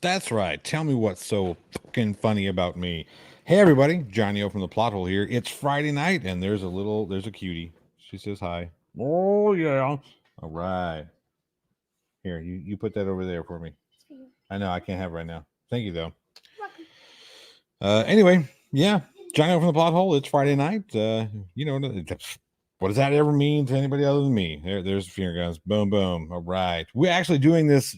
That's right. Tell me what's so fucking funny about me. Hey, everybody. Johnny O from the Plot Hole here. It's Friday night, and there's a cutie. She says hi. Oh, yeah. All right. Here, you put that over there for me. I know I can't have it right now. Thank you, though. Anyway, yeah. Johnny O from the Plot Hole. It's Friday night. What does that ever mean to anybody other than me? There's the finger guns. Boom, boom. All right. We're actually doing this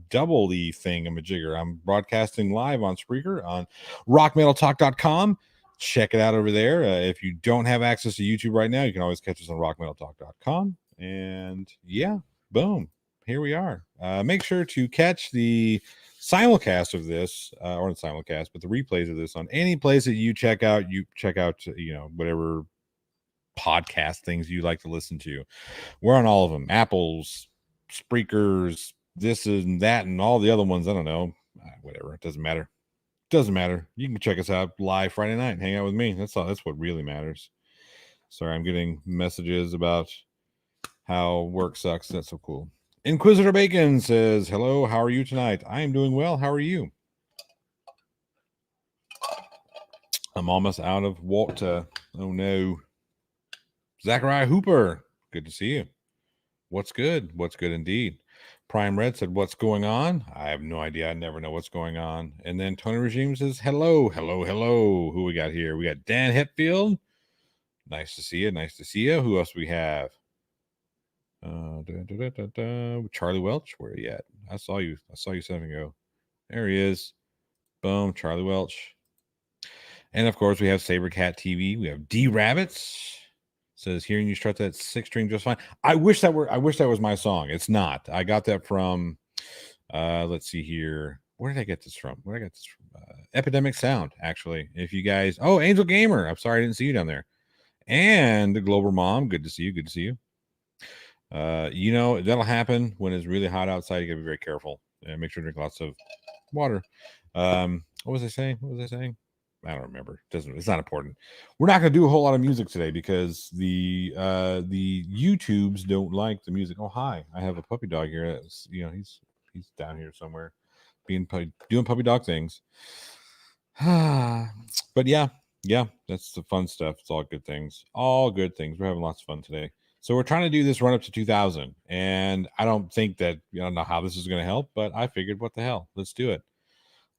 double the thing, a majigger. I'm broadcasting live on Spreaker on rockmetaltalk.com. Check it out over there. If you don't have access to YouTube right now, you can always catch us on rockmetaltalk.com. And yeah, boom. Here we are. Make sure to catch the simulcast of this, or not simulcast, but the replays of this on any place that you check out, whatever podcast things you like to listen to. We're on all of them. Apple's, Spreakers, this and that, and all the other ones. I don't know. Whatever. It doesn't matter. Doesn't matter. You can check us out live Friday night and hang out with me. That's all. That's what really matters. Sorry, I'm getting messages about how work sucks. That's so cool. Inquisitor Bacon says, hello, how are you tonight? I am doing well. How are you? I'm almost out of water. Oh, no. Zachariah Hooper, good to see you. What's good? What's good indeed? Prime Red said, what's going on? I have no idea. I never know what's going on. And then Tony Regime says, hello, hello, hello. Who we got here? We got Dan Hetfield. Nice to see you. Nice to see you. Who else we have? Charlie Welch, where are you at? I saw you a second ago. There he is. Boom, Charlie Welch. And of course, we have Sabercat TV. We have D Rabbits. Says hearing you strut that six string just fine. I wish that was my song. It's not. I got that from let's see here. Where did I get this from? Epidemic Sound, actually. If you guys, Angel Gamer. I'm sorry I didn't see you down there. And the Global Mom, good to see you. Good to see you. That'll happen when it's really hot outside. You gotta be very careful and make sure to drink lots of water. What was I saying? I don't remember. It's not important. We're not going to do a whole lot of music today because the YouTubes don't like the music. Oh, hi! I have a puppy dog here. He's down here somewhere, doing puppy dog things. But yeah, that's the fun stuff. It's all good things. All good things. We're having lots of fun today. So we're trying to do this run up to 2000, and I don't think that I don't know how this is going to help, but I figured, what the hell? Let's do it.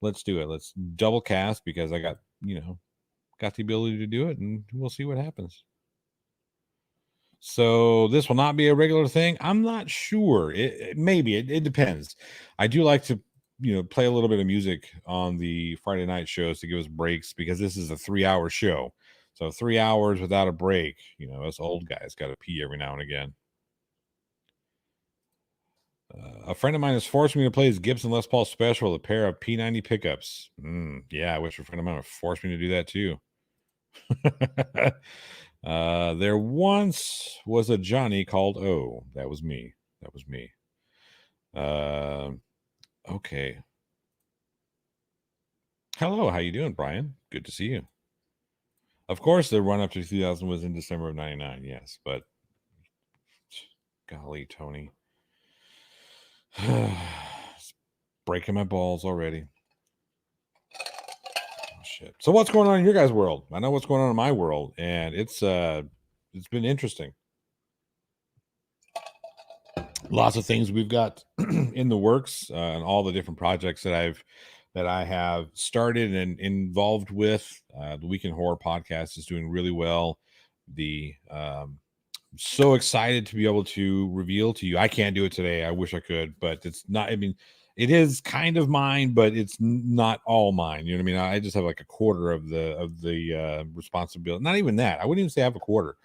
Let's double cast because I got the ability to do it, and we'll see what happens. So this will not be a regular thing. I'm not sure. Maybe it depends. I do like to play a little bit of music on the Friday night shows to give us breaks because this is a 3-hour show. So 3 hours without a break. Us old guys got to pee every now and again. A friend of mine has forced me to play his Gibson Les Paul Special with a pair of P90 pickups. Yeah, I wish a friend of mine would force me to do that too. There once was a Johnny called O. That was me. Okay. Hello, how you doing, Brian? Good to see you. Of course, the run up to 2000 was in December of 99, yes, but golly, Tony. It's breaking my balls already. Oh, shit. So what's going on in your guys' world? I know what's going on in my world, and it's been interesting. Lots of things we've got in the works, and all the different projects that I have started and involved with. The Weekend Horror podcast is doing really well. So excited to be able to reveal to you. I can't do it today. I wish I could, but it's not. I mean, it is kind of mine, but it's not all mine. You know what I mean? I just have like a quarter of the responsibility. Not even that. I wouldn't even say I have a quarter.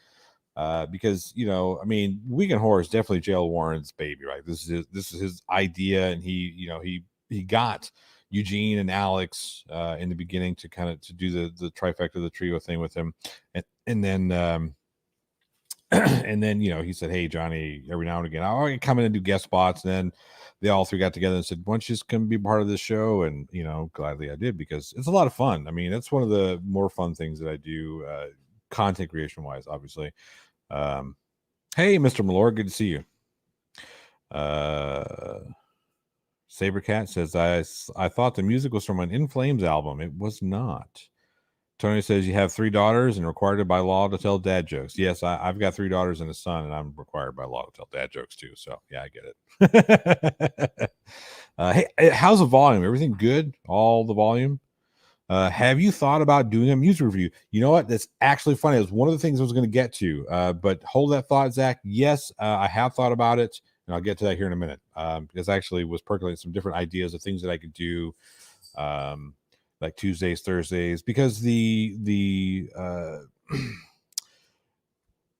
Because Weekend Horror is definitely Jail Warren's baby, right? This is his idea, and he got Eugene and Alex in the beginning to kind of to do the trifecta, the trio thing with him, and then and then he said, hey Johnny, every now and again I'll come in and do guest spots, and then they all three got together and said, why don't you just come be part of this show? And gladly I did, because it's a lot of fun. I mean, that's one of the more fun things that I do, content creation wise, obviously. Hey, Mr. Malore, good to see you. Sabercat says, I thought the music was from an In Flames album. It was not. Tony says, you have 3 daughters and required by law to tell dad jokes. Yes, I've got 3 daughters and a son, and I'm required by law to tell dad jokes too. So, yeah, I get it. Hey, how's the volume? Everything good? All the volume? Have you thought about doing a music review? You know what? That's actually funny. It was one of the things I was going to get to, but hold that thought, Zach. Yes, I have thought about it, and I'll get to that here in a minute, because I actually was percolating some different ideas of things that I could do, like Tuesdays, Thursdays, because the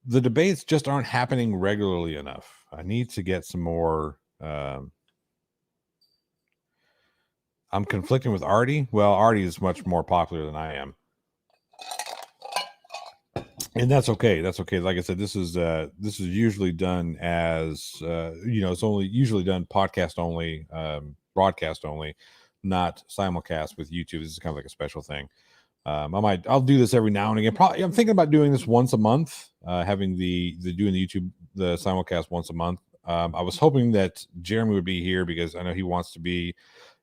the debates just aren't happening regularly enough. I need to get some more. I'm conflicting with Artie. Well, Artie is much more popular than I am, and that's okay. That's okay. Like I said, this is usually done as it's only usually done podcast only, broadcast only, not simulcast with YouTube. This is kind of like a special thing. I'll do this every now and again. Probably, I'm thinking about doing this once a month, having doing the YouTube, the simulcast once a month. I was hoping that Jeremy would be here because I know he wants to be,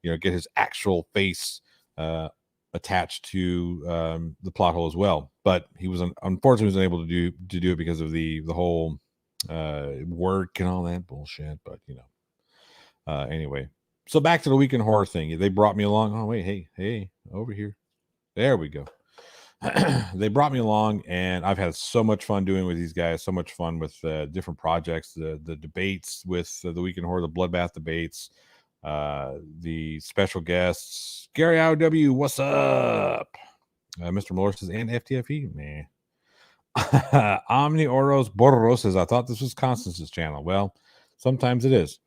get his actual face attached to the plot hole as well. But he was unfortunately was unable to do it because of the whole work and all that bullshit. But anyway, so back to the weekend horror thing. They brought me along. Oh wait, hey, over here. There we go. They brought me along, and I've had so much fun doing with these guys. So much fun with different projects, the debates with the Weekend Horror, the Bloodbath debates, the special guests. Gary IOW, what's up? Mr. Malor says, and FTFE, man. Omni Oros Borro says, I thought this was Constance's channel. Well, sometimes it is.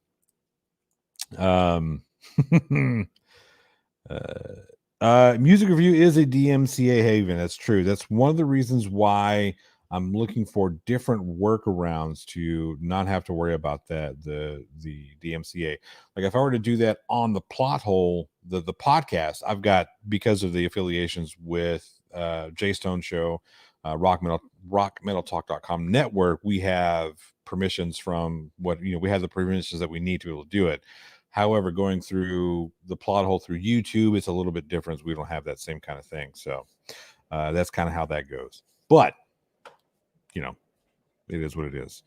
Music review is a DMCA haven. That's true. That's one of the reasons why I'm looking for different workarounds to not have to worry about that, the DMCA. Like if I were to do that on the plot hole, the podcast, I've got, because of the affiliations with Jay Stone Show, rockmetaltalk.com network, we have permissions from we have the permissions that we need to be able to do it. However, going through the plot hole through YouTube, it's a little bit different. We don't have that same kind of thing. So that's kind of how that goes. But, it is what it is.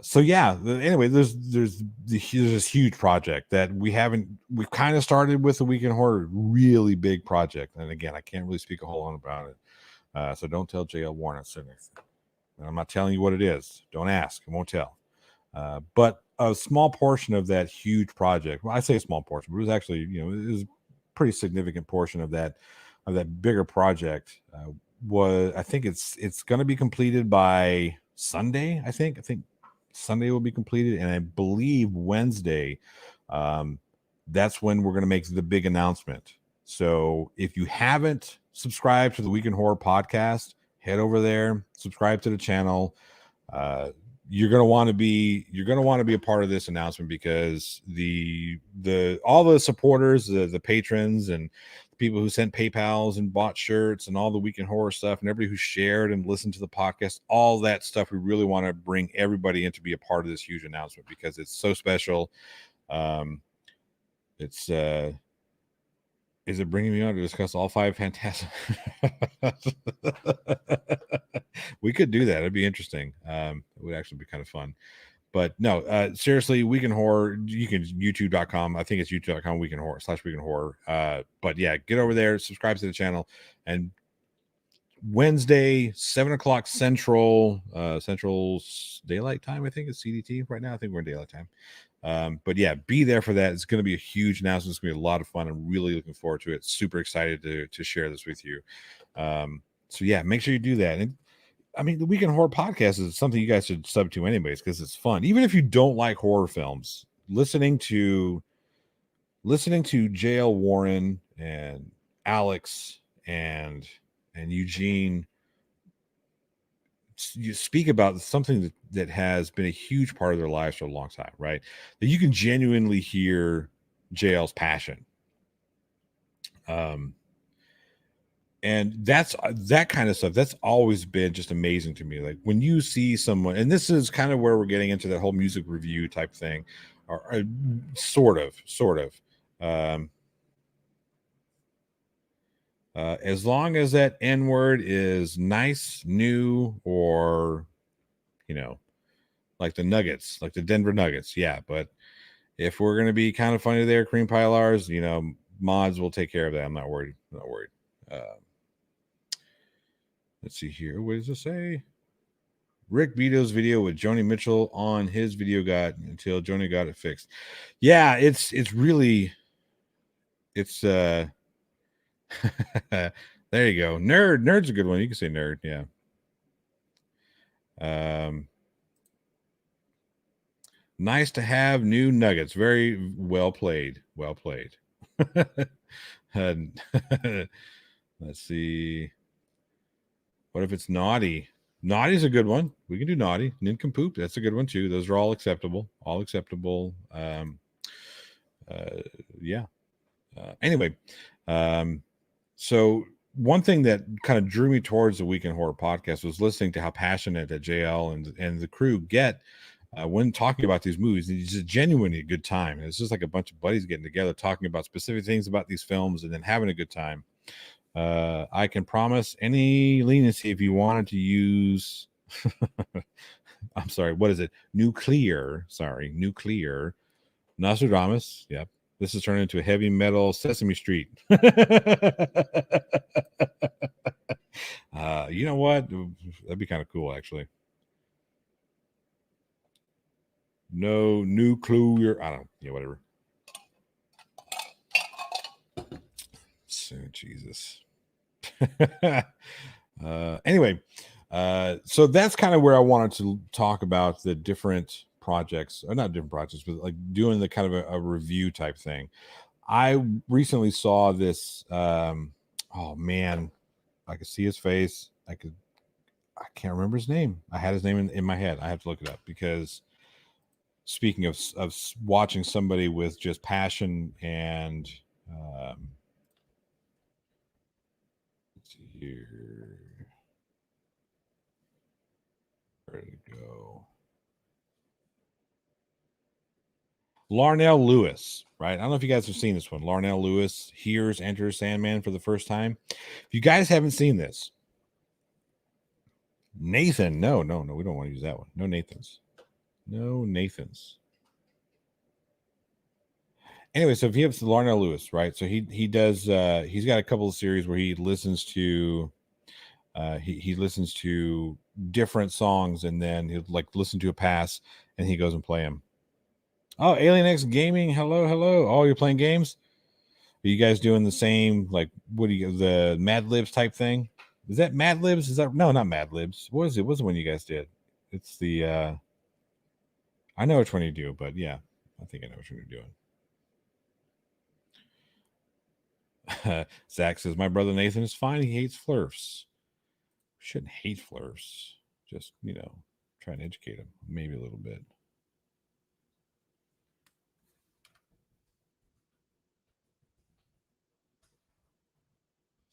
So yeah, anyway, there's this huge project that we've kind of started with the Weekend Horror, really big project. And again, I can't really speak a whole lot about it. So don't tell JL Warren. I'm not telling you what it is. Don't ask. I won't tell. But a small portion of that huge project, well, I say a small portion, but it was actually, it was a pretty significant portion of that bigger project. I think it's going to be completed by Sunday. I think Sunday will be completed, and I believe Wednesday, that's when we're going to make the big announcement. So if you haven't subscribed to the Weekend Horror podcast, head over there, subscribe to the channel. You're going to want to be a part of this announcement, because all the supporters, the patrons, and the people who sent PayPals and bought shirts and all the Weekend Horror stuff, and everybody who shared and listened to the podcast, all that stuff, we really want to bring everybody in to be a part of this huge announcement, because it's so special. Is it bringing me on to discuss all 5 fantastic? We could do that. It'd be interesting. It would actually be kind of fun. But no, seriously, Weekend Horror, you can youtube.com. I think it's youtube.com Weekend Horror /Weekend Horror. But yeah, get over there, subscribe to the channel, and Wednesday, 7:00 Central Daylight Time. I think it's CDT right now. I think we're in Daylight Time. But yeah, be there for that. It's going to be a huge announcement. It's going to be a lot of fun. I'm really looking forward to it. Super excited to share this with you. So yeah, make sure you do that. And I mean, the Weekend Horror podcast is something you guys should sub to anyways, because it's fun. Even if you don't like horror films, listening to JL Warren and Alex and Eugene, you speak about something that has been a huge part of their lives for a long time, right? That you can genuinely hear JL's passion. And that's that kind of stuff. That's always been just amazing to me. Like when you see someone, and this is kind of where we're getting into that whole music review type thing, or sort of. Um, as long as that N word is nice, new, or like the Nuggets, like the Denver Nuggets, yeah. But if we're gonna be kind of funny there, cream pie Lars, mods will take care of that. I'm not worried. I'm not worried. Let's see here. What does it say? Rick Vito's video with Joni Mitchell on his video got until Joni got it fixed. Yeah, it's really there you go. Nerd's a good one. You can say nerd, yeah. Nice to have new nuggets. Very well played. Well played. Let's see. What if it's naughty? Naughty's a good one. We can do naughty. Nincompoop, that's a good one too. Those are all acceptable. All acceptable. Yeah. Anyway, so one thing that kind of drew me towards the Weekend Horror podcast was listening to how passionate that JL and the crew get when talking about these movies. It's just genuinely a good time. It's just like a bunch of buddies getting together, talking about specific things about these films and then having a good time. I can promise any leniency if you wanted to use I'm sorry, what is it? Nuclear Nostradamus. Yep. This is turned into a heavy metal Sesame Street. You know what? That'd be kind of cool, actually. No nuclear. I don't. Yeah, whatever. So, Jesus. Anyway, so that's kind of where I wanted to talk about the different projects, or not different projects, but like doing the kind of a review type thing. I recently saw this. Oh man, I could see his face. I can't remember his name. I had his name in my head. I have to look it up because speaking of watching somebody with just passion and let's see here. Where did it go? Larnell Lewis, right? I don't know if you guys have seen this one. Larnell Lewis enters Sandman for the first time. If you guys haven't seen this, Nathan, no, we don't want to use that one. No Nathans. Anyway, so if you have Larnell Lewis, right? So he does he's got a couple of series where he listens to he listens to different songs and then he'll like listen to a pass and he goes and play them. Oh, Alien X Gaming, hello. Oh, you're playing games? Are you guys doing the same, like, what do you, the Mad Libs type thing? Is that Mad Libs? Is that, no, not Mad Libs. What is it? What's the one you guys did? It's the, I know which one you do, but yeah, I think I know which one you're doing. Zach says, my brother Nathan is fine. He hates flirfs. Shouldn't hate flirfs. Just, try and educate him maybe a little bit.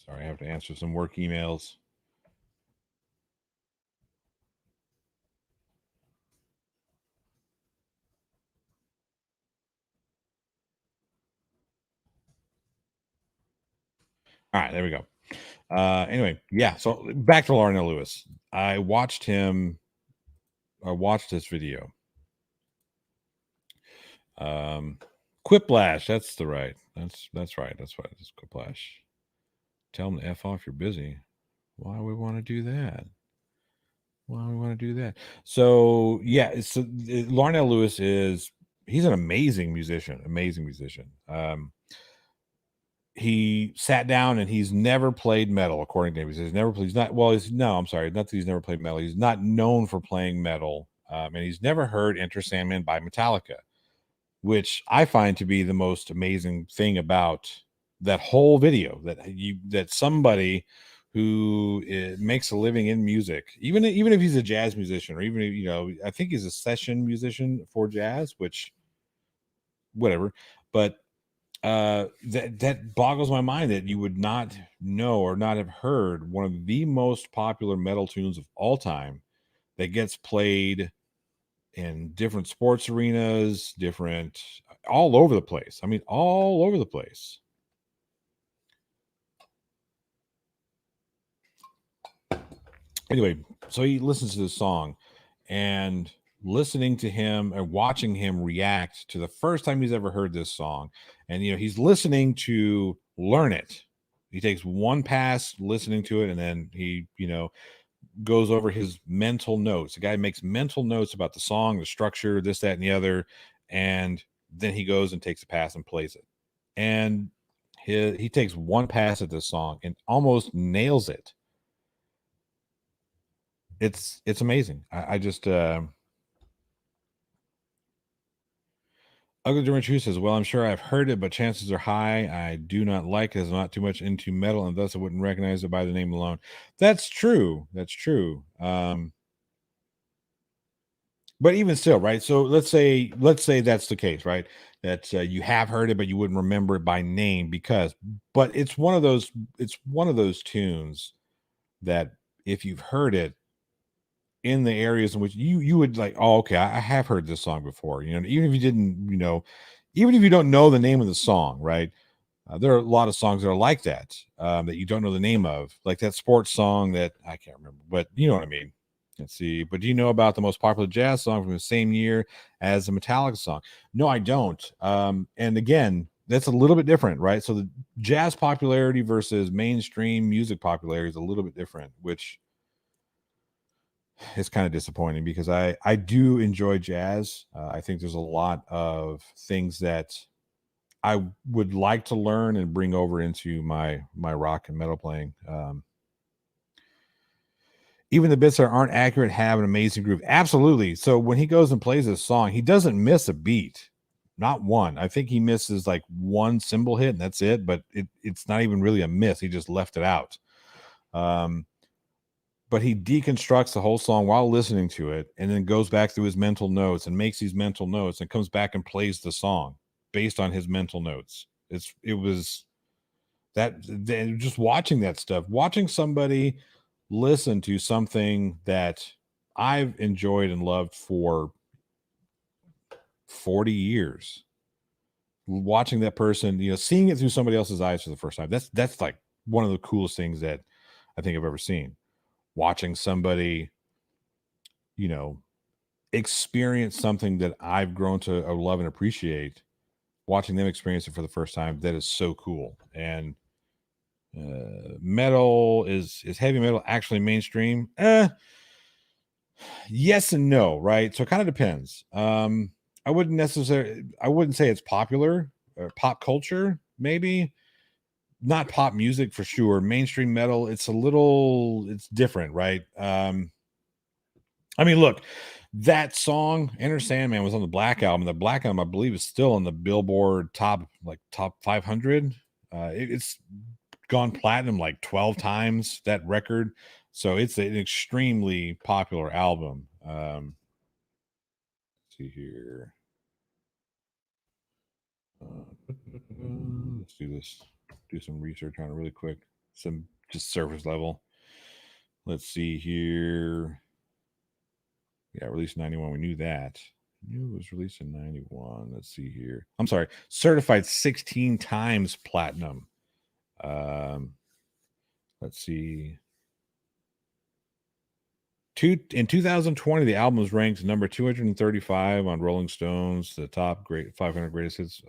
Sorry, I have to answer some work emails. All right, there we go. Anyway, yeah. So back to Larnell Lewis. I watched this video. Quiplash. That's right. That's right. It's Quiplash. Tell them to F off. You're busy. Why would we want to do that? So yeah, Larnell Lewis he's an amazing musician. He sat down and he's never played metal, according to him. He's never played. I'm sorry, not that he's never played metal. He's not known for playing metal, and he's never heard "Enter Sandman" by Metallica, which I find to be the most amazing thing about that whole video. That somebody who makes a living in music, even if he's a jazz musician, or even if, I think he's a session musician for jazz, which whatever, but that boggles my mind that you would not know or not have heard one of the most popular metal tunes of all time that gets played in different sports arenas, different, all over the place. I mean, all over the place. Anyway, so he listens to this song, and listening to him and watching him react to the first time he's ever heard this song, and he's listening to learn it. He takes one pass listening to it, and then he goes over his mental notes. The guy makes mental notes about the song, the structure, this, that, and the other, and then he goes and takes a pass and plays it. And he takes one pass at this song and almost nails it. It's amazing. I just Ugly German Chew says, "Well, I'm sure I've heard it, but chances are high I do not like it. As I'm not too much into metal, and thus I wouldn't recognize it by the name alone." That's true. That's true. But even still, right? So let's say that's the case, right? That you have heard it, but you wouldn't remember it by name but it's one of those tunes that if you've heard it in the areas in which you would like, oh, okay, I have heard this song before. Even if you didn't, even if you don't know the name of the song, right? There are a lot of songs that are like that, that you don't know the name of, like that sports song that I can't remember, but you know what I mean. Let's see. But do you know about the most popular jazz song from the same year as the Metallica song? No, I don't. And again, that's a little bit different, right? So the jazz popularity versus mainstream music popularity is a little bit different, which is kind of disappointing because I do enjoy jazz. I think there's a lot of things that I would like to learn and bring over into my rock and metal playing. Even the bits that aren't accurate have an amazing groove. Absolutely. So when he goes and plays this song, he doesn't miss a beat. Not one. I think he misses like one cymbal hit and that's it, but it's not even really a miss. He just left it out. But he deconstructs the whole song while listening to it and then goes back through his mental notes and makes these mental notes and comes back and plays the song based on his mental notes. It was that just watching that stuff, watching somebody listen to something that I've enjoyed and loved for 40 years, watching that person, seeing it through somebody else's eyes for the first time. That's like one of the coolest things that I think I've ever seen. Watching somebody, experience something that I've grown to love and appreciate, watching them experience it for the first time, that is so cool. And metal is heavy metal actually mainstream? Yes and no, right? So it kind of depends. I wouldn't say it's popular or pop culture, maybe not pop music for sure. Mainstream metal, it's different, right? I mean, look, that song Enter Sandman was on the Black Album. The Black Album, I believe, is still on the Billboard top 500. It's gone platinum like 12 times, that record. So it's an extremely popular album. Let's see here. Let's do this. Do some research on it really quick. Some just surface level. Let's see here. Yeah, released 91. We knew that. Knew it was released in 91. Let's see here. I'm sorry. Certified 16 times platinum. Let's see. In 2020, the album was ranked number 235 on Rolling Stone's the top 500 greatest hits,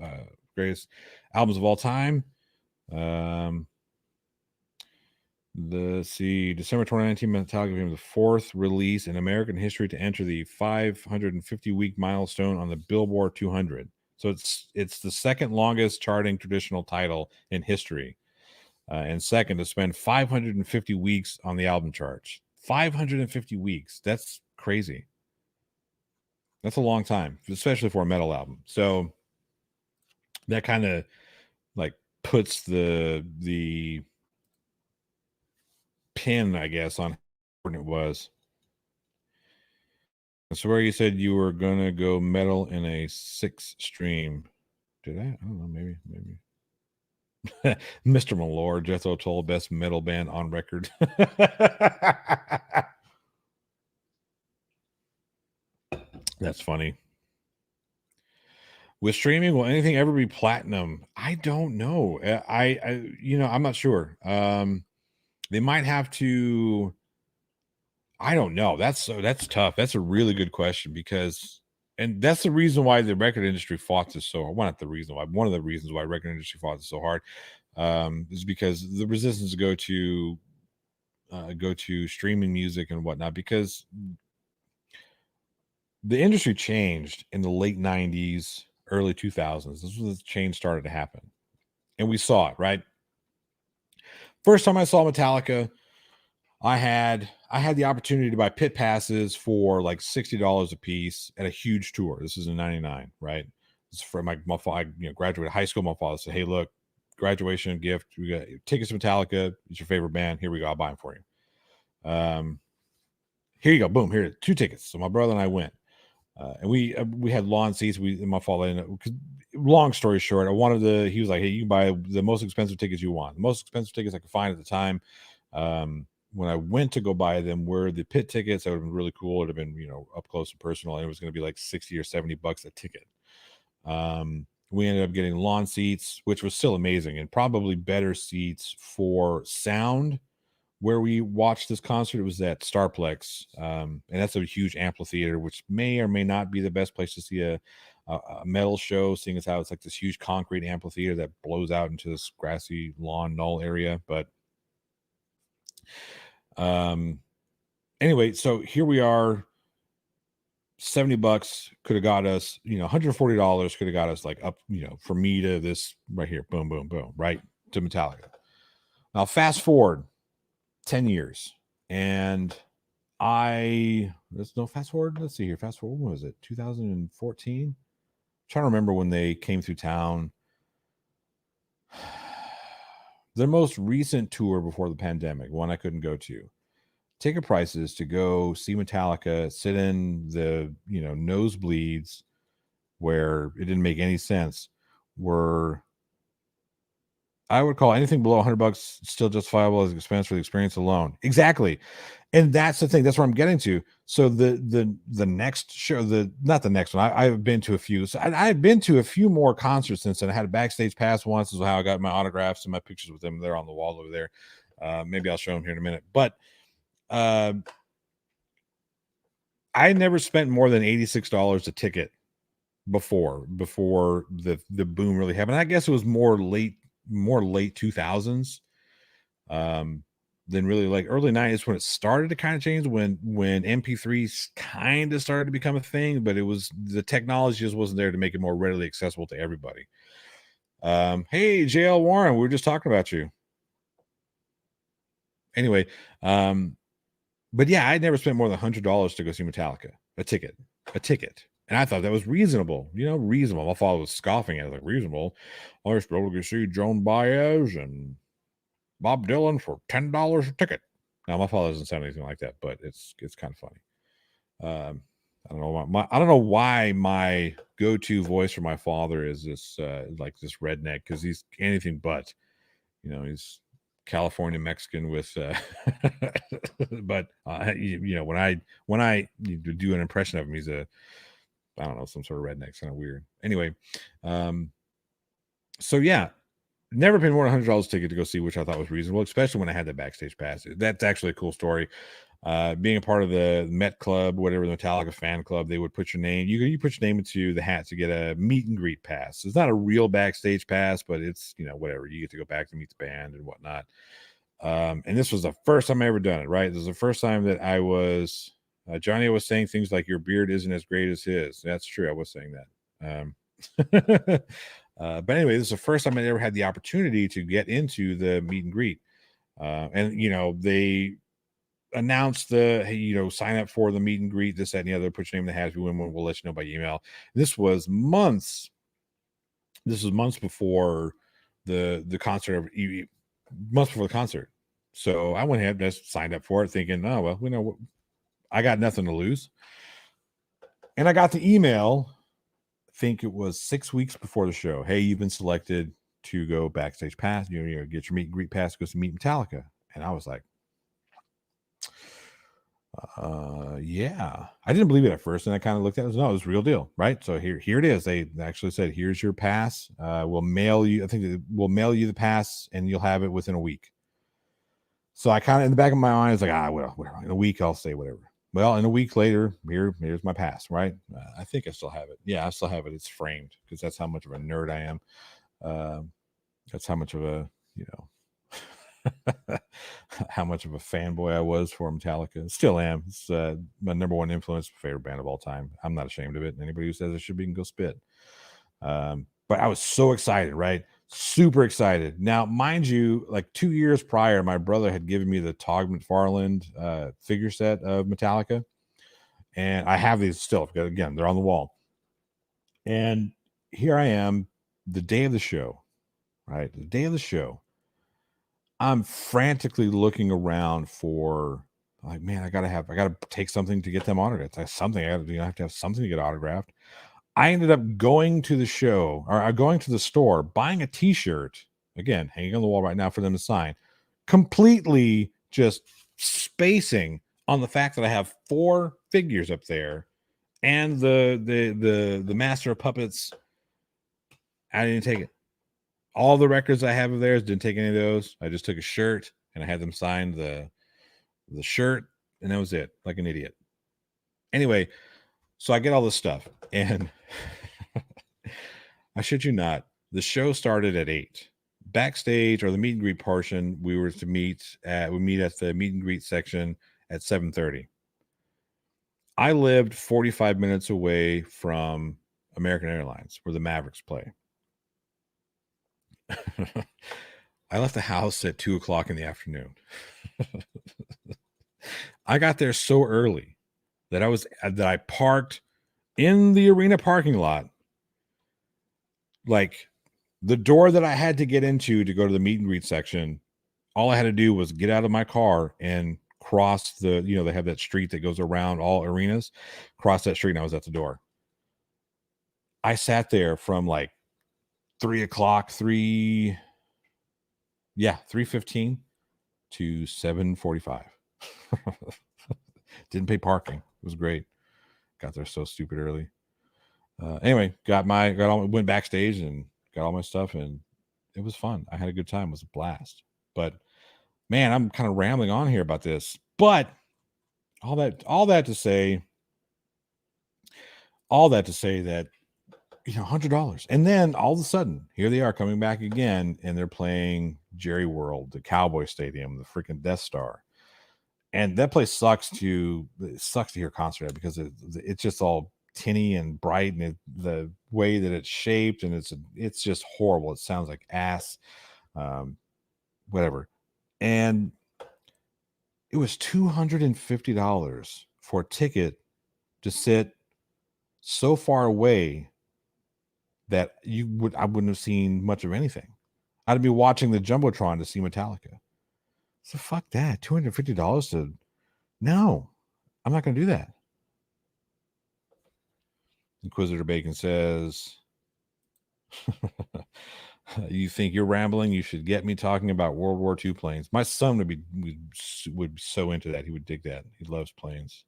greatest albums of all time. Let's see, December 2019, Metallica became the fourth release in American history to enter the 550-week milestone on the Billboard 200. So it's the second longest charting traditional title in history, and second to spend 550 weeks on the album charts. 550 weeks. That's crazy. That's a long time, especially for a metal album. So that kind of like puts the pin, I guess, on how important it was. So where you said you were gonna go metal in a 6 stream. Did I? I don't know, maybe. Mr. Malore, Jethro Tull, best metal band on record. That's funny. With streaming, will anything ever be platinum? I don't know. I'm not sure. They might have to. I don't know. That's tough. That's a really good question because, and that's the reason why the record industry fought this so. Well, not the reason why. One of the reasons why record industry fought this so hard is because the resistance to go to streaming music and whatnot, because the industry changed in the late 90s, early 2000s. This was the change started to happen. And we saw it, right? First time I saw Metallica, I had the opportunity to buy pit passes for like $60 a piece at a huge tour. This is in '99, right? This is for my father. I graduated high school. My father said, "Hey, look, graduation gift. We got tickets to Metallica. It's your favorite band. Here we go. I'll buy them for you. Here you go. Boom. Here, 2 tickets." So my brother and I went, and we had lawn seats. My father, long story short, he was like, "Hey, you can buy the most expensive tickets you want. The most expensive tickets I could find at the time." When I went to go buy them were the pit tickets. That would have been really cool. It would have been, up close and personal. And it was going to be like 60 or $70 a ticket. We ended up getting lawn seats, which was still amazing, and probably better seats for sound. Where we watched this concert, it was at Starplex. And that's a huge amphitheater, which may or may not be the best place to see a metal show, seeing as how it's like this huge concrete amphitheater that blows out into this grassy lawn knoll area. But anyway, so here we are. $70 could have got us, $140 could have got us like up, for me to this right here, boom, boom, boom, right to Metallica. Now fast forward 10 years, and fast forward. Let's see here. Fast forward. When was it? 2014. Trying to remember when they came through town. Their most recent tour before the pandemic, one I couldn't go to. Ticket prices to go see Metallica, sit in the nosebleeds where it didn't make any sense, were, I would call anything below $100 still justifiable as expense for the experience alone. Exactly. And that's the thing. That's where I'm getting to. So the next show, not the next one. I've been to a few. So I've been to a few more concerts since then. I had a backstage pass once. This is how I got my autographs and my pictures with them. They're on the wall over there. Maybe I'll show them here in a minute. But I never spent more than $86 a ticket before the boom really happened. I guess it was more late 2000s than really like early 90s when it started to kind of change, when MP3s kind of started to become a thing, but it was, the technology just wasn't there to make it more readily accessible to everybody. Hey, JL Warren, we were just talking about you. Anyway, but yeah, I'd never spent more than $100 to go see Metallica, a ticket. And I thought that was reasonable, reasonable. My father was scoffing at it, like, reasonable. I was able to see Joan Baez and Bob Dylan for $10 a ticket. Now, my father doesn't sound anything like that, but it's kind of funny. I don't know why my go-to voice for my father is this like this redneck, because he's anything but. He's California Mexican with but when I do an impression of him, he's I don't know, some sort of redneck, kind of weird. Anyway, so yeah, never paid more than $100 ticket to go see, which I thought was reasonable, especially when I had the backstage pass. That's actually a cool story. Being a part of the Met Club, whatever, the Metallica fan club, they would put your name. You put your name into the hat to get a meet and greet pass. It's not a real backstage pass, but it's whatever. You get to go back to meet the band and whatnot. And this was the first time I ever done it. Right, this is the first time that I was. Johnny was saying things like, "Your beard isn't as great as his." That's true. I was saying that. But anyway, this is the first time I ever had the opportunity to get into the meet and greet. And they announced hey, sign up for the meet and greet, this, that, and the other, put your name in the hat. If you win one, we'll let you know by email. This was months before the concert, months before the concert. So I went ahead and just signed up for it, thinking, oh, well, I got nothing to lose. And I got the email, I think it was 6 weeks before the show. Hey, you've been selected to go backstage pass, get your meet and greet pass, go to meet Metallica. And I was like, Yeah, I didn't believe it at first, and I kind of looked at it. No, it was real deal, right? So here it is. They actually said, "Here's your pass. We'll mail you. I think we'll mail you the pass, and you'll have it within a week." So I kind of in the back of my mind was like, well, whatever. In a week, I'll say whatever. Well, in a week later, here's my pass, right? I think I still have it. Yeah, I still have it. It's framed because that's how much of a nerd I am. That's how much of a how much of a fanboy I was for Metallica. Still am. It's my number one influence, favorite band of all time. I'm not ashamed of it. Anybody who says it should be can go spit. But I was so excited, right? Super excited. Now, mind you, like 2 years prior, my brother had given me the Todd McFarlane figure set of Metallica. And I have these still. Again, they're on the wall. And here I am, the day of the show, right? The day of the show. I'm frantically looking around for like, man, I gotta take something to get them autographed. Something I have to have something to get autographed. I ended up going to the show or going to the store, buying a T-shirt, again, hanging on the wall right now for them to sign, completely just spacing on the fact that I have 4 figures up there and the Master of Puppets. I didn't take it. All the records I have of theirs, didn't take any of those. I just took a shirt and I had them sign the shirt, and that was it, like an idiot. Anyway, so I get all this stuff, and I shit you not, the show started at 8. Backstage or the meet and greet portion, we meet at the meet and greet section at 7:30. I lived 45 minutes away from American Airlines, where the Mavericks play. I left the house at 2:00 in the afternoon. I got there so early that I parked in the arena parking lot. Like the door that I had to get into to go to the meet and greet section, all I had to do was get out of my car and cross they have that street that goes around all arenas, cross that street, and I was at the door. I sat there from like 3:15 to 7:45. Didn't pay parking. It was great. Got there so stupid early. Anyway, went backstage and got all my stuff, and it was fun. I had a good time. It was a blast. But man, I'm kind of rambling on here about this. But all that to say that $100, and then all of a sudden, here they are coming back again, and they're playing Jerry World, the Cowboy Stadium, the freaking Death Star. And that place sucks to hear a concert at because it's just all tinny and bright, and the way that it's shaped, and it's just horrible. It sounds like ass, whatever. And it was $250 for a ticket to sit so far away that I wouldn't have seen much of anything. I'd be watching the Jumbotron to see Metallica. So fuck that. $250 to no, I'm not going to do that. Inquisitor Bacon says, you think you're rambling? You should get me talking about World War II planes. My son would be so into that. He would dig that. He loves planes.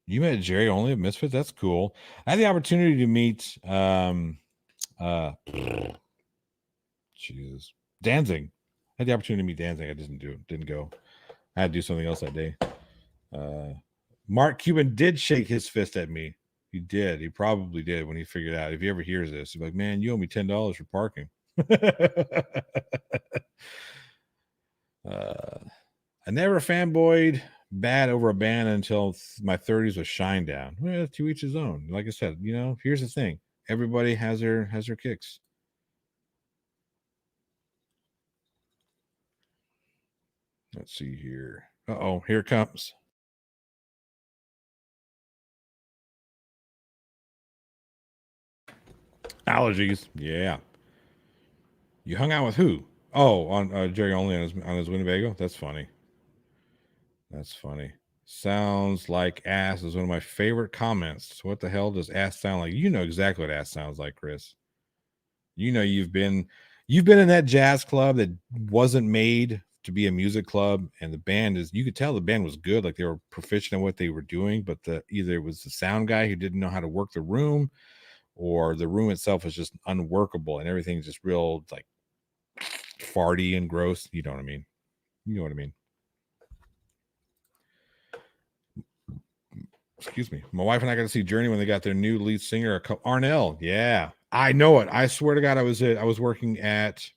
You met Jerry only at Misfits? That's cool. I had the opportunity to meet Jesus. Danzig. I had the opportunity to meet Danzig. I didn't go. I had to do something else that day. Mark Cuban did shake his fist at me. He did. He probably did when he figured out. If he ever hears this, he's like, man, you owe me $10 for parking. I never fanboyed bad over a band until my 30s with Shinedown. Well, to each his own. Like I said, here's the thing. Everybody has their kicks. Let's see here. Uh-oh, here it comes. Allergies. Yeah. You hung out with who? Oh, on Jerry only on his Winnebago? That's funny. That's funny. Sounds like ass is one of my favorite comments. What the hell does ass sound like? You know exactly what ass sounds like, Chris. You've been in that jazz club that wasn't made to be a music club, and the band is, you could tell the band was good, like they were proficient in what they were doing, but either it was the sound guy who didn't know how to work the room, or the room itself was just unworkable and everything's just real like farty and gross. You know what I mean? You know what I mean? Excuse me. My wife and I got to see Journey when they got their new lead singer, Arnell. Yeah, I know it. I swear to God, I was working at.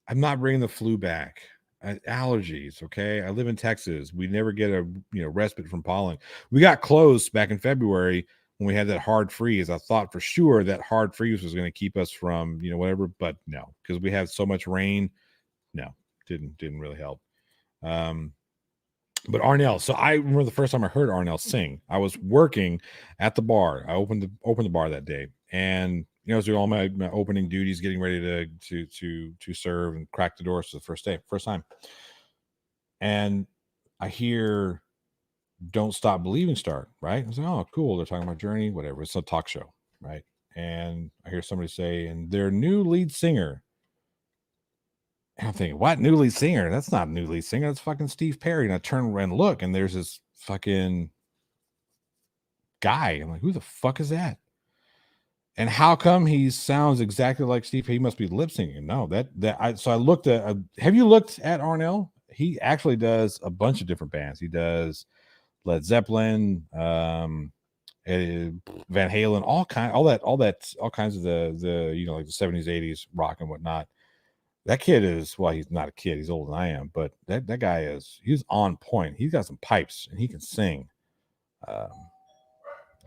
I'm not bringing the flu back. Allergies. Okay, I live in Texas. We never get a respite from pollen. We got close back in February when we had that hard freeze. I thought for sure that hard freeze was going to keep us from whatever, but no, because we had so much rain. No, didn't really help. But Arnell, so I remember the first time I heard Arnell sing. I was working at the bar. I opened the bar that day, and I was doing all my opening duties, getting ready to serve and crack the doors for the first time. And I hear "Don't Stop Believing" start, right? I was like, oh, cool. They're talking about Journey, whatever. It's a talk show, right? And I hear somebody say, and their new lead singer. And I'm thinking, what new lead singer? That's not a new lead singer. That's fucking Steve Perry. And I turn around and look, and there's this fucking guy. I'm like, who the fuck is that? And how come he sounds exactly like Steve? He must be lip syncing. No, so I looked at. Have you looked at Arnell? He actually does a bunch of different bands. He does Led Zeppelin, Van Halen, all kinds of the like the 70s, 80s rock and whatnot. That kid is, well, he's not a kid. He's older than I am, but that guy he's on point. He's got some pipes and he can sing.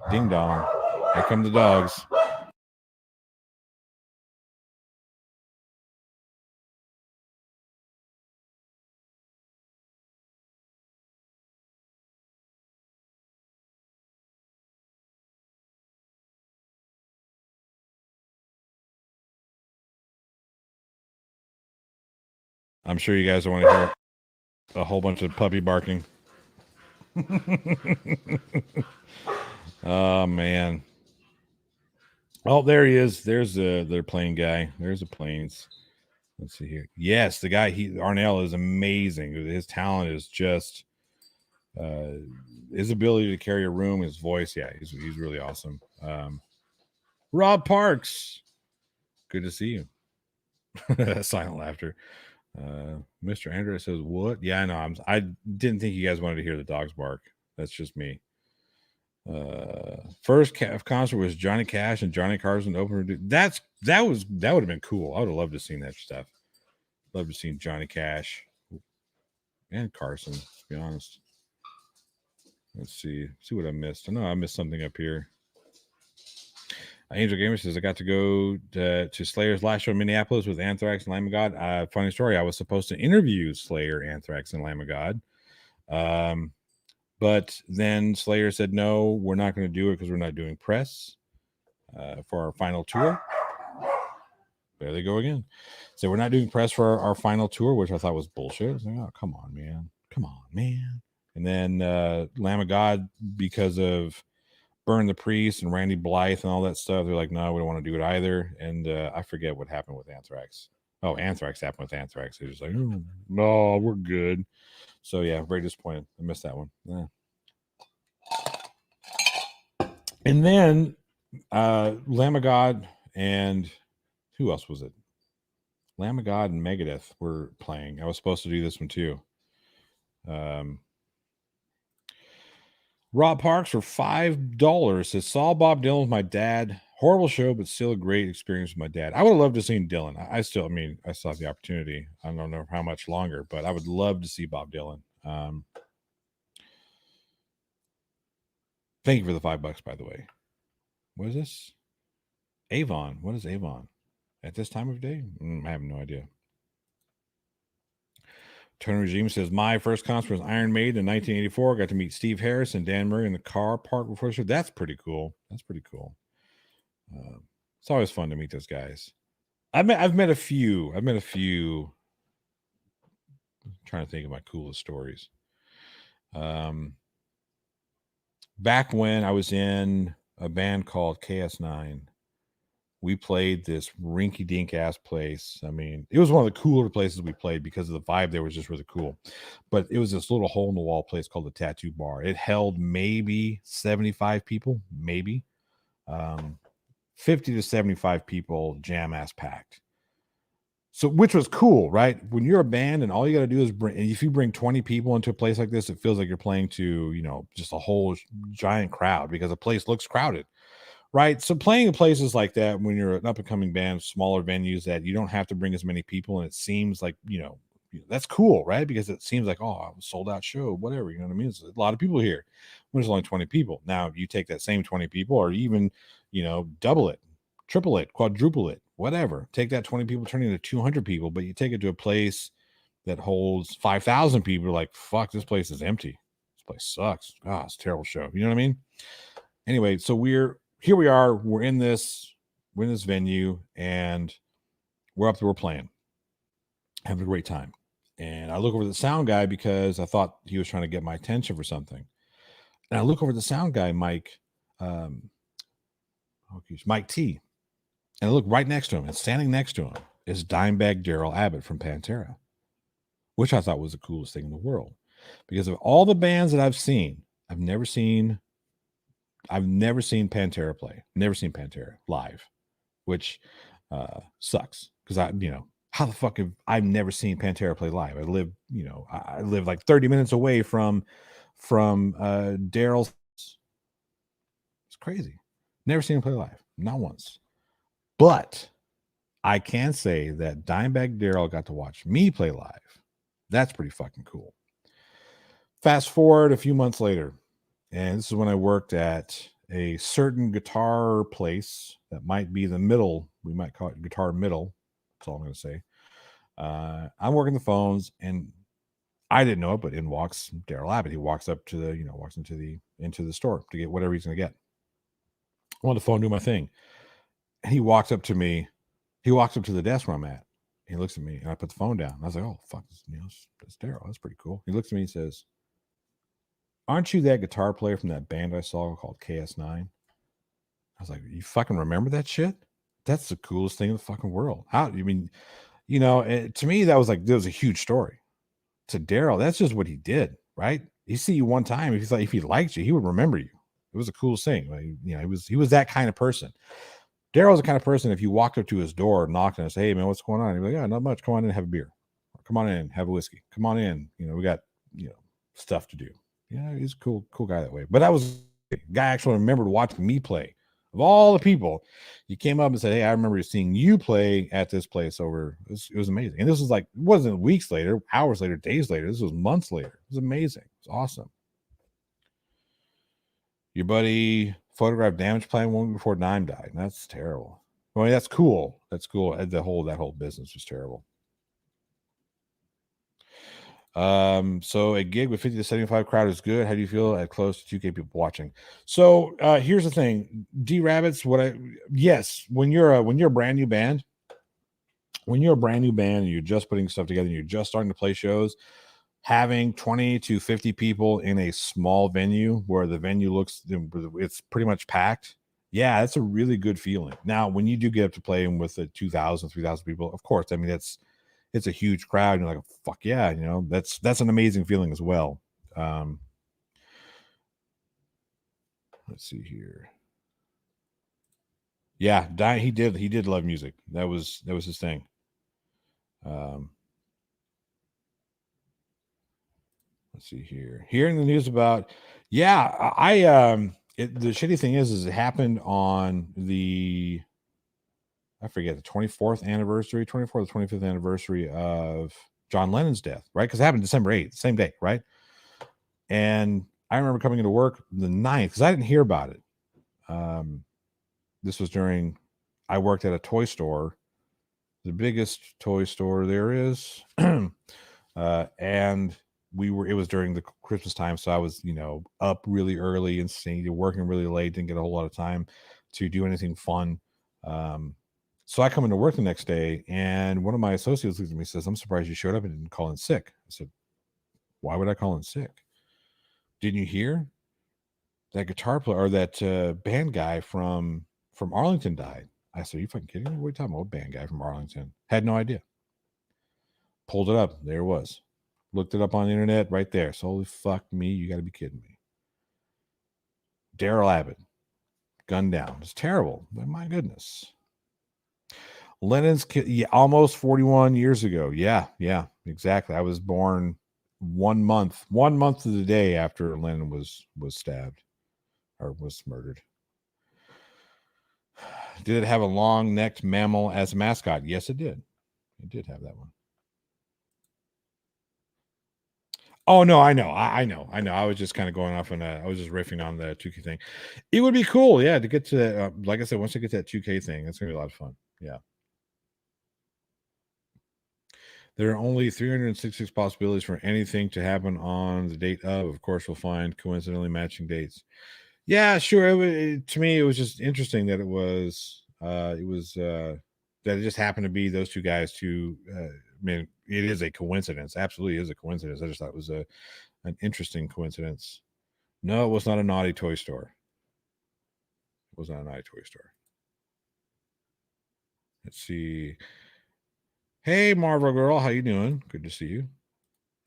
Ding dong. Here come the dogs. I'm sure you guys want to hear a whole bunch of puppy barking. Oh man. Oh, there he is. There's their plane guy. There's the planes. Let's see here. Yes, the guy Arnell is amazing. His talent is just his ability to carry a room, his voice. Yeah, he's really awesome. Rob Parks, good to see you. Silent laughter. Mr. Andrew says, "What? Yeah, I know. I didn't think you guys wanted to hear the dogs bark. That's just me." First concert was Johnny Cash and Johnny Carson opener. That would have been cool. I would have loved to seen that stuff. Love to seen Johnny Cash and Carson. To be honest, let's see what I missed. I know I missed something up here. Angel Gamer says, I got to go to Slayer's last show in Minneapolis with Anthrax and Lamb of God. Funny story, I was supposed to interview Slayer, Anthrax, and Lamb of God. But then Slayer said, no, we're not going to do it because we're not doing press for our final tour. There they go again. So we're not doing press for our final tour, which I thought was bullshit. I was like, oh, come on, man. And then Lamb of God, because of Burn the Priest and Randy Blythe and all that stuff, they're like, no, we don't want to do it either. And I forget what happened with Anthrax. Oh, Anthrax happened with Anthrax. They're just like, oh, no, we're good. So yeah, very disappointed. I missed that one. Yeah. And then Lamb of God and who else was it? Lamb of God and Megadeth were playing. I was supposed to do this one too. Rob Parks for $5 says, saw Bob Dylan with my dad. Horrible show, but still a great experience with my dad. I would have loved to have seen Dylan. I still have the opportunity. I don't know how much longer, but I would love to see Bob Dylan. Thank you for the $5, by the way. What is this? Avon. What is Avon? At this time of day? I have no idea. Tony Regime says, my first concert was Iron Maiden in 1984. Got to meet Steve Harris and Dan Murray in the car park before the show. That's pretty cool. It's always fun to meet those guys. I've met a few. I'm trying to think of my coolest stories. Back when I was in a band called KS9, we played this rinky dink ass place. I mean, it was one of the cooler places we played because of the vibe there was just really cool. But it was this little hole in the wall place called the Tattoo Bar. It held maybe 75 people, maybe. 50 to 75 people, jam ass packed. So, which was cool, right? When you're a band and all you got to do is bring, and if you bring 20 people into a place like this, it feels like you're playing to, just a whole giant crowd because the place looks crowded, right? So, playing in places like that when you're an up and coming band, smaller venues that you don't have to bring as many people, and it seems like, that's cool, right? Because it seems like, oh, I was sold out show, whatever, you know what I mean? There's a lot of people here when there's only 20 people. Now, you take that same 20 people or even, double it, triple it, quadruple it, whatever. Take that 20 people, turn it into 200 people, but you take it to a place that holds 5,000 people. You're like, fuck, this place is empty. This place sucks. Ah, it's a terrible show. You know what I mean? Anyway, so we're in this venue, and we're up there, we're playing, having a great time. And I look over the sound guy because I thought he was trying to get my attention for something. And I look over the sound guy, Mike, Mike T. And I look right next to him, and standing next to him is Dimebag Daryl Abbott from Pantera, which I thought was the coolest thing in the world. Because of all the bands that I've seen, I've never seen Pantera play. Never seen Pantera live, which sucks. Because how the fuck I've never seen Pantera play live? I live like 30 minutes away from Daryl's. It's crazy. Never seen him play live, not once. But I can say that Dimebag Daryl got to watch me play live. That's pretty fucking cool. Fast forward a few months later, and this is when I worked at a certain guitar place that might be the middle. We might call it Guitar Middle. That's all I'm going to say. I'm working the phones, and I didn't know it, but in walks Daryl Abbott. He walks up to walks into the store to get whatever he's going to get. I'm on the phone doing my thing, and he walks up to me. He walks up to the desk where I'm at. He looks at me, and I put the phone down. I was like, "Oh fuck, that's Daryl. That's pretty cool." He looks at me and says, "Aren't you that guitar player from that band I saw called KS9?" I was like, "You fucking remember that shit? That's the coolest thing in the fucking world." How? You mean, to me that was a huge story. To Daryl, that's just what he did, right? He see you one time. If he liked you, he would remember you. It was the coolest thing. He was that kind of person. Daryl's the kind of person, if you walked up to his door, knocked and say, "Hey man, what's going on?" He'd be like, "Yeah, not much. Come on in, have a beer. Come on in, have a whiskey. Come on in. We got stuff to do." Yeah, he's a cool guy that way. But that was a guy actually remembered watching me play. Of all the people, he came up and said, "Hey, I remember seeing you play at this place over." It was amazing. And this was it wasn't weeks later, hours later, days later. This was months later. It was amazing. It was awesome. Your buddy photographed Damageplan one before Dime died. That's terrible. I mean, that's cool. That's cool. That whole business was terrible. So a gig with 50 to 75 crowd is good. How do you feel at close to 2K people watching? So here's the thing. D Rabbits, yes, when you're a brand new band, and you're just putting stuff together and you're just starting to play shows, having 20 to 50 people in a small venue where the venue it's pretty much packed. Yeah, that's a really good feeling. Now, when you do get up to playing with 2,000, 3,000 people, of course, I mean, it's a huge crowd. And you're like, fuck yeah, that's an amazing feeling as well. Let's see here. Yeah, he did love music. That was his thing. Let's see here. Hearing the news about, yeah, the shitty thing is it happened on I forget, the 24th anniversary, 24th or 25th anniversary of John Lennon's death, right? Because it happened December 8th, same day, right? And I remember coming into work the 9th because I didn't hear about it. This was I worked at a toy store, the biggest toy store there is. And it was during the Christmas time. So I was, up really early and working really late, didn't get a whole lot of time to do anything fun. So I come into work the next day, and one of my associates looks at me and says, "I'm surprised you showed up and didn't call in sick." I said, "Why would I call in sick? Didn't you hear that guitar player or that band guy from Arlington died?" I said, "Are you fucking kidding me? What are you talking about? What band guy from Arlington?" Had no idea. Pulled it up. There it was. Looked it up on the internet right there. So holy fuck me, you got to be kidding me. Daryl Abbott, gunned down. It's terrible. But my goodness. Lennon's almost 41 years ago. Yeah, exactly. I was born 1 month to the day after Lennon was stabbed or was murdered. Did it have a long-necked mammal as a mascot? Yes, it did. It did have that one. Oh no, I know. I know. I was just kind of going off on I was just riffing on the 2K thing. It would be cool, yeah, to get to that. Like I said, once I get to that 2K thing, it's gonna be a lot of fun. Yeah. There are only 366 possibilities for anything to happen on the date of. Of course, we'll find coincidentally matching dates. Yeah, sure. To me, it was just interesting that that it just happened to be those two guys. I mean, it is a coincidence. Absolutely is a coincidence. I just thought it was an interesting coincidence. No, it was not a naughty toy store. It was not a naughty toy store. Let's see. Hey, Marvel Girl, how you doing? Good to see you.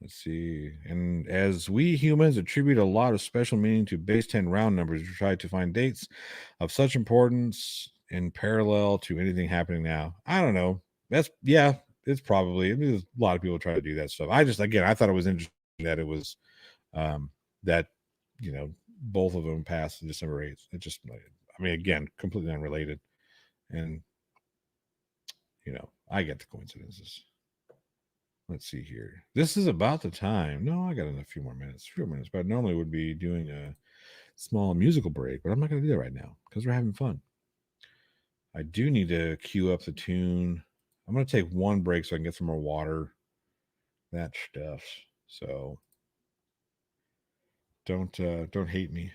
Let's see. And as we humans attribute a lot of special meaning to base 10 round numbers, we try to find dates of such importance in parallel to anything happening now. I don't know. It's probably, I mean, there's a lot of people try to do that stuff. I thought it was interesting that it was, that, both of them passed December 8th. It just, I mean, again, completely unrelated. And, I get the coincidences. Let's see here. This is about the time. No, I got a few more minutes. But I normally would be doing a small musical break, but I'm not going to do that right now because we're having fun. I do need to cue up the tune. I'm going to take one break so I can get some more water. That stuff. So don't hate me.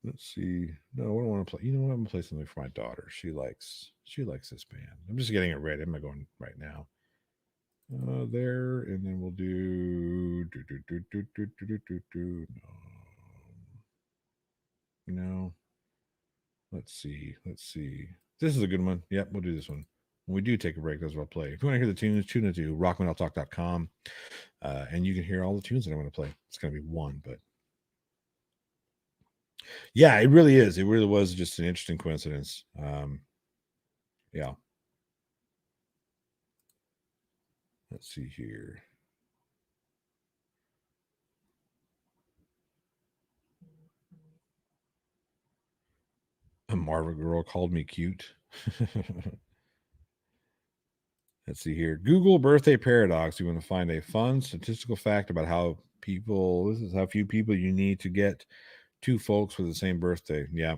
Let's see. No, I don't want to play. You know what? I'm gonna play something for my daughter. She likes this band. I'm just getting it ready. I'm not going right now. There, and then we'll do no. Let's see. This is a good one. Yep, we'll do this one. When we do take a break, that's what I'll play. If you want to hear the tunes, tune into rockmetaltalk.com, and you can hear all the tunes that I'm going to play. It's going to be one, but yeah, it really is. It really was just an interesting coincidence. Yeah. Let's see here. A Marva girl called me cute. Let's see here. Google birthday paradox. You want to find a fun statistical fact about how few people you need to get two folks with the same birthday. Yeah.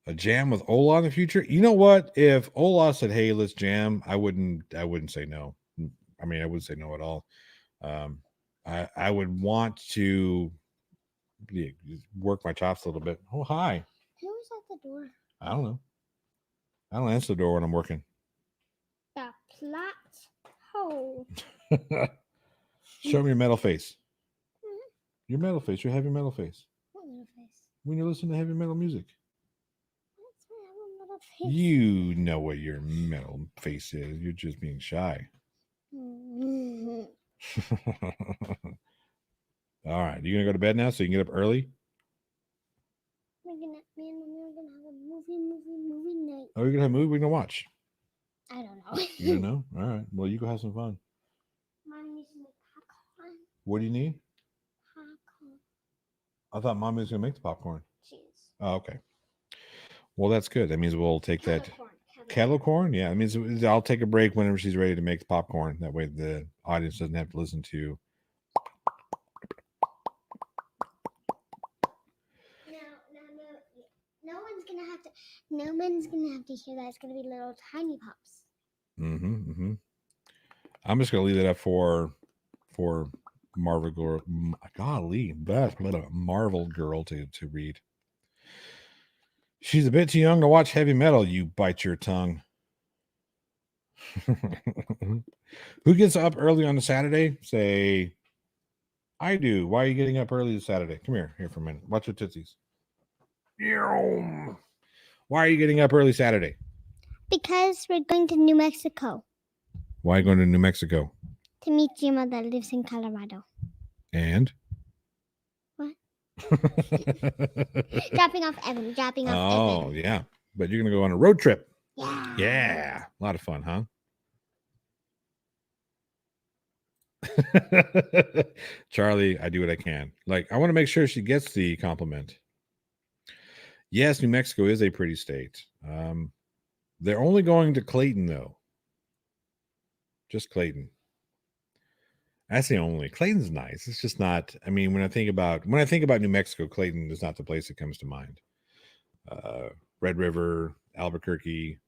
A jam with Ola in the future. You know what? If Ola said, "Hey, let's jam," I wouldn't say no. I mean, I wouldn't say no at all. I would want to work my chops a little bit. Oh, hi. Who's at the door? I don't know. I don't answer the door when I'm working. The plot hole. Show me your metal face. Mm-hmm. Your metal face. Your heavy metal face. What metal face? When you listen to heavy metal music. What's my metal face? You know what your metal face is. You're just being shy. Mm-hmm. All right. You gonna go to bed now so you can get up early? Me and Mommy are gonna have a movie night. Oh, you're gonna have a movie we're gonna watch? I don't know. You don't know? All right. Well, you go have some fun. Mommy needs to make popcorn. What do you need? Popcorn. I thought Mommy was gonna make the popcorn. She is. Oh, okay. Well, that's good. That means we'll take kettle corn. Yeah, it means I'll take a break whenever she's ready to make the popcorn. That way, the audience doesn't have to listen to. No one's gonna have to hear that. It's gonna be little tiny pops. I'm just gonna leave that up for Marvel Girl. Golly, that's a Marvel Girl to read. She's a bit too young to watch heavy metal. You bite your tongue. Who gets up early on a Saturday? Say, I do. Why are you getting up early this Saturday? Come here for a minute. Watch your tootsies. Why are you getting up early Saturday? Because we're going to New Mexico Why are you going to New Mexico? to meet Gemma that lives in Colorado. And? What? Dropping off Evan. Dropping off Oh, Evan. yeah. But you're going to go on a road trip. Yeah. Yeah. A lot of fun, huh? Charlie, I do what I can. Like, I want to make sure she gets the compliment. Yes, New Mexico is a pretty state. They're only going to Clayton, though. Just Clayton. That's the only. Clayton's nice. It's just not. I mean, when I think about New Mexico, Clayton is not the place that comes to mind. Red River, Albuquerque,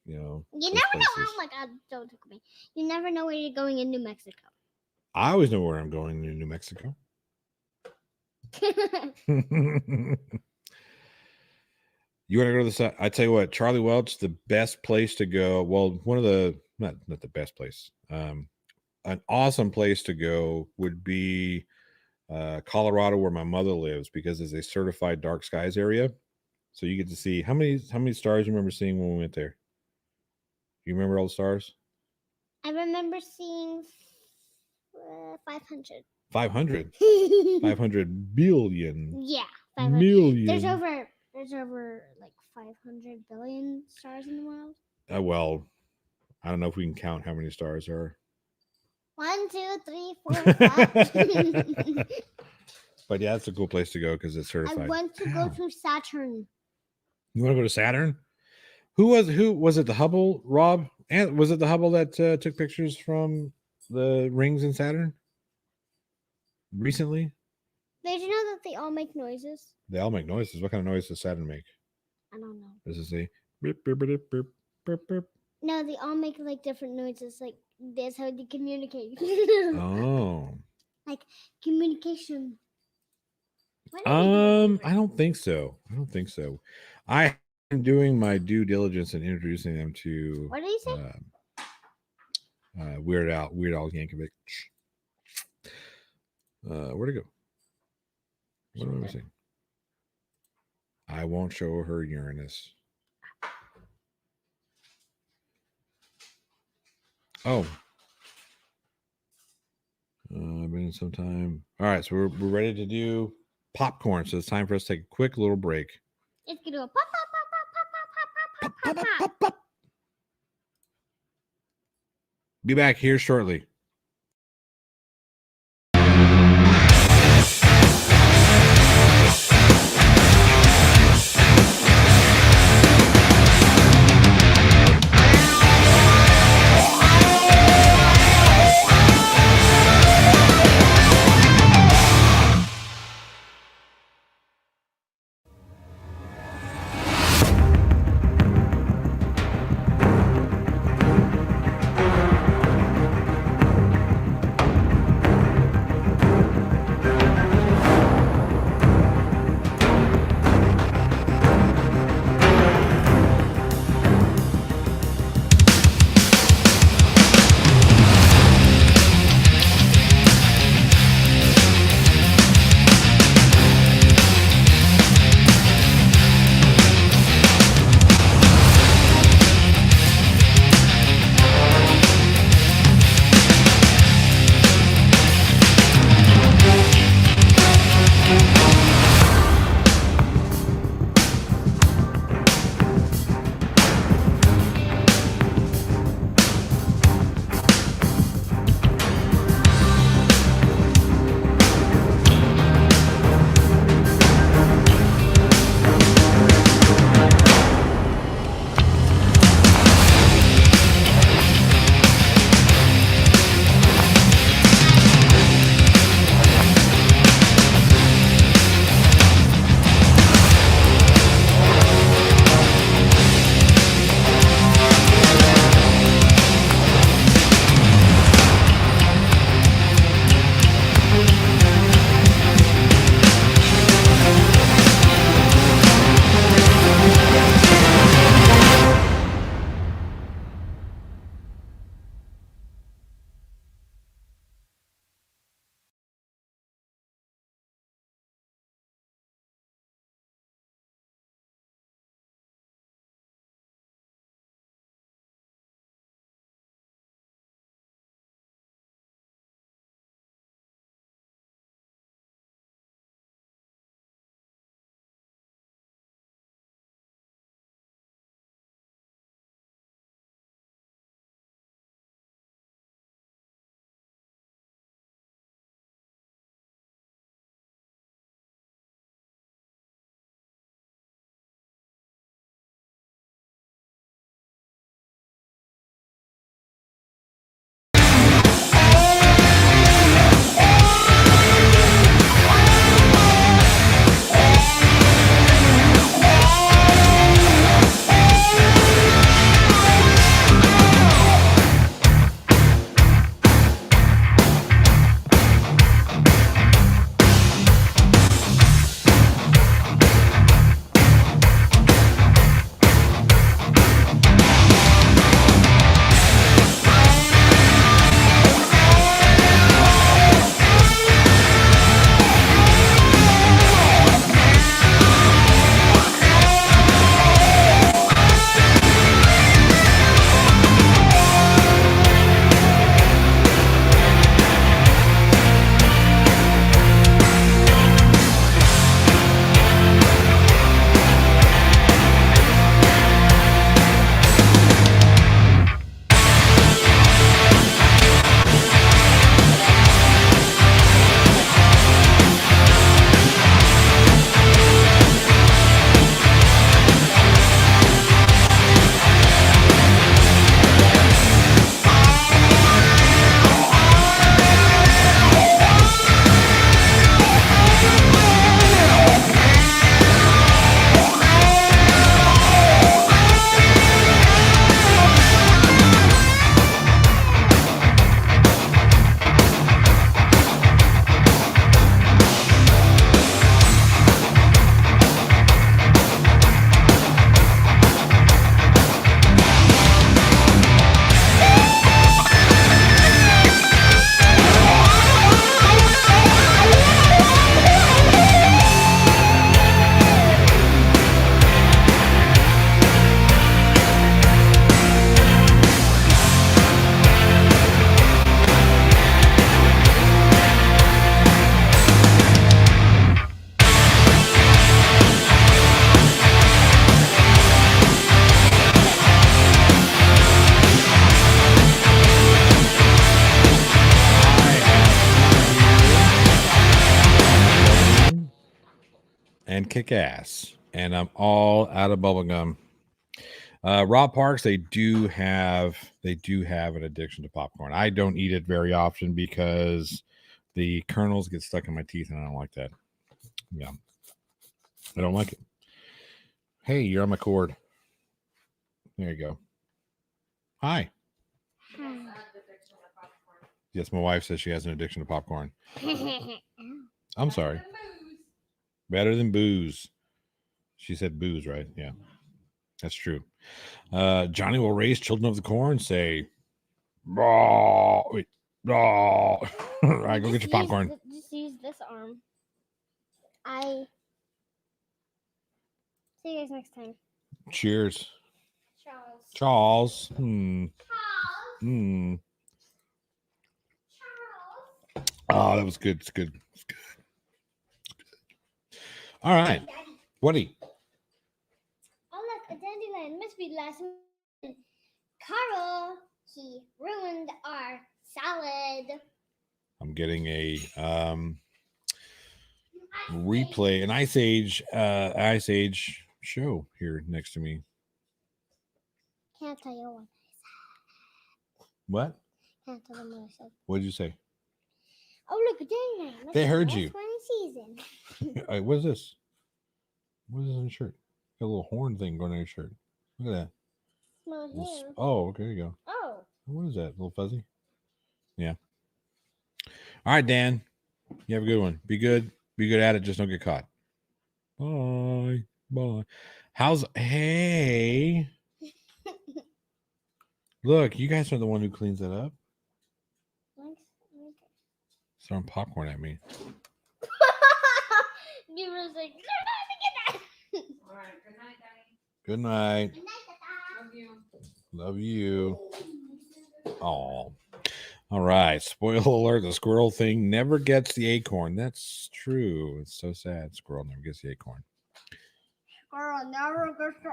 You never know. Oh my God! Don't look at me. You never know where you're going in New Mexico. I always know where I'm going in New Mexico. You want to go to the side? I tell you what, Charlie Welch, the best place to go. Well, one of the not the best place. An awesome place to go would be Colorado, where my mother lives, because it's a certified dark skies area. So you get to see how many stars you remember seeing when we went there. You remember all the stars? I remember seeing 500. 500. 500 billion. Yeah, 500. Million. There's over like 500 billion stars in the world. Well, I don't know if we can count how many stars there are. 1, 2, 3, 4, 5. But yeah, it's a cool place to go because it's certified. I want to go to Saturn. You want to go to Saturn? Who was it? The Hubble, Rob? And was it the Hubble that took pictures from the rings in Saturn recently? Did you know that they all make noises? They all make noises. What kind of noise does Saturn make? I don't know. Does it say beep, beep, beep, beep, beep, beep? No, they all make like different noises. Like that's how they communicate. Oh. Like communication. I don't think so. I am doing my due diligence in introducing them to. What did you say? Weird Al Yankovic. Where'd it go? What am I missing? I won't show her Uranus. Oh. I've been in some time. All right, so we're ready to do popcorn. So it's time for us to take a quick little break. Let's do a pop, pop, pop, pop, pop, pop, pop, pop, pop. Be back here shortly. and kick ass. And I'm all out of bubble gum. Rob Parks, they do have an addiction to popcorn. I don't eat it very often because the kernels get stuck in my teeth, and I don't like that. Yeah, I don't like it. Hey, you're on my cord. There you go. Hi. Yes, my wife says she has an addiction to popcorn. I'm sorry. Better than booze. She said booze, right? Yeah, that's true. Johnny will raise children of the corn. Say, raw. Wait, raw. All right, go get your popcorn. Just use this arm. See you guys next time. Cheers. Charles. Charles. Oh, that was good. It's good. It's good. All right. Woody. Oh, look, a dandelion. Must be last month. Carl, he ruined our salad. I'm getting a replay, an Ice Age show here next to me. Can't tell you what I said. What? Can't tell them what I said. What did you say? Oh, look, a dandelion. They heard you. Season. What is this? What is this on your shirt? Got a little horn thing going on your shirt. Look at that. My hair. Oh, okay, there you go. Oh. What is that? A little fuzzy? Yeah. All right, Dan. You have a good one. Be good. Be good at it. Just don't get caught. Bye. Bye. Hey. Look, you guys are the one who cleans it up. Throwing popcorn at me. You were like, all right. Good night, Daddy. Good night. Good night, Love you. Oh. All right. Spoiler alert, the squirrel thing never gets the acorn. That's true. It's so sad. Squirrel never gets the acorn. Squirrel never gets the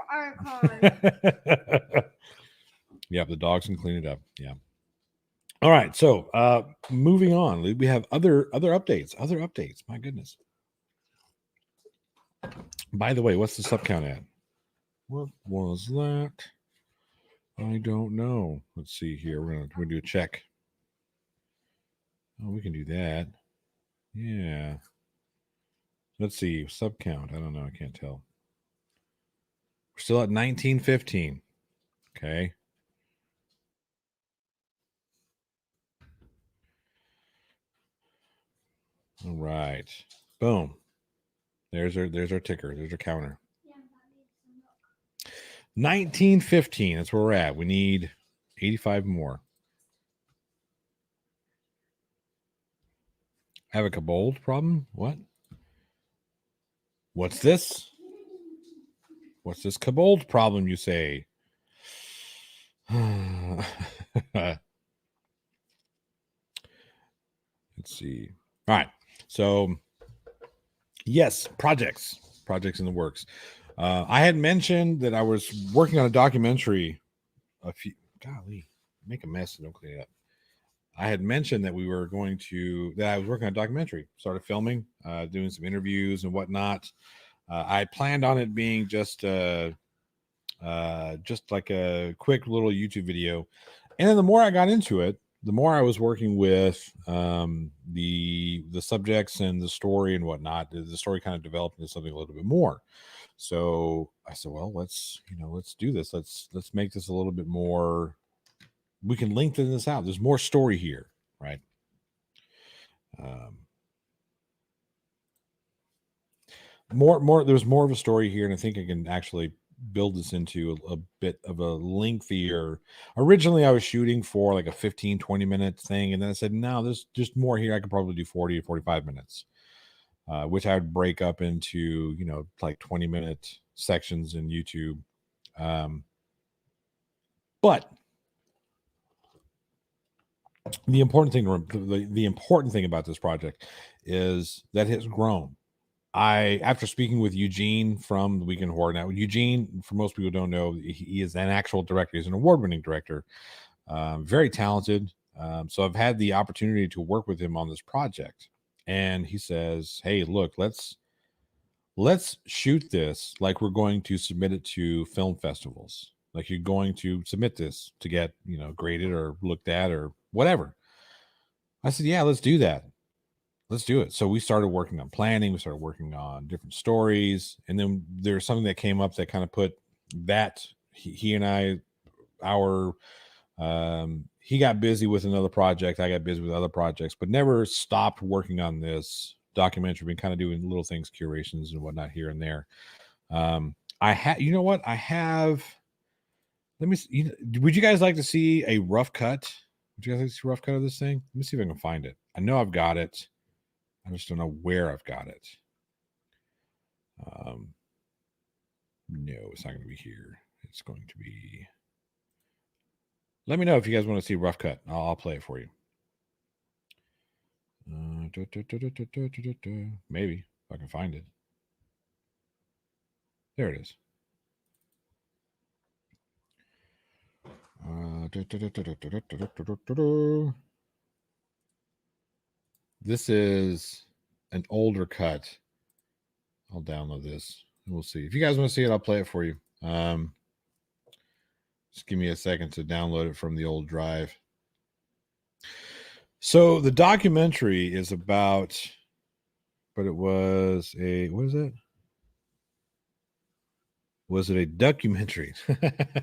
acorn. Yep, the dogs can clean it up. Yeah. All right. So moving on. We have other updates. Other updates. My goodness. By the way, what's the sub count at? What was that? I don't know. Let's see here. We're gonna do a check. Oh, we can do that. Yeah. Let's see. Sub count. I don't know. I can't tell. We're still at 1915. Okay. All right. Boom. There's our ticker. There's our counter. 1915. That's where we're at. We need 85 more. Have a kobold problem? What? What's this? What's this kobold problem, you say? Let's see. All right. So, yes, projects in the works. I had mentioned that I was working on a documentary. Golly, make a mess and don't clean it up. I had mentioned that I was working on a documentary, started filming, doing some interviews and whatnot. I planned on it being just like a quick little YouTube video. And then the more I got into it, the more I was working with the subjects and the story and whatnot. The story kind of developed into something a little bit more. So I said, well, let's do this. Let's make this a little bit more. We can lengthen this out. There's more story here, right? There's more of a story here, and I think I can actually build this into a bit of a lengthier. Originally I was shooting for like a 15-20 minute thing, and then I said, no, there's just more here. I could probably do 40 or 45 minutes, which I would break up into like 20-minute sections in YouTube. But the important thing about this project is that it has grown. After speaking with Eugene from the Weekend Horror. Now, Eugene, for most people who don't know, he is an actual director. He's an award-winning director, very talented. So I've had the opportunity to work with him on this project. And he says, hey, look, let's let's shoot this like we're going to submit it to film festivals. Like you're going to submit this to get, graded or looked at or whatever. I said, yeah, let's do that. Let's do it. So we started working on planning. We started working on different stories. And then there's something that came up that kind of put that he and I, he got busy with another project. I got busy with other projects, but never stopped working on this documentary. Been kind of doing little things, curations and whatnot here and there. I have, you know what? I have, let me see. Would you guys like to see a rough cut? Would you guys like to see a rough cut of this thing? Let me see if I can find it. I know I've got it. I just don't know where I've got it. No, it's not going to be here. It's going to be. Let me know if you guys want to see a rough cut. I'll play it for you. Maybe if I can find it. There it is. This is an older cut. I'll download this. We'll see. If you guys want to see it, I'll play it for you. Just give me a second to download it from the old drive. So the documentary is about, but it was a, what is it? Was it a documentary?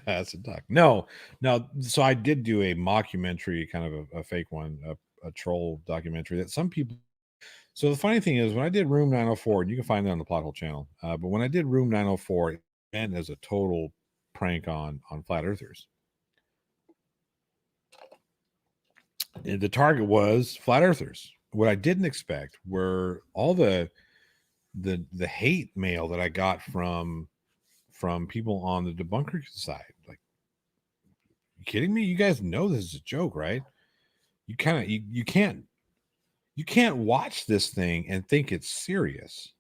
That's a duck. No. So I did do a mockumentary, kind of a fake one, a troll documentary that some people. So the funny thing is, when I did Room 904, and you can find that on the Plot Hole channel, but when I did Room 904, it went as a total prank on flat earthers. The target was flat earthers. What I didn't expect were all the hate mail that I got from people on the debunker side. Like, you kidding me? You guys know this is a joke, right? You kind of you can't watch this thing and think it's serious.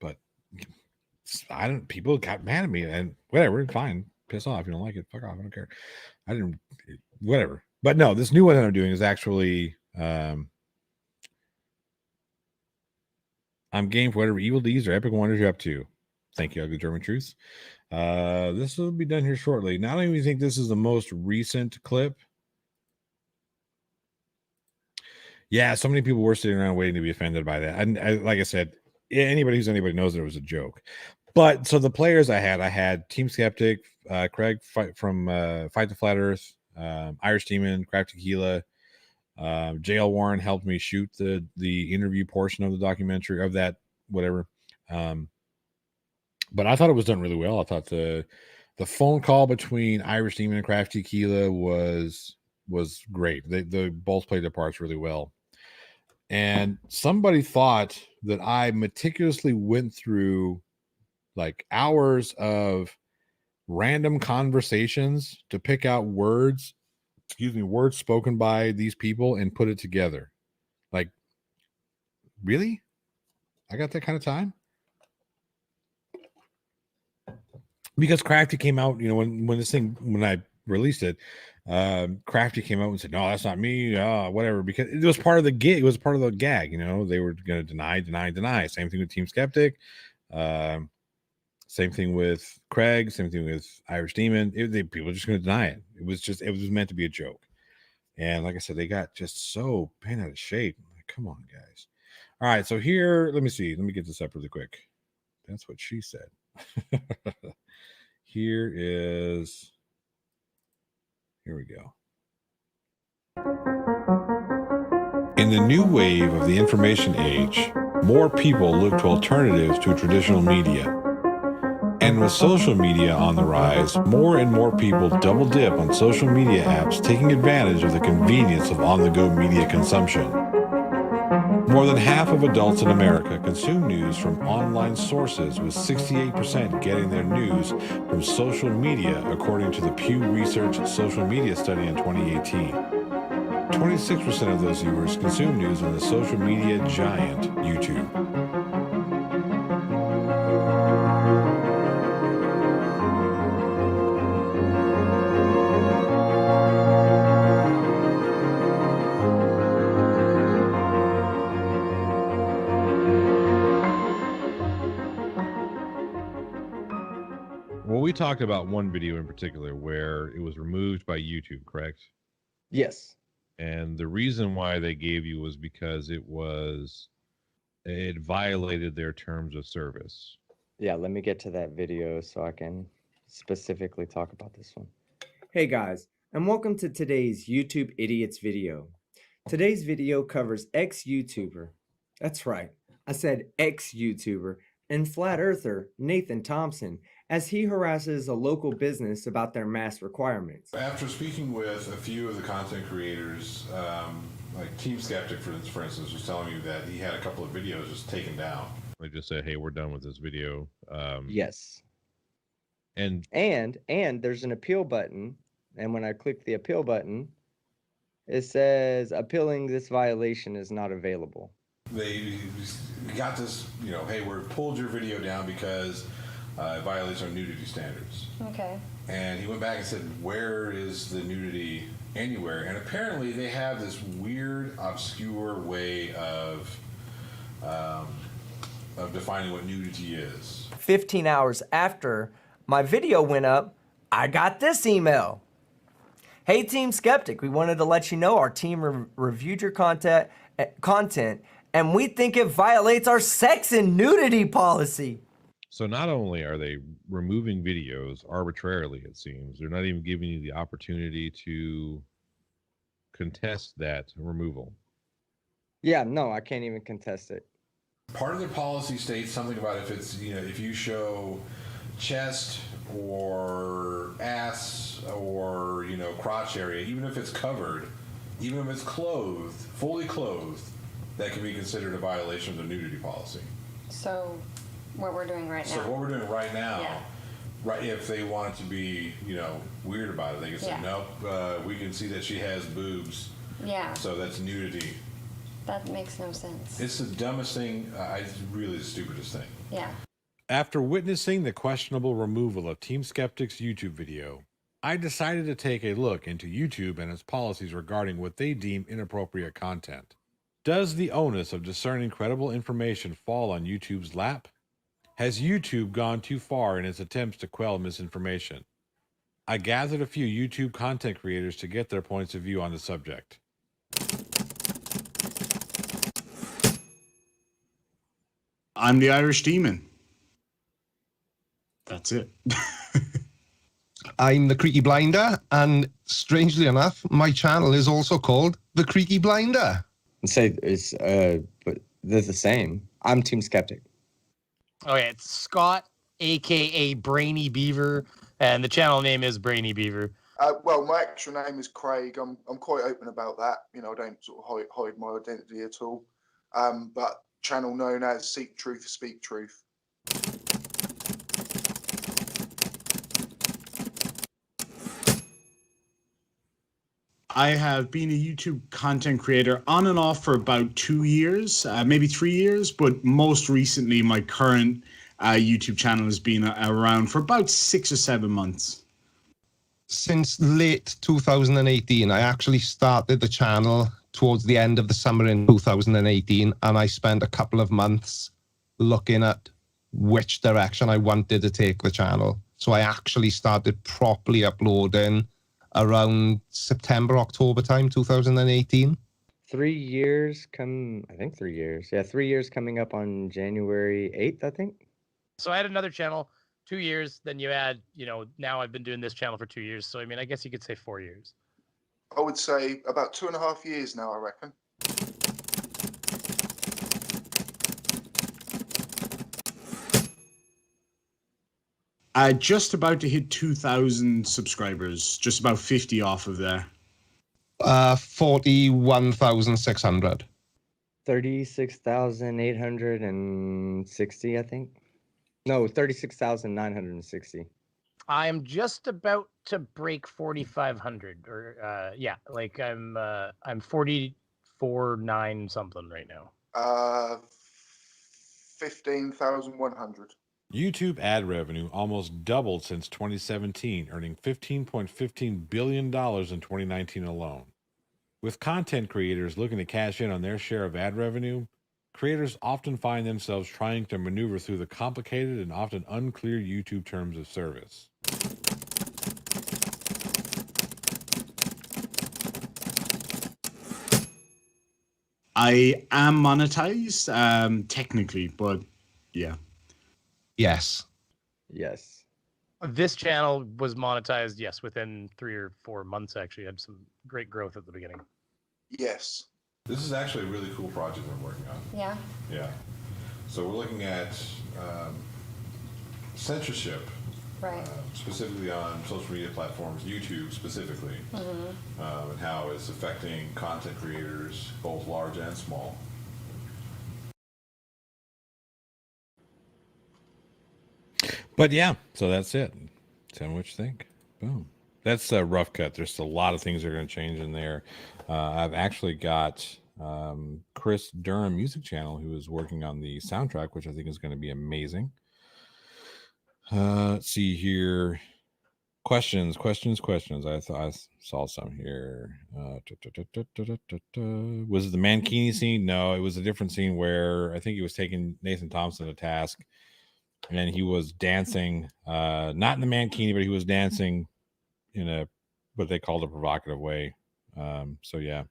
But people got mad at me, and whatever, fine. Piss off. You don't like it, fuck off. I don't care. Whatever. But no, this new one that I'm doing is actually I'm game for whatever evil deeds or epic wonders you're up to. Thank you, Ugly German Truth. This will be done here shortly. Now, I don't even think this is the most recent clip. Yeah, so many people were sitting around waiting to be offended by that. And like I said, anybody knows that it was a joke. But so the players I had Team Skeptic, Craig Fight the Flat Earth, Irish Demon, Craft Tequila, JL Warren helped me shoot the interview portion of the documentary of that, whatever. But I thought it was done really well. I thought the phone call between Irish Demon and Craft Tequila was great. They both played their parts really well. And somebody thought that I meticulously went through like hours of random conversations to pick out words spoken by these people and put it together. Like, really? I got that kind of time? Because Crafty came out, when I released it, Crafty came out and said, no, that's not me, whatever, because it was part of the gig. It was part of the gag. They were going to deny. Same thing with Team Skeptic. Same thing with Craig. Same thing with Irish Demon. People were just going to deny it. It was meant to be a joke. And like I said, they got just so bent out of shape. Like, come on, guys. All right. So here, let me see. Let me get this up really quick. That's what she said. Here we go. In the new wave of the information age, more people look to alternatives to traditional media. And with social media on the rise, more and more people double dip on social media apps, taking advantage of the convenience of on-the-go media consumption. More than half of adults in America consume news from online sources, with 68% getting their news from social media, according to the Pew Research Social Media Study in 2018. 26% of those viewers consume news on the social media giant YouTube. talked about one video in particular where it was removed by YouTube, correct? Yes. And the reason why they gave you was because it violated their terms of service. Yeah, let me get to that video so I can specifically talk about this one. Hey guys, and welcome to today's YouTube Idiots video. Today's video covers ex-YouTuber, that's right, I said ex-YouTuber, and flat earther Nathan Thompson as he harasses a local business about their mask requirements. After speaking with a few of the content creators, like Team Skeptic, for instance, was telling me that he had a couple of videos just taken down. They just said, hey, we're done with this video. Yes. And there's an appeal button, and when I click the appeal button, it says appealing this violation is not available. they got this, hey, we're pulled your video down because it violates our nudity standards. Okay. And he went back and said, where is the nudity anywhere? And apparently they have this weird, obscure way of defining what nudity is. 15 hours after my video went up, I got this email. Hey Team Skeptic, we wanted to let you know our team reviewed your content and we think it violates our sex and nudity policy. So not only are they removing videos arbitrarily, it seems, they're not even giving you the opportunity to contest that removal. Yeah, no, I can't even contest it. Part of their policy states something about if it's, if you show chest or ass or, crotch area, even if it's covered, even if it's clothed, fully clothed, that can be considered a violation of the nudity policy. So what we're doing right now. So what we're doing right now, Yeah. right, if they wanted to be, weird about it, they can say, Yeah. nope, we can see that she has boobs, Yeah, so that's nudity. that makes no sense. It's the dumbest thing, it's really the stupidest thing. Yeah. After witnessing the questionable removal of Team Skeptic's YouTube video, I decided to take a look into YouTube and its policies regarding what they deem inappropriate content. Does the onus of discerning credible information fall on YouTube's lap? Has YouTube gone too far in its attempts to quell misinformation? I gathered a few YouTube content creators to get their points of view on the subject. I'm the Irish Demon. That's it. I'm the Creaky Blinder, and strangely enough, my channel is also called the Creaky Blinder. Say it's but they're the same. I'm Team Skeptic. Okay, it's Scott, aka Brainy Beaver, and the channel name is Brainy Beaver. Well, my actual name is Craig. I'm quite open about that. I don't sort of hide my identity at all. But channel known as Seek Truth, Speak Truth. I have been a YouTube content creator on and off for about 2 years, maybe 3 years, but most recently my current YouTube channel has been around for about 6 or 7 months. Since late 2018, I actually started the channel towards the end of the summer in 2018, and I spent a couple of months looking at which direction I wanted to take the channel. So I actually started properly uploading around September, October time, 2018. 3 years I think 3 years. Yeah, 3 years coming up on January 8th, I think. So I had another channel 2 years, then you add, now I've been doing this channel for 2 years. So, I guess you could say 4 years. I would say about 2.5 years now, I reckon. Just about to hit 2,000 subscribers, just about 50 off of there. 41,600. 36,860, I think. No, 36,960. I'm just about to break 4,500, or I'm 44,9 something right now. 15,100. YouTube ad revenue almost doubled since 2017, earning $15.15 billion in 2019 alone. With content creators looking to cash in on their share of ad revenue, creators often find themselves trying to maneuver through the complicated and often unclear YouTube terms of service. I am monetized, technically, but yeah. Yes. Yes. This channel was monetized, yes, within 3 or 4 months. Actually, had some great growth at the beginning. Yes. This is actually a really cool project we're working on. Yeah. Yeah. So we're looking at censorship, Right. specifically on social media platforms, YouTube specifically, and how it's affecting content creators, both large and small. But yeah, so that's it. Tell me what you think. Boom. That's a rough cut. There's a lot of things that are going to change in there. I've actually got Chris Durham Music Channel, who is working on the soundtrack, which I think is going to be amazing. Let's see here. Questions. I thought I saw some here. Was it the Mankini scene? No, it was a different scene where I think he was taking Nathan Thompson to task, and he was dancing, not in the Mankini, but he was dancing in a what they called a provocative way. So yeah.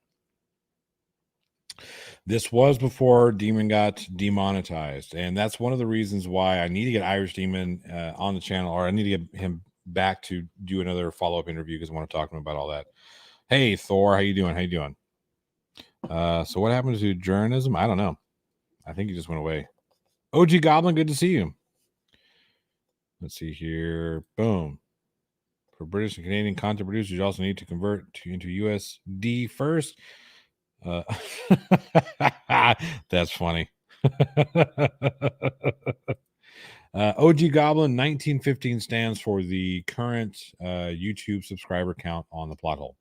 This was before Demon got demonetized, and that's one of the reasons why I need to get Irish Demon on the channel, or I need to get him back to do another follow-up interview because I want to talk to him about all that. Hey Thor, how you doing? So what happened to journalism? I don't know. I think he just went away. OG Goblin, good to see you. Let's see here. Boom. For British and Canadian content producers, you also need to convert into USD first. That's funny. OG Goblin 1915 stands for the current YouTube subscriber count on the plot hole.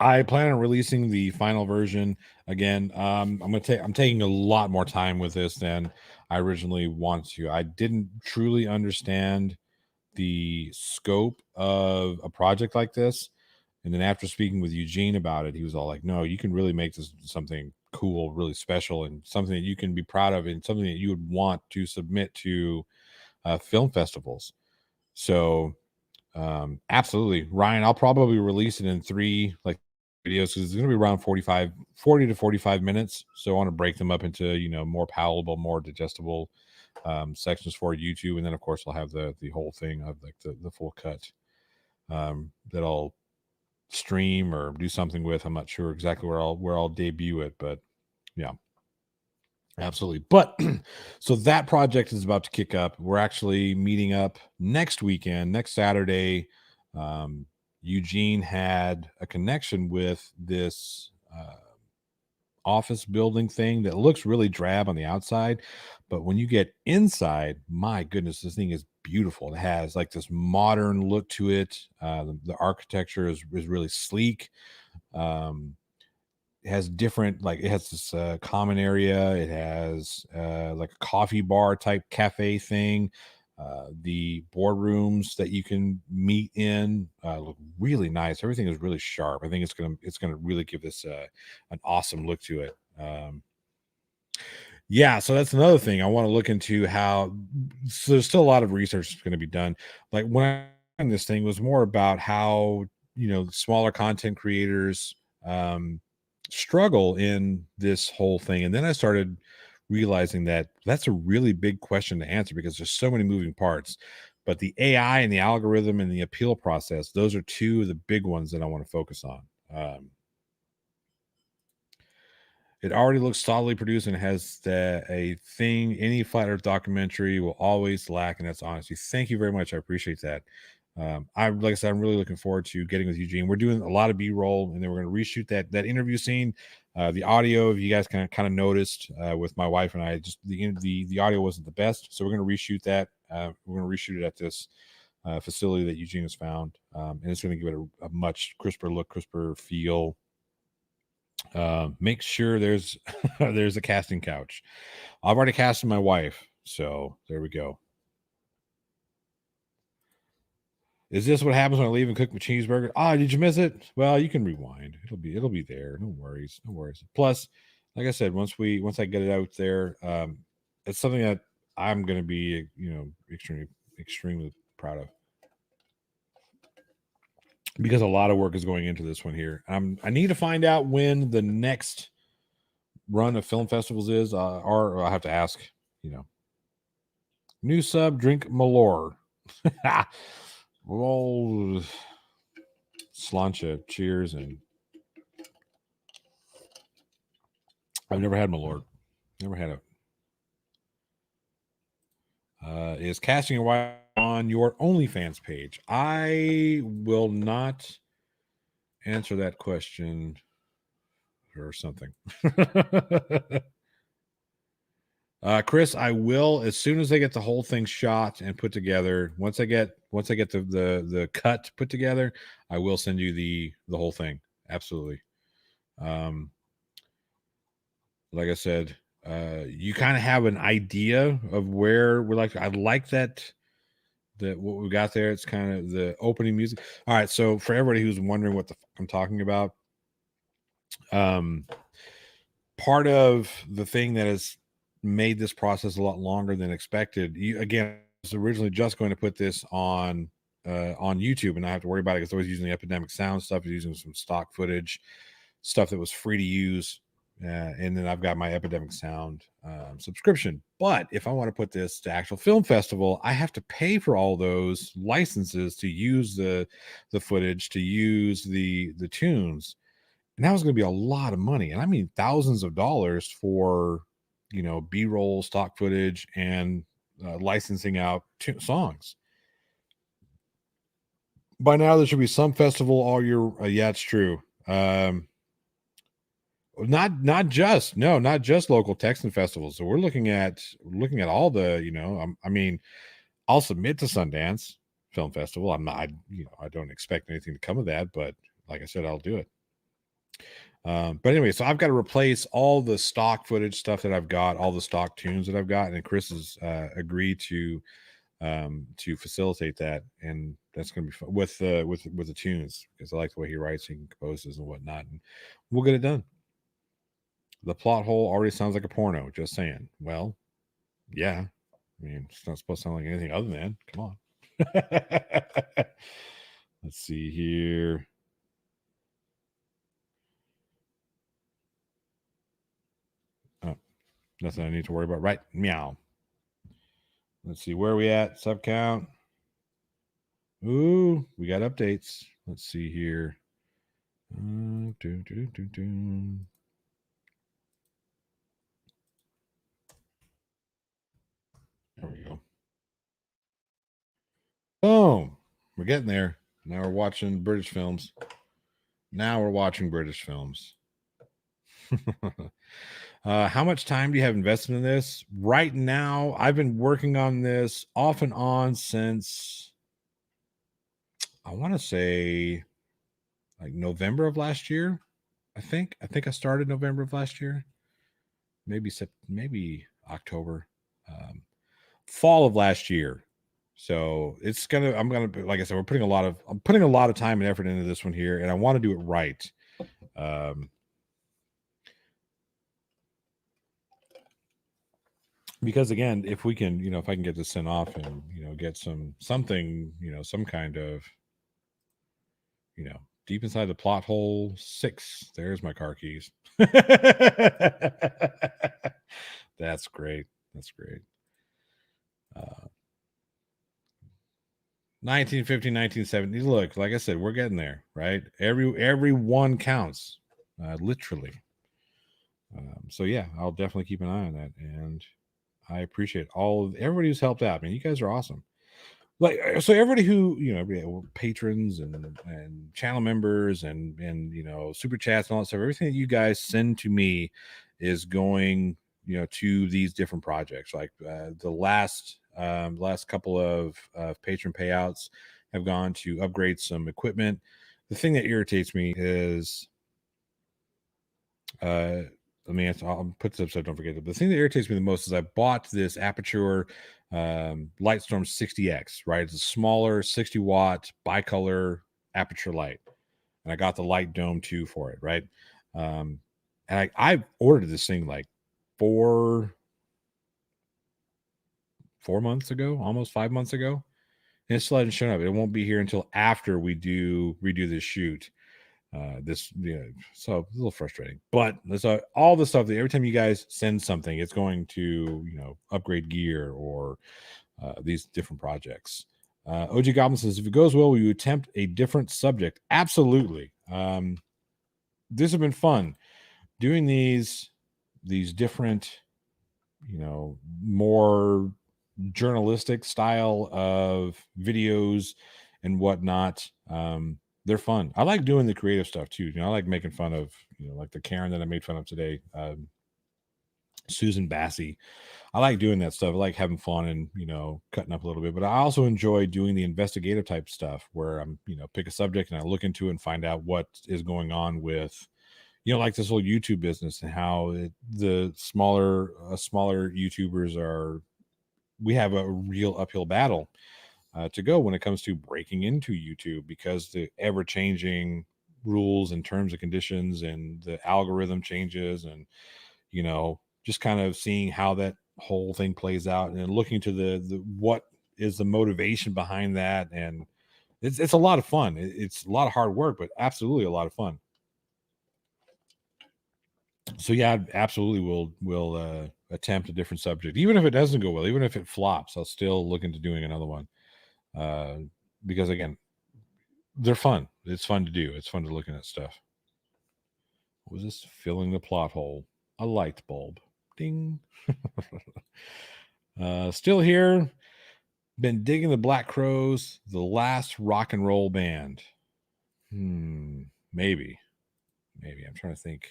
I plan on releasing the final version again. I'm taking a lot more time with this than I originally wanted to. I didn't truly understand the scope of a project like this. And then after speaking with Eugene about it, he was all like, no, you can really make this something cool, really special, and something that you can be proud of, and something that you would want to submit to film festivals. So absolutely, Ryan, I'll probably release it in 3 videos, because it's going to be around 40 to 45 minutes. So I want to break them up into, more palatable, more digestible sections for YouTube. And then of course I'll have the whole thing of the full cut that I'll stream or do something with. I'm not sure exactly where I'll debut it, but yeah, absolutely. But so that project is about to kick up. We're actually meeting up next weekend, next Saturday. Eugene had a connection with this office building thing that looks really drab on the outside, but when you get inside, my goodness, this thing is beautiful. It has like this modern look to it. The architecture is really sleek. It has different, like, it has this common area. It has like a coffee bar type cafe thing. The boardrooms that you can meet in look really nice. Everything is really sharp. I think it's gonna really give this an awesome look to it. Yeah, so that's another thing I want to look into. How, so there's still a lot of research that's going to be done. Like when I did this thing was more about how smaller content creators struggle in this whole thing, and then I started realizing that that's a really big question to answer because there's so many moving parts. But the AI and the algorithm and the appeal process, those are 2 of the big ones that I want to focus on. It already looks solidly produced and has a thing any flat earth documentary will always lack, and that's honesty. Thank you very much. I appreciate that. Like I said, I'm really looking forward to getting with Eugene. We're doing a lot of B-roll, and then we're going to reshoot that interview scene. The audio, if you guys kind of noticed, with my wife and I, just the audio wasn't the best, so we're going to reshoot that. We're going to reshoot it at this facility that Eugene has found, and it's going to give it a much crisper look, crisper feel. Make sure there's there's a casting couch. I've already casted my wife, so there we go. Is this what happens when I leave and cook my cheeseburger? Ah, did you miss it? Well, you can rewind. It'll be there. No worries. No worries. Plus, like I said, once I get it out there, it's something that I'm gonna be, extremely proud of. Because a lot of work is going into this one here. I need to find out when the next run of film festivals is, or I'll have to ask, new sub, drink Malor. Well, slancha, cheers, and I've never had Malort. Never had it. Is casting your wife on your OnlyFans page? I will not answer that question or something. Chris, I will as soon as I get the whole thing shot and put together. Once I get the cut put together, I will send you the whole thing. Absolutely. Like I said, you kind of have an idea of where we're like. I like that what we got there. It's kind of the opening music. All right, so for everybody who's wondering what the fuck I'm talking about, part of the thing that has made this process a lot longer than expected. I was originally just going to put this on YouTube and not have to worry about it because I was using the Epidemic Sound stuff, using some stock footage, stuff that was free to use. And then I've got my Epidemic Sound subscription. But if I want to put this to actual film festival, I have to pay for all those licenses to use the footage, to use the tunes. And that was going to be a lot of money. And I mean thousands of dollars for, B-roll, stock footage, and licensing out songs. By now, there should be some festival all year. Yeah, it's true. Not just local Texan festivals. So we're looking at all the, I mean, I'll submit to Sundance Film Festival. I don't expect anything to come of that, but like I said, I'll do it. But anyway, so I've got to replace all the stock footage stuff that I've got, all the stock tunes that I've got, and Chris has agreed to facilitate that, and that's going to be fun with the tunes because I like the way he writes and composes and whatnot, and we'll get it done. The plot hole already sounds like a porno. Just saying. Well, yeah. I mean, it's not supposed to sound like anything other than. Come on. Let's see here. Oh, nothing I need to worry about. Right. Meow. Let's see. Where are we at? Sub count. Ooh, we got updates. Let's see here. There we go. Boom. We're getting there. Now we're watching British films. How much time do you have invested in this? Right now, I've been working on this off and on since I want to say like November of last year. I think I started November of last year. Maybe October. Fall of last year. So I'm gonna like I said, I'm putting a lot of time and effort into this one here, and I want to do it right. Because again, if we can, if I can get this sent off and get something, some kind of, deep inside the plot hole 6. There's my car keys. That's great. 1950, 1970. Look, like I said, we're getting there, right? Every one counts, literally. So yeah, I'll definitely keep an eye on that, and I appreciate everybody who's helped out. Man, you guys are awesome. Like, so everybody who patrons and channel members and super chats and all that stuff, everything that you guys send to me is going to these different projects. Like the last couple of patron payouts have gone to upgrade some equipment. The thing that irritates me is let me answer. I'll put this up so I don't forget it. The thing that irritates me the most is I bought this Aperture Lightstorm 60X, right? It's a smaller 60 watt bicolor aperture light. And I got the light dome too for it, right? And I ordered this thing like four months ago, almost 5 months ago. And it still hasn't shown up. It won't be here until after we redo this shoot. So it's a little frustrating. But there's all the stuff that every time you guys send something, it's going to upgrade gear or these different projects. OG Goblin says, if it goes well, will you attempt a different subject? Absolutely. This has been fun doing these different, more journalistic style of videos and whatnot. They're fun. I like doing the creative stuff too. I like making fun of, like the Karen that I made fun of today, Susan Bassey. I like doing that stuff. I like having fun and, cutting up a little bit, but I also enjoy doing the investigative type stuff where I'm, pick a subject and I look into it and find out what is going on with, like this whole YouTube business and how the smaller YouTubers we have a real uphill battle to go when it comes to breaking into YouTube because the ever changing rules and terms and conditions and the algorithm changes and, just kind of seeing how that whole thing plays out and looking to the what is the motivation behind that. And it's a lot of fun. It's a lot of hard work, but absolutely a lot of fun. So yeah, I absolutely will attempt a different subject, even if it doesn't go well, even if it flops. I'll still look into doing another one because again, they're fun. It's fun to do. It's fun to looking at stuff. What was this? Filling the plot hole? A light bulb. Ding. Still here. Been digging the Black Crowes, the last rock and roll band. Maybe. I'm trying to think.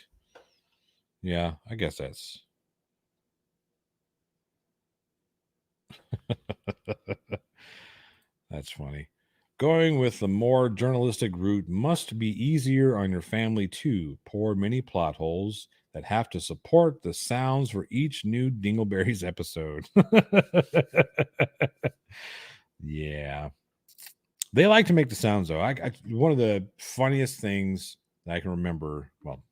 Yeah, I guess that's. That's funny. Going with the more journalistic route must be easier on your family too. Poor many plot holes that have to support the sounds for each new Dingleberries episode. Yeah. They like to make the sounds though. One of the funniest things that I can remember, well,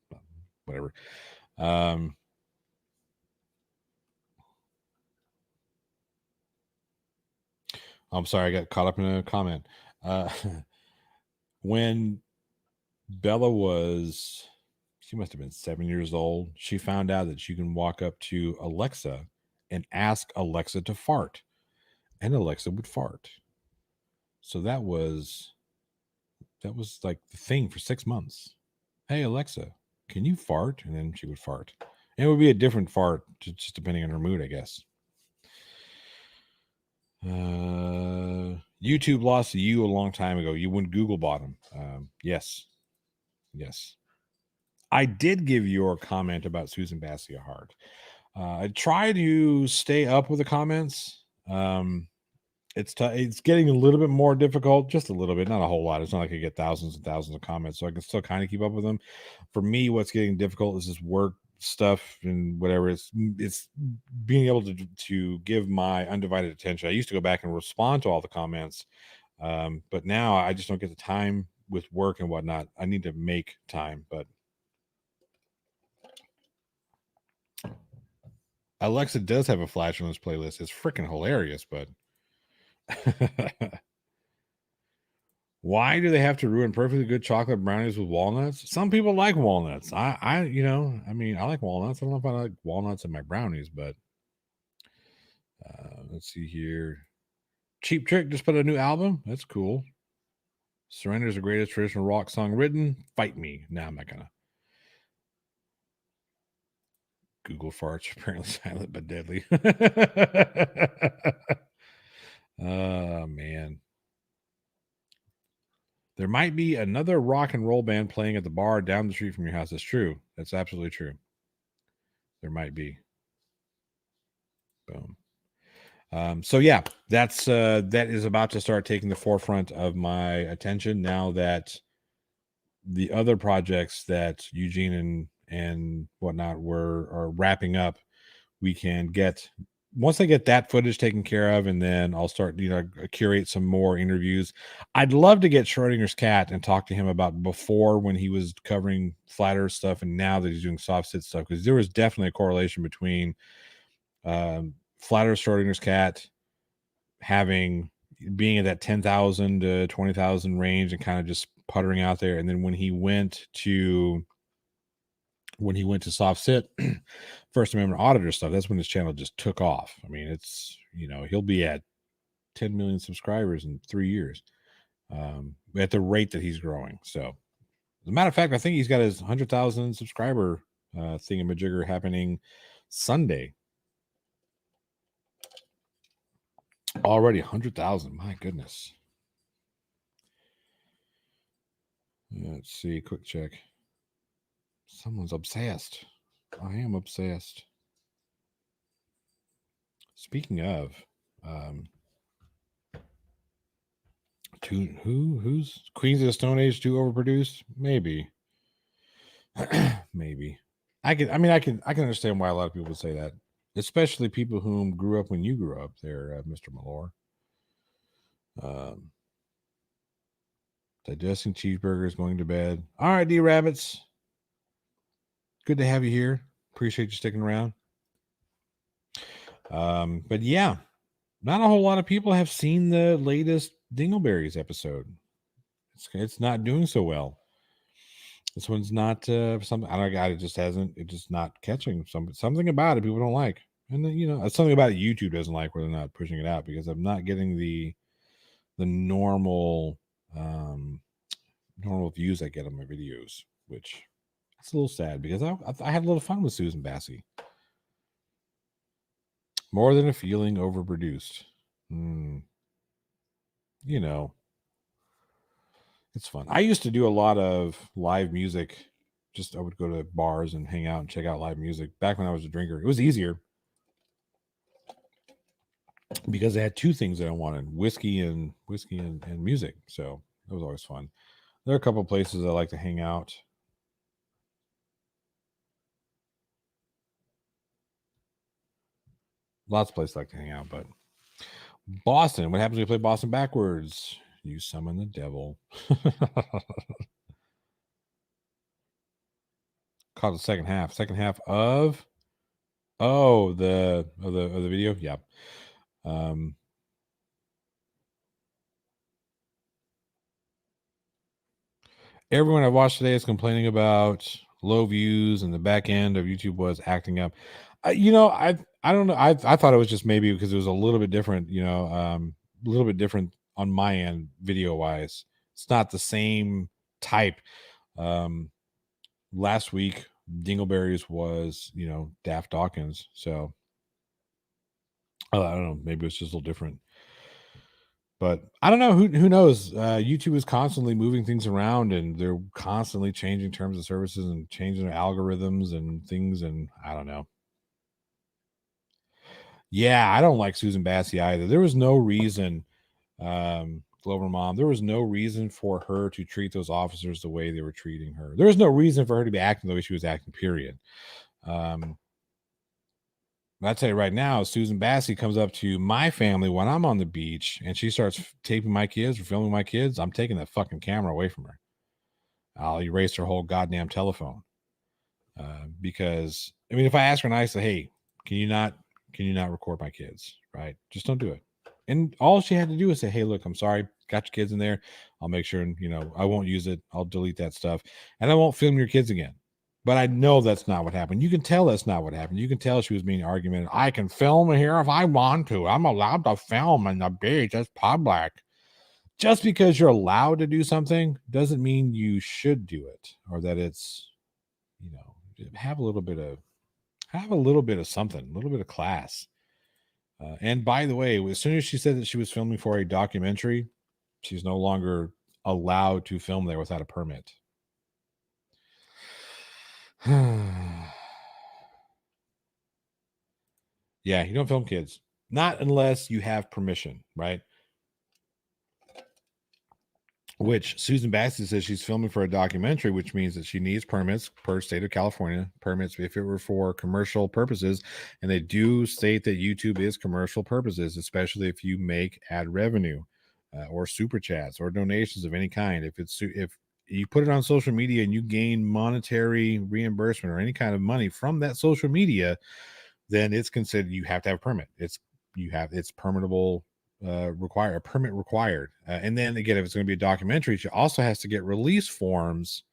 whatever. I'm sorry, I got caught up in a comment. When Bella she must have been 7 years old. She found out that she can walk up to Alexa and ask Alexa to fart, and Alexa would fart. So that was like the thing for 6 months. Hey, Alexa, can you fart? And then she would fart. And it would be a different fart, just depending on her mood, I guess. YouTube lost to you a long time ago. You went Google bottom. Yes. I did give your comment about Susan Bassey a heart. I try to stay up with the comments. It's getting a little bit more difficult, just a little bit, not a whole lot. It's not like I get thousands and thousands of comments, so I can still kind of keep up with them. For me, what's getting difficult is this work stuff and whatever. It's being able to give my undivided attention. I used to go back and respond to all the comments, but now I just don't get the time with work and whatnot. I need to make time, but Alexa does have a Flash on this playlist. It's freaking hilarious, but why do they have to ruin perfectly good chocolate brownies with walnuts? Some people like walnuts. I like walnuts. I don't know if I like walnuts in my brownies, but let's see here. Cheap Trick just put a new album. That's cool. Surrender is the greatest traditional rock song written. Fight me. Nah, I'm not gonna. Google farts apparently silent but deadly. Oh man. There might be another rock and roll band playing at the bar down the street from your house. That's true. That's absolutely true. There might be. Boom. So yeah, that is about to start taking the forefront of my attention now that the other projects that Eugene and whatnot are wrapping up. We can get once I get that footage taken care of, and then I'll start, curate some more interviews. I'd love to get Schrodinger's cat and talk to him about before, when he was covering flat Earth stuff, and now that he's doing soft sit stuff, because there was definitely a correlation between flat Earth Schrodinger's cat being at that 10,000 to 20,000 range and kind of just puttering out there, and then when he went to soft sit, First Amendment auditor stuff, that's when his channel just took off. I mean, it's, he'll be at 10 million subscribers in 3 years, at the rate that he's growing. So, as a matter of fact, I think he's got his 100,000 subscriber thingamajigger happening Sunday. Already 100,000. My goodness. Let's see. Quick check. Someone's obsessed. I am obsessed. Speaking of, who's Queens of the Stone Age too overproduced? Maybe. Maybe. I can understand why a lot of people would say that, especially people whom grew up when you grew up there, Mr. Malore. Digesting cheeseburgers, going to bed. All right, D Rabbits. Good to have you here. Appreciate you sticking around. But yeah, not a whole lot of people have seen the latest Dingleberries episode. It's not doing so well. This one's not something. I don't know. It's just not catching something about it. People don't like, and then, it's something about it YouTube doesn't like, where they're not pushing it out, because I'm not getting the normal views I get on my videos, which it's a little sad, because I had a little fun with Susan Bassey. More than a feeling, overproduced. It's fun. I used to do a lot of live music. I would go to bars and hang out and check out live music back when I was a drinker. It was easier because I had two things that I wanted: whiskey and music. So it was always fun. There are a couple of places I like to hang out. Lots of places I like to hang out, but Boston. What happens when you play Boston backwards? You summon the devil. Caught the second half. Second half of the video. Yeah. Everyone I've watched today is complaining about low views, and the back end of YouTube was acting up. I don't know. I thought it was just maybe because it was a little bit different. A little bit different on my end, video wise. It's not the same type. Last week, Dingleberries was Daft Dawkins, so I don't know. Maybe it's just a little different. But I don't know. Who knows? YouTube is constantly moving things around, and they're constantly changing terms of services and changing their algorithms and things. And I don't know. Yeah, I don't like Susan Bassey either. There was no reason, Glover Mom. There was no reason for her to treat those officers the way they were treating her. There was no reason for her to be acting the way she was acting. Period. I'll tell you right now, Susan Bassey comes up to my family when I'm on the beach and she starts taping my kids or filming my kids. I'm taking that fucking camera away from her. I'll erase her whole goddamn telephone. Because if I ask her nicely, hey, can you not record my kids? Right? Just don't do it. And all she had to do is say, hey, look, I'm sorry. Got your kids in there. I'll make sure, I won't use it. I'll delete that stuff. And I won't film your kids again. But I know that's not what happened. You can tell that's not what happened. You can tell she was being argumentative. I can film here if I want to. I'm allowed to film in the beach. That's public. Just because you're allowed to do something doesn't mean you should do it, or that it's, have a little bit of something, a little bit of class. And by the way, as soon as she said that she was filming for a documentary, she's no longer allowed to film there without a permit. Yeah, you don't film kids. Not unless you have permission, right? which Susan Bassey says she's filming for a documentary, which means that she needs permits per state of California, permits if it were for commercial purposes. And they do state that YouTube is commercial purposes, especially if you make ad revenue or super chats or donations of any kind. If you put it on social media and you gain monetary reimbursement or any kind of money from that social media, then it's considered, you have to have a permit. It's permittable, a permit required. And then again, if it's going to be a documentary, she also has to get release forms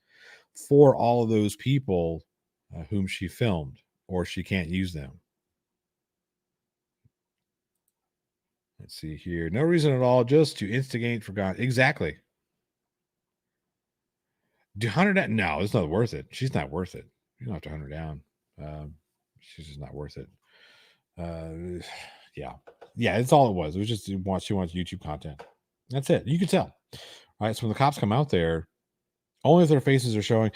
for all of those people whom she filmed, or she can't use them. Let's see here. No reason at all, just to instigate for God. Exactly. Do hunt her down? No, it's not worth it. She's not worth it. You don't have to hunt her down. She's just not worth it. Yeah, it's all it was. It was just she wants YouTube content. That's it. You can tell. All right. So when the cops come out there, only if their faces are showing.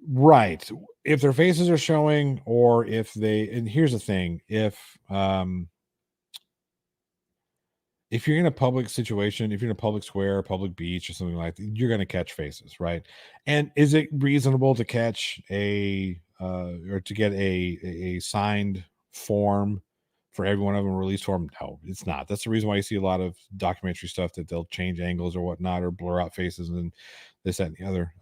Right. If their faces are showing, or if they, and here's the thing, if you're in a public situation, if you're in a public square, public beach, or something like that, you're going to catch faces, right? And is it reasonable to catch or to get a signed form for every one of them, release form? No, it's not. That's the reason why you see a lot of documentary stuff that they'll change angles or whatnot, or blur out faces and this, that, and the other.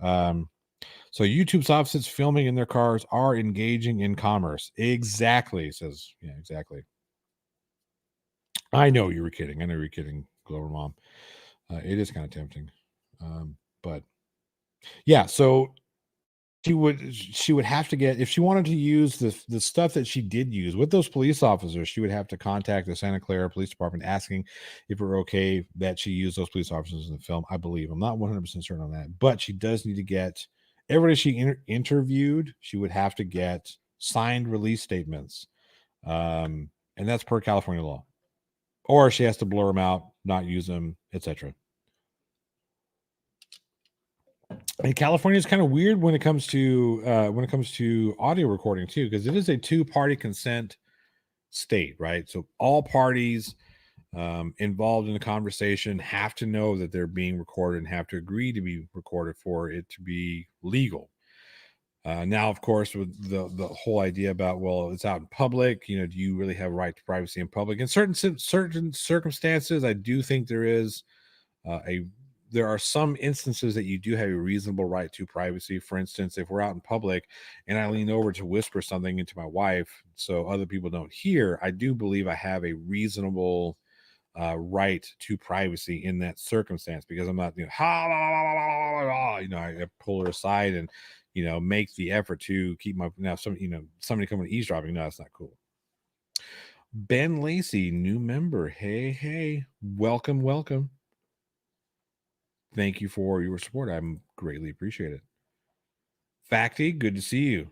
So YouTube's opposites filming in their cars are engaging in commerce. Exactly, says, yeah, exactly. I know you were kidding. I know you're kidding, Glover Mom. It is kind of tempting. But yeah, so she would have to get, if she wanted to use the stuff that she did use with those police officers, she would have to contact the Santa Clara Police Department asking if it were okay that she used those police officers in the film. I believe. I'm not 100% certain on that, but she does need to get everybody she interviewed. She would have to get signed release statements, and that's per California law. Or she has to blur them out, not use them, etc. And California is kind of weird when it comes to audio recording too, because it is a two-party consent state, right? So all parties involved in the conversation have to know that they're being recorded and have to agree to be recorded for it to be legal. Now, of course, with the whole idea about, well, it's out in public, do you really have a right to privacy in public? In certain circumstances, I do think there are some instances that you do have a reasonable right to privacy. For instance, if we're out in public and I lean over to whisper something into my wife so other people don't hear, I do believe I have a reasonable right to privacy in that circumstance, because I'm not, I pull her aside and, make the effort to keep somebody coming eavesdropping. No, that's not cool. Ben Lacey, new member. Hey, welcome. Thank you for your support. I'm greatly appreciate it. Facty, good to see you.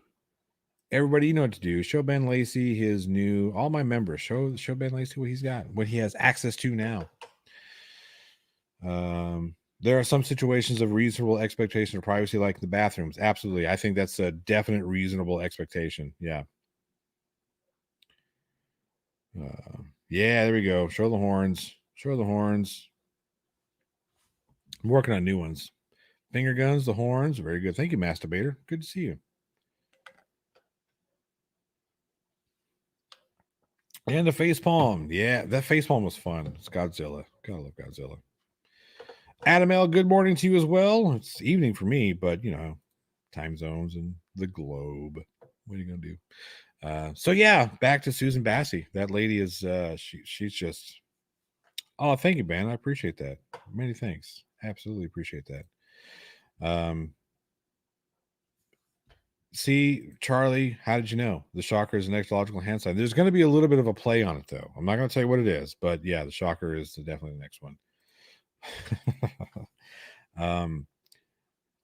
Everybody, you know what to do. Show Ben Lacey all my members. Show Ben Lacey what he's got, what he has access to now. There are some situations of reasonable expectation of privacy, like the bathrooms. Absolutely. I think that's a definite reasonable expectation. Yeah. Yeah, there we go. Show the horns. I'm working on new ones. Finger guns, the horns. Very good. Thank you, Masturbator. Good to see you. And the face palm. Yeah, that face palm was fun. It's Godzilla. Gotta love Godzilla. Adam L., good morning to you as well. It's evening for me, but time zones and the globe. What are you gonna do? So yeah, back to Susan Bassey. That lady is she's just, oh, thank you, Ben. I appreciate that. Many thanks. Absolutely appreciate that. See, Charlie, how did you know? The shocker is an ecological hand sign. There's going to be a little bit of a play on it, though. I'm not going to tell you what it is, but yeah, the shocker is definitely the next one.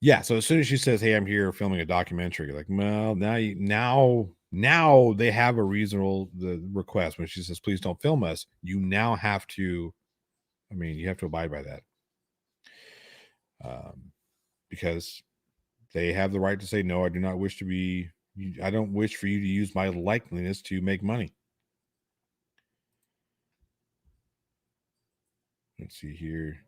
Yeah, so as soon as she says, hey, I'm here filming a documentary, like, well, now they have a reasonable request. When she says, please don't film us, you now have to, you have to abide by that. Because they have the right to say, no, I do not wish I don't wish for you to use my likeliness to make money. Let's see here.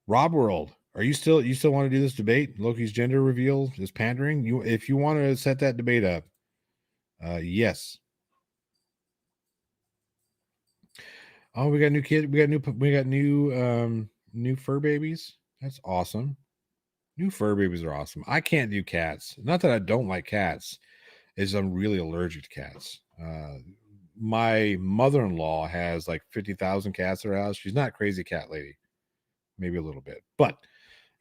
Rob World. Are you still want to do this debate? Loki's gender reveal is pandering. If you want to set that debate up, yes. Oh, we got new kids. We got new fur babies. That's awesome. New fur babies are awesome. I can't do cats. Not that I don't like cats. Is I'm really allergic to cats. My mother-in-law has like 50,000 cats at her house. She's not a crazy cat lady, maybe a little bit,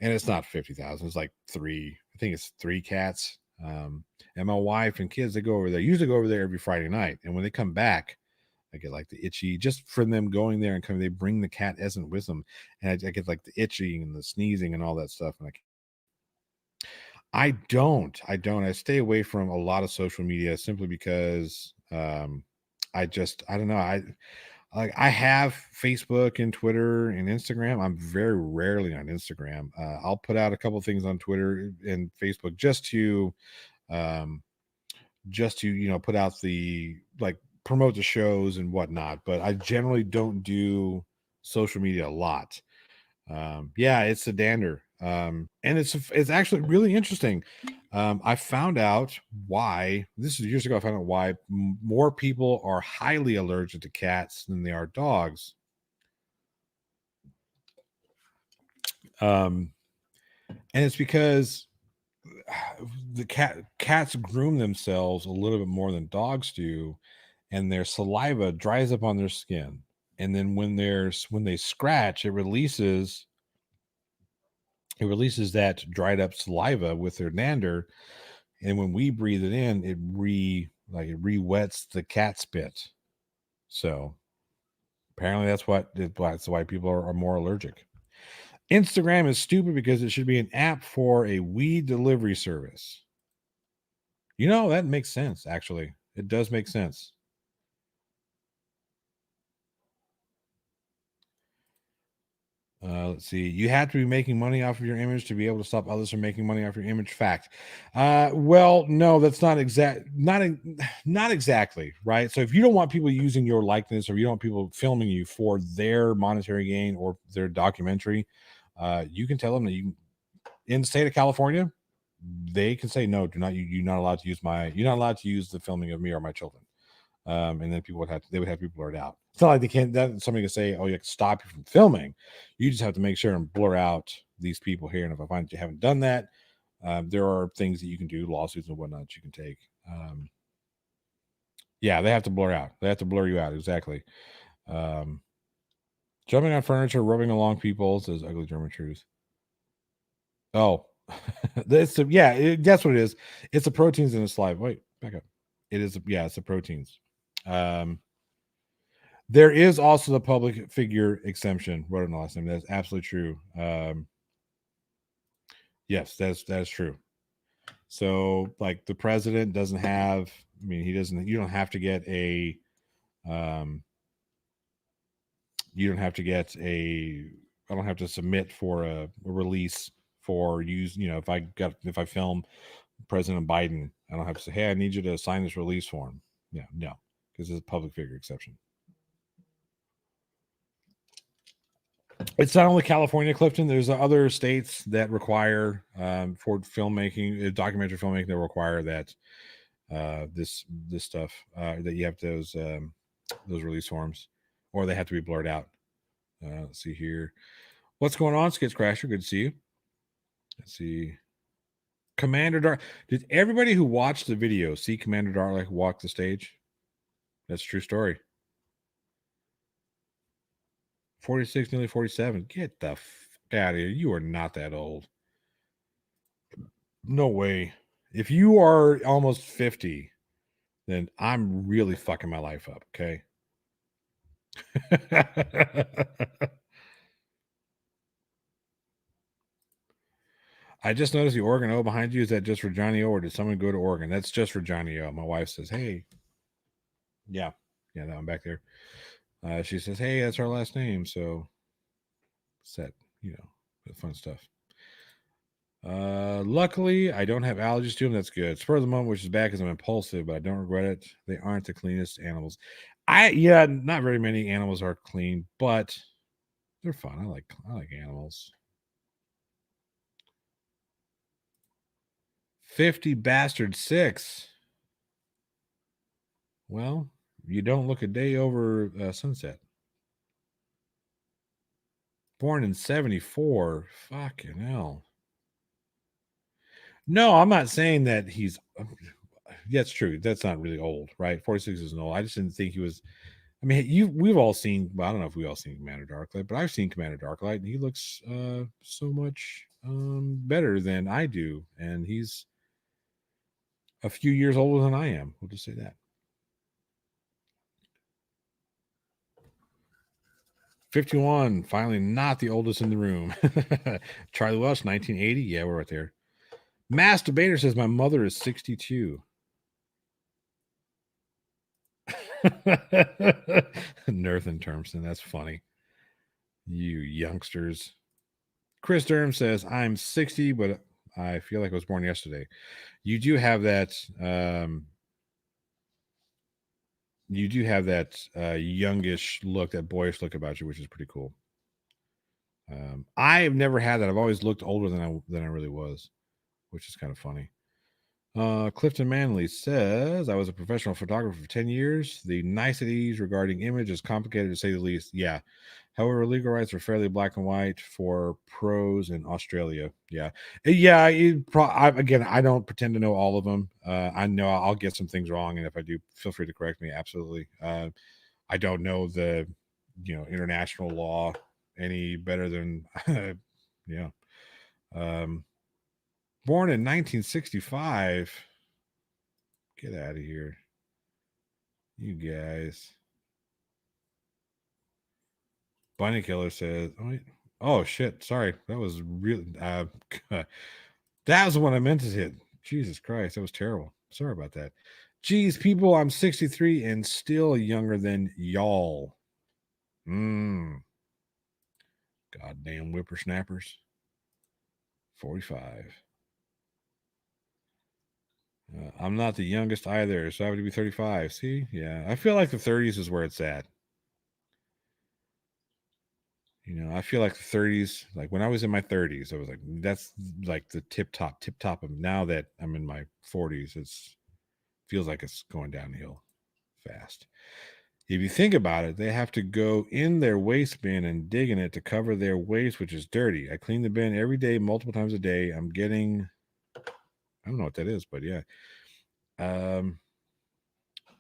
and it's not 50,000. It's like three. I think it's 3 cats. And my wife and kids, they go over there. Usually go over there every Friday night, and when they come back, I get like the itchy just from them going there and coming. They bring the cat essence with them, and I get like the itching and the sneezing and all that stuff. And I don't. I stay away from a lot of social media simply because I don't know. I have Facebook and Twitter and Instagram. I'm very rarely on Instagram. I'll put out a couple things on Twitter and Facebook just to put out the promote the shows and whatnot. But I generally don't do social media a lot. Yeah, it's a dander. And it's actually really interesting. I found out why this is years ago. I found out why more people are highly allergic to cats than they are dogs. And it's because the cats groom themselves a little bit more than dogs do, and their saliva dries up on their skin, and then when they scratch, it releases that dried up saliva with their dander, and when we breathe it in, it re-wets the cat spit. So apparently that's why people are more allergic. Instagram is stupid because it should be an app for a weed delivery service. That makes sense. Actually, it does make sense. Let's see. You have to be making money off of your image to be able to stop others from making money off your image. Fact. Well, no, that's not exactly right. So if you don't want people using your likeness, or you don't want people filming you for their monetary gain or their documentary, you can tell them that in the state of California, they can say no. You're not allowed to use you're not allowed to use the filming of me or my children. And then people would have to be blurred out. It's not like they can't. That somebody can say, "Oh, you can stop you from filming." You just have to make sure and blur out these people here. And if I find that you haven't done that, there are things that you can do, lawsuits and whatnot you can take. Yeah, they have to blur out. They have to blur you out. Exactly. Jumping on furniture, rubbing along people, says ugly German truth. Oh, that's what it is. It's the proteins in the saliva. Wait, back up. It is. Yeah, it's the proteins. There is also the public figure exemption. Wrote it in the last name. That's absolutely true. Yes, that's true. So, like, the president doesn't have. I mean, he doesn't. You don't have to get a. You don't have to get a. I don't have to submit for a release for use. If I film President Biden, I don't have to say, "Hey, I need you to sign this release form." Yeah, no, because it's a public figure exception. It's not only California, Clifton. There's other states that require for filmmaking, documentary filmmaking, that require that this stuff that you have those release forms, or they have to be blurred out. Let's see here. What's going on, Skits Crasher? Good to see you. Let's see. Commander Dark. Did everybody who watched the video see Commander Dark walk the stage? That's a true story. 46, nearly 47. Get the fuck out of here. You are not that old. No way. If you are almost 50, then I'm really fucking my life up, okay? I just noticed the Oregon O behind you. Is that just for Johnny O, or did someone go to Oregon? That's just for Johnny O. My wife says, hey. Yeah, that one back there. She says, hey, that's our last name. So, set, fun stuff. Luckily, I don't have allergies to them. That's good. Spur of the moment, which is bad because I'm impulsive, but I don't regret it. They aren't the cleanest animals. Not very many animals are clean, but they're fun. I like animals. 50 bastard 6. Well, you don't look a day over sunset. Born in 74. Fucking hell. No, I'm not saying that he's. That's true. That's not really old, right? 46 isn't old. I just didn't think he was. I mean, we've all seen. Well, I don't know if we all seen Commander Darklight, but I've seen Commander Darklight, and he looks so much better than I do, and he's a few years older than I am. We'll just say that. 51, finally not the oldest in the room. Charlie Welsh, 1980. Yeah, we're right there. Mass Debater says my mother is 62. Nerthan Termson, that's funny. You youngsters. Chris Durham says I'm 60, but I feel like I was born yesterday. You do have that. You do have that youngish look, that boyish look about you, which is pretty cool. I've never had that. I've always looked older than I really was, which is kind of funny. Clifton Manley says, I was a professional photographer for 10 years. The niceties regarding image is complicated to say the least. Yeah. However, legal rights are fairly black and white for pros in Australia. Yeah. Yeah. Again, I don't pretend to know all of them. I know I'll get some things wrong. And if I do, feel free to correct me. Absolutely. I don't know the, international law any better than, yeah. Born in 1965. Get out of here. You guys. Bunny Killer says, oh shit. Sorry. That was really, that was the one I meant to hit. Jesus Christ. That was terrible. Sorry about that. Geez, people, I'm 63 and still younger than y'all. Goddamn whippersnappers. 45. I'm not the youngest either, so I have to be 35. See? Yeah. I feel like the 30s is where it's at. I feel like the 30s, like when I was in my 30s, I was like, that's like the tip top of now that I'm in my 40s, feels like it's going downhill fast. If you think about it, they have to go in their waste bin and dig in it to cover their waste, which is dirty. I clean the bin every day, multiple times a day. I don't know what that is, but yeah.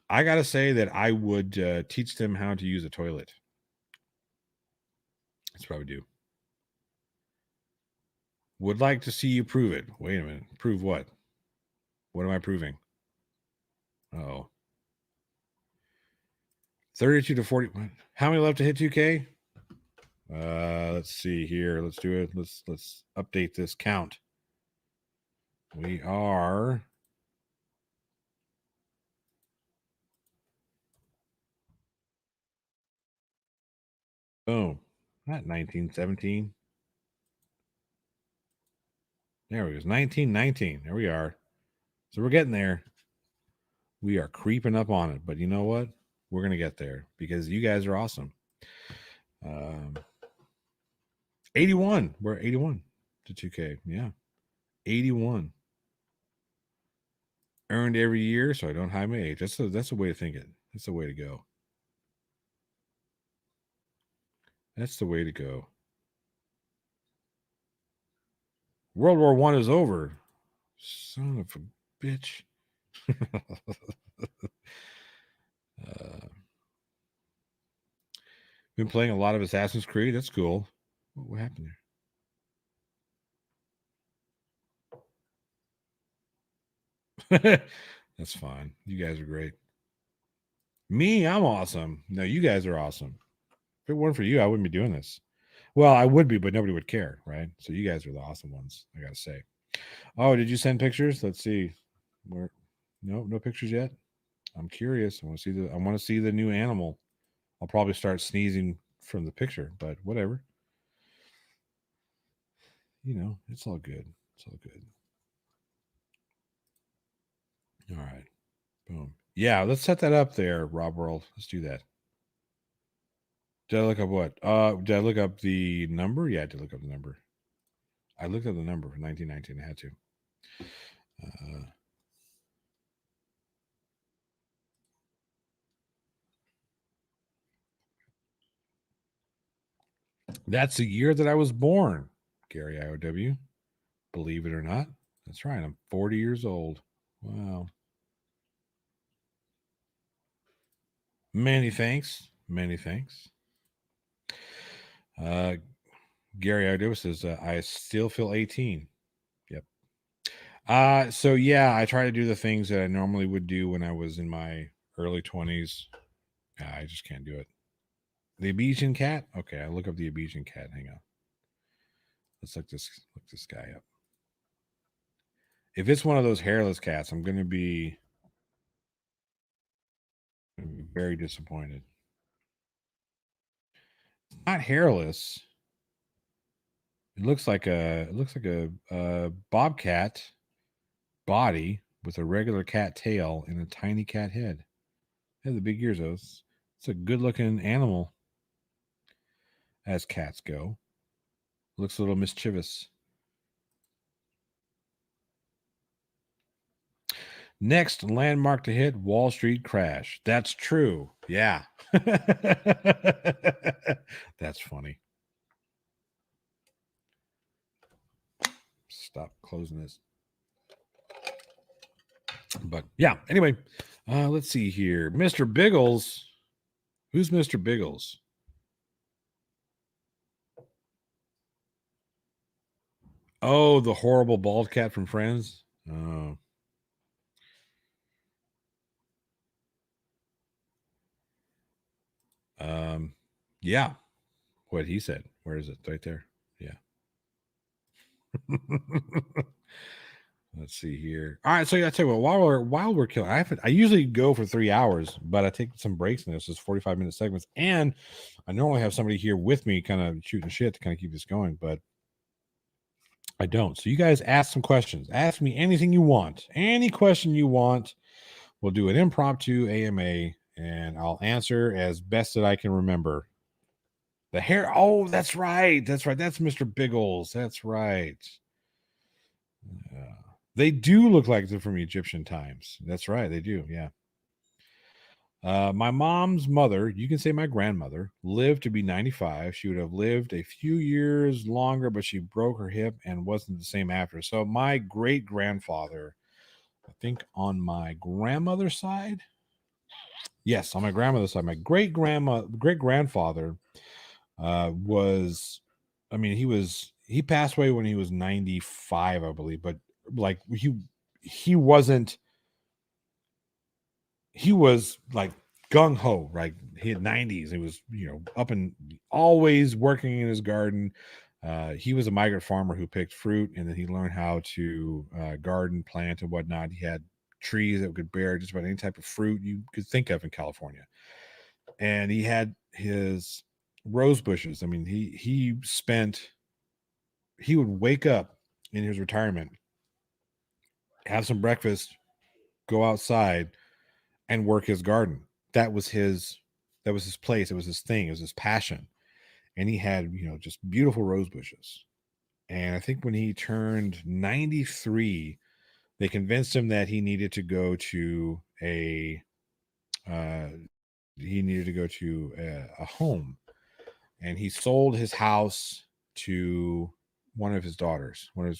I got to say that I would teach them how to use a toilet. That's what I would do. Would like to see you prove it. Wait a minute. Prove what? What am I proving? Oh. 32 to 40. How many left to hit 2K? Let's see here. Let's do it. Let's update this count. We are not 1917. There we go. 1919. There we are. So we're getting there. We are creeping up on it. But you know what? We're going to get there because you guys are awesome. 81. We're 81 to 2K. Yeah. 81. Earned every year, so I don't hide my age. That's a way to think it. That's the way to go. That's the way to go. World War I is over. Son of a bitch. Been playing a lot of Assassin's Creed. That's cool. What happened there? That's fine. You guys are great. Me, I'm awesome. No, you guys are awesome. If it weren't for you, I wouldn't be doing this. Well, I would be, but nobody would care, right? So you guys are the awesome ones, I gotta say. Oh, did you send pictures? Let's see. No pictures yet. I'm curious. I want to see the new animal. I'll probably start sneezing from the picture, but whatever. It's all good. It's all good. All right. Boom. Yeah, let's set that up there, Rob World. Let's do that. Did I look up what? Did I look up the number? Yeah, I did look up the number. I looked up the number for 1919. I had to. That's the year that I was born, Gary IOW. Believe it or not. That's right. I'm 40 years old. Wow. Many thanks. Many thanks. Gary IOW says, I still feel 18. Yep. So yeah, I try to do the things that I normally would do when I was in my early 20s. I just can't do it. The Abidjan cat? Okay, I'll look up the Abidjan cat. Hang on. Let's look this guy up. If it's one of those hairless cats, I'm gonna be very disappointed. It's not hairless. It looks like a bobcat body with a regular cat tail and a tiny cat head. They have the big ears though. It's a good looking animal as cats go. Looks a little mischievous. Next landmark to hit, Wall Street crash. That's true. Yeah. That's funny. Stop closing this. But yeah, anyway, let's see here. Mr. Biggles. Who's Mr. Biggles? Oh, the horrible bald cat from Friends. Oh. Yeah. What he said. Where is it? Right there. Yeah. Let's see here. All right, so I tell you what, while we're killing, I usually go for 3 hours, but I take some breaks in this. It's 45-minute segments, and I normally have somebody here with me, kind of shooting shit to kind of keep this going, but I don't. So you guys ask some questions. Ask me anything you want, any question you want. We'll do an impromptu AMA, and I'll answer as best that I can remember. The hair. Oh, that's right. That's right. That's Mr. Biggles. That's right. They do look like they're from Egyptian times. That's right. They do. Yeah. My mom's mother, you can say my grandmother, lived to be 95. She would have lived a few years longer, but she broke her hip and wasn't the same after. So my great grandfather, I think on my grandmother's side, yes, on my grandmother's side, my great grandfather was, I mean, he passed away when he was 95, I believe, but like he wasn't, he was like gung-ho, right? He had 90s. He was, up and always working in his garden. He was a migrant farmer who picked fruit, and then he learned how to garden, plant, and whatnot. He had trees that could bear just about any type of fruit you could think of in California. And he had his rose bushes. I mean, he would wake up in his retirement, have some breakfast, go outside, and work his garden. That was his place. It was his thing. It was his passion. And he had, just beautiful rose bushes. And I think when he turned 93, they convinced him that he needed to go to a home. And he sold his house to one of his daughters. I think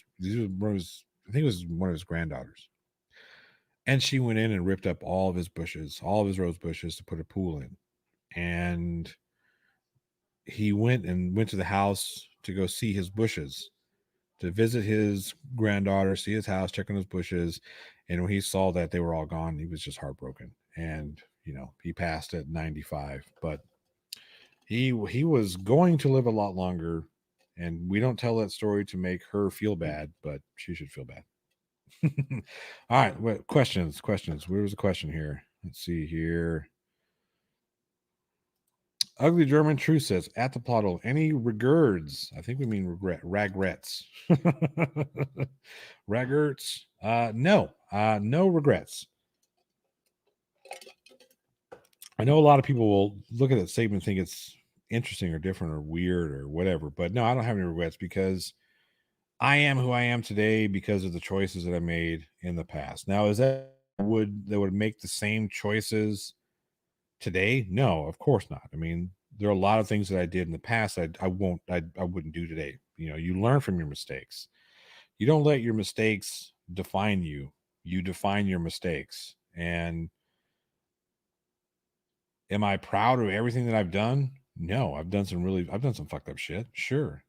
it was one of his granddaughters. And she went in and ripped up all of his bushes, all of his rose bushes, to put a pool in. And he went to the house to go see his bushes, to visit his granddaughter, see his house, check on his bushes. And when he saw that they were all gone, he was just heartbroken. And, he passed at 95, but he was going to live a lot longer. And we don't tell that story to make her feel bad, but she should feel bad. All right. What questions? Where was the question here? Let's see here. Ugly German True says, at the plot hole, any regards? I think we mean regrets. Regrets? No. No regrets. I know a lot of people will look at that statement and think it's interesting or different or weird or whatever, but no, I don't have any regrets because I am who I am today because of the choices that I made in the past. Now, is that would make the same choices today? No, of course not. I mean, there are a lot of things that I did in the past I wouldn't do today. You know, you learn from your mistakes. You don't let your mistakes define you. You define your mistakes. And am I proud of everything that I've done? No, I've done some fucked up shit. Sure.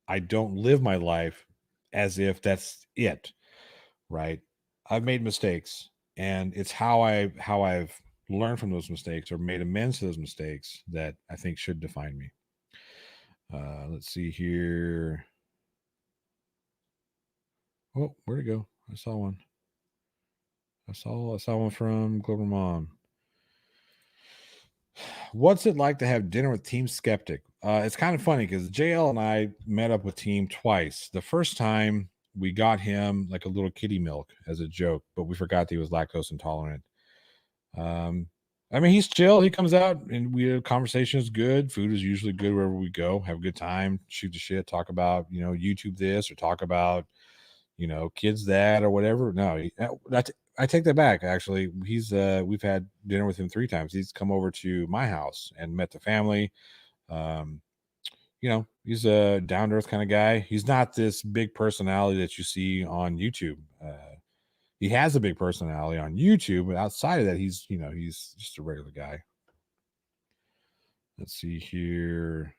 I don't live my life as if that's it, right? I've made mistakes, and it's how I've learned from those mistakes or made amends to those mistakes that I think should define me. Let's see here. Oh, where'd it go? I saw one. I saw one from Global Mom. What's it like to have dinner with Team Skeptic? It's kind of funny because JL and I met up with Team twice. The first time we got him like a little kitty milk as a joke, but we forgot that he was lactose intolerant. Um, I mean, he's chill. He comes out and conversation is good. Food is usually good wherever we go. Have a good time, shoot the shit, talk about YouTube this or talk about kids that or whatever. No, I take that back. Actually, we've had dinner with him 3 times. He's come over to my house and met the family. Um, he's a down to earth kind of guy. He's not this big personality that you see on YouTube. He has a big personality on YouTube, but outside of that, he's just a regular guy. Let's see here.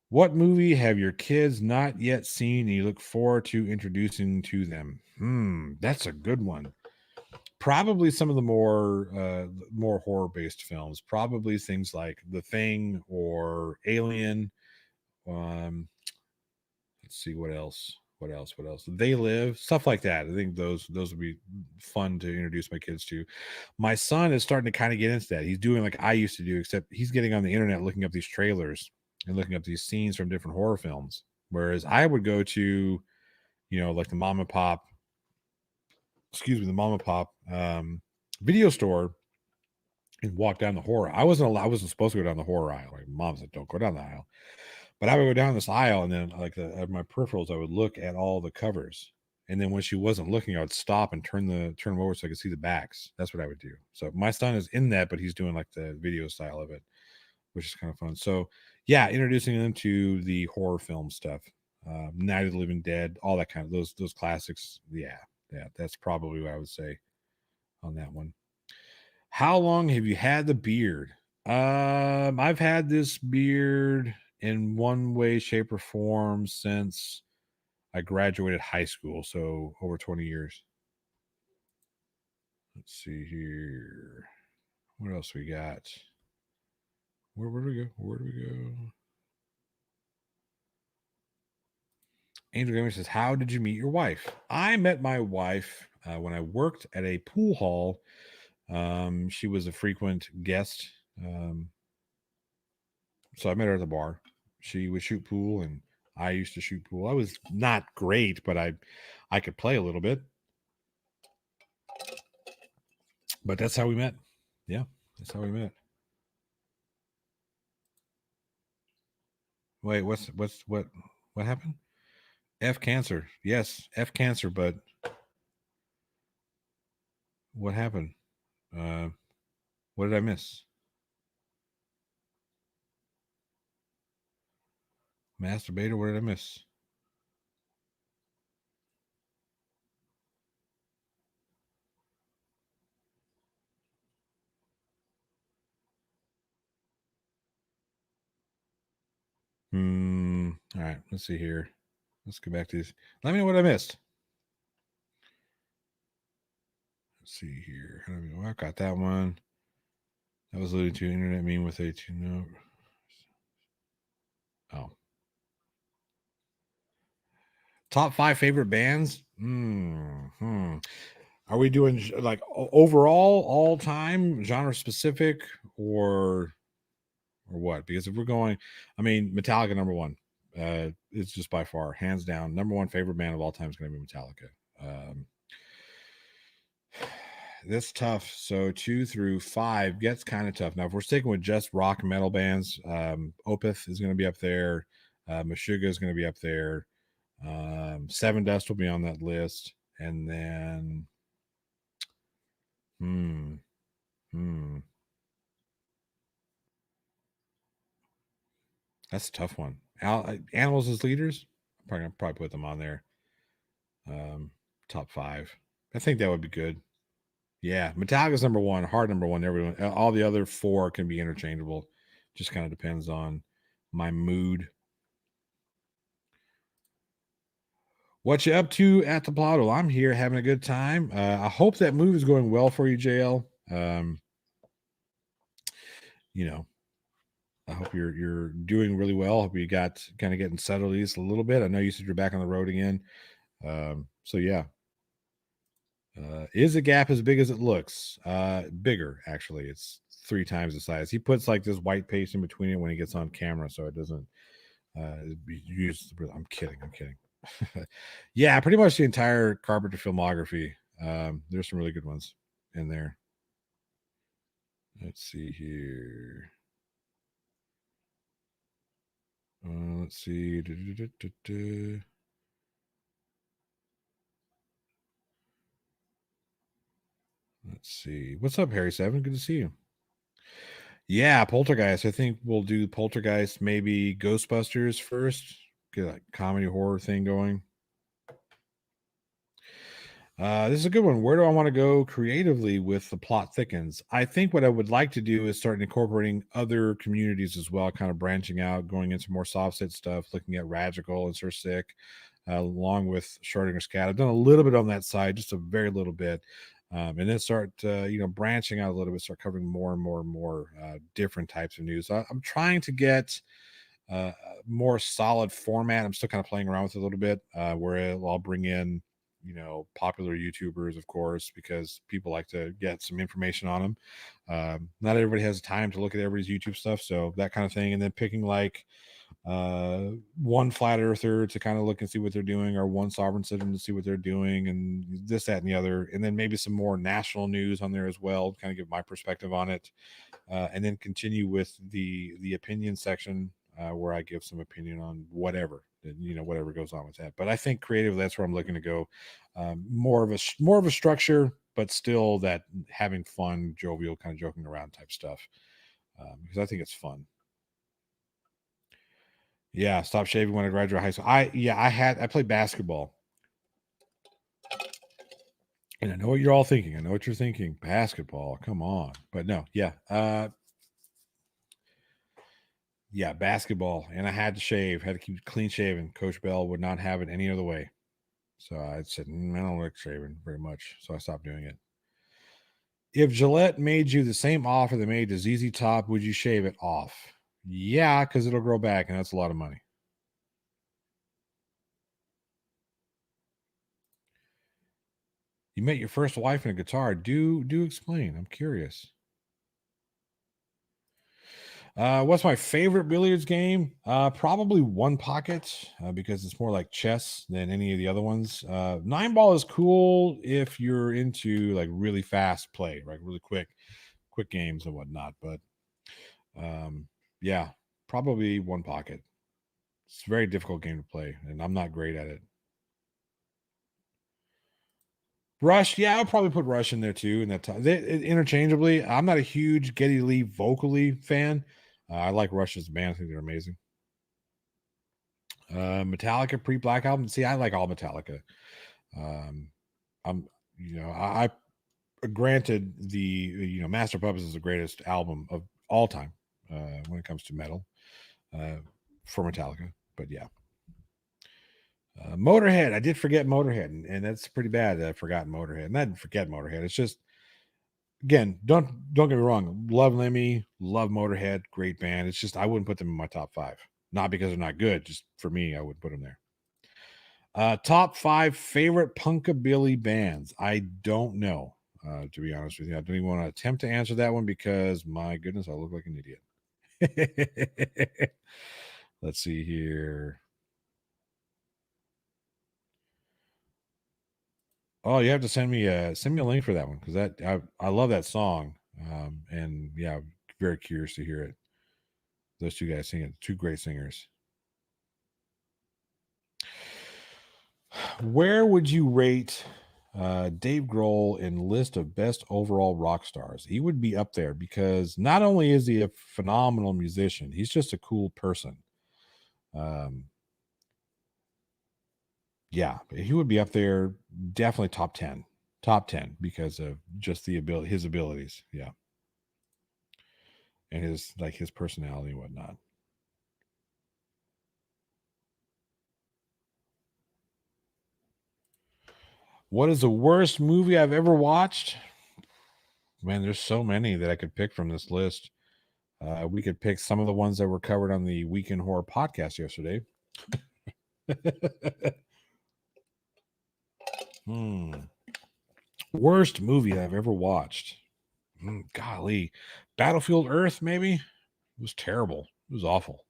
What movie have your kids not yet seen and you look forward to introducing to them? That's a good one. Probably some of the more horror-based films. Probably things like The Thing or Alien. Let's see what else. What else? They Live, stuff like that. I think those would be fun to introduce my kids to. My son is starting to kind of get into that. He's doing like I used to do, except he's getting on the internet looking up these trailers and looking up these scenes from different horror films. Whereas I would go to, like the mom and pop, video store and walk down the horror. I wasn't supposed to go down the horror aisle. Like mom said, don't go down the aisle. But I would go down this aisle and then like at my peripherals, I would look at all the covers. And then when she wasn't looking, I would stop and turn them over so I could see the backs. That's what I would do. So my son is in that, but he's doing like the video style of it, which is kind of fun. So yeah, introducing them to the horror film stuff, Night of the Living Dead, all that kind of those classics. Yeah, that's probably what I would say on that one. How long have you had the beard? I've had this beard in one way, shape, or form since I graduated high school, so over 20 years. Let's see here. What else we got? Where do we go? Where do we go? Angel Gamer says, how did you meet your wife? I met my wife when I worked at a pool hall. She was a frequent guest. So I met her at the bar. She would shoot pool and I used to shoot pool. I was not great, but I could play a little bit. But that's how we met. Yeah, that's how we met. Wait, what happened? F cancer. Yes, F cancer, but what happened? What did I miss? Masturbator, what did I miss? All right, let's see here. Let's go back to this. Let me know what I missed. Let's see here. I got that one. That was alluding to internet meme with a note. Oh. Top 5 favorite bands? Are we doing like overall, all time, genre specific, or what? Because if we're going, I mean, Metallica #1. It's just by far, hands down, #1 favorite band of all time is going to be Metallica. That's tough. So 2 through 5 gets kind of tough. Now, if we're sticking with just rock and metal bands, Opeth is going to be up there. Meshuggah is going to be up there. Seven Dust will be on that list, and then that's a tough one. Animals as leaders, I'm probably put them on there. Top 5. I think that would be good. Yeah, Metallica's number 1, hard number 1. Everyone, all the other 4 can be interchangeable. Just kind of depends on my mood. What you up to at the plot? Well, I'm here having a good time. I hope that move is going well for you, JL. You know, I hope you're doing really well. I hope you got kind of getting settled at least a little bit. I know you said you're back on the road again. So yeah. Is the gap as big as it looks? Bigger, actually. It's 3 times the size. He puts like this white paste in between it when he gets on camera, so it doesn't use. I'm kidding. Yeah, pretty much the entire Carpenter filmography. There's some really good ones in there. Let's see here. Let's see. Let's see. What's up, Harry Seven? Good to see you. Yeah, Poltergeist. I think we'll do Poltergeist, maybe Ghostbusters first. Get a comedy horror thing going. This is a good one. Where do I want to go creatively with the plot thickens? I think what I would like to do is start incorporating other communities as well, kind of branching out, going into more soft set stuff, looking at Radical and Sir Sick, along with Schrodinger's Cat. I've done a little bit on that side, just a very little bit. And then start, branching out a little bit, start covering more and more different types of news. I'm trying to get more solid format. I'm still kind of playing around with it a little bit, where I'll bring in, popular YouTubers, of course, because people like to get some information on them. Not everybody has time to look at everybody's YouTube stuff, so that kind of thing. And then picking like one flat earther to kind of look and see what they're doing, or one sovereign citizen to see what they're doing, and this, that, and the other. And then maybe some more national news on there as well, kind of give my perspective on it. And then continue with the opinion section, where I give some opinion on whatever, whatever goes on with that. But I think creatively, that's where I'm looking to go. More of a structure, but still that having fun, jovial, kind of joking around type stuff, because I think it's fun. Yeah, stop shaving when I graduated high school. I played basketball. And I know what you're all thinking. I know what you're thinking. Basketball, come on. But no, yeah. Basketball. And I had to shave, had to keep clean shaven. Coach Bell would not have it any other way. So I said, I don't like shaving very much. So I stopped doing it. If Gillette made you the same offer they made to ZZ Top, would you shave it off? Yeah, because it'll grow back, and that's a lot of money. You met your first wife in a guitar. Do explain. I'm curious. What's my favorite billiards game? Probably One Pocket, because it's more like chess than any of the other ones. 9-ball is cool if you're into like really fast play, right? Really quick games and whatnot. But probably One Pocket. It's a very difficult game to play, and I'm not great at it. Rush, yeah, I'll probably put Rush in there too. In that time, interchangeably. I'm not a huge Geddy Lee vocally fan. I like Rush as a band. I think they're amazing. Metallica pre-Black Album. See, I like all Metallica. I granted the Master of Puppets is the greatest album of all time when it comes to metal for Metallica. But yeah. Motorhead. I did forget Motorhead, and that's pretty bad that I forgot Motorhead. And I didn't forget Motorhead. It's just, again, don't get me wrong. Love Lemmy, love Motorhead, great band. It's just I wouldn't put them in my top 5. Not because they're not good, just for me, I would put them there. Top 5 favorite punkabilly bands. I don't know, to be honest with you. I don't even want to attempt to answer that one because, my goodness, I look like an idiot. Let's see here. Oh, you have to send me a link for that one, because I love that song, and yeah, very curious to hear it. Those two guys singing, 2 great singers. Where would you rate Dave Grohl in list of best overall rock stars? He would be up there because not only is he a phenomenal musician, he's just a cool person. Yeah, he would be up there, definitely top 10 because of just his abilities. Yeah. And his personality and whatnot. What is the worst movie I've ever watched? Man, there's so many that I could pick from this list. We could pick some of the ones that were covered on the Weekend Horror podcast yesterday. Worst movie I've ever watched. Golly. Battlefield Earth, maybe? It was terrible. It was awful.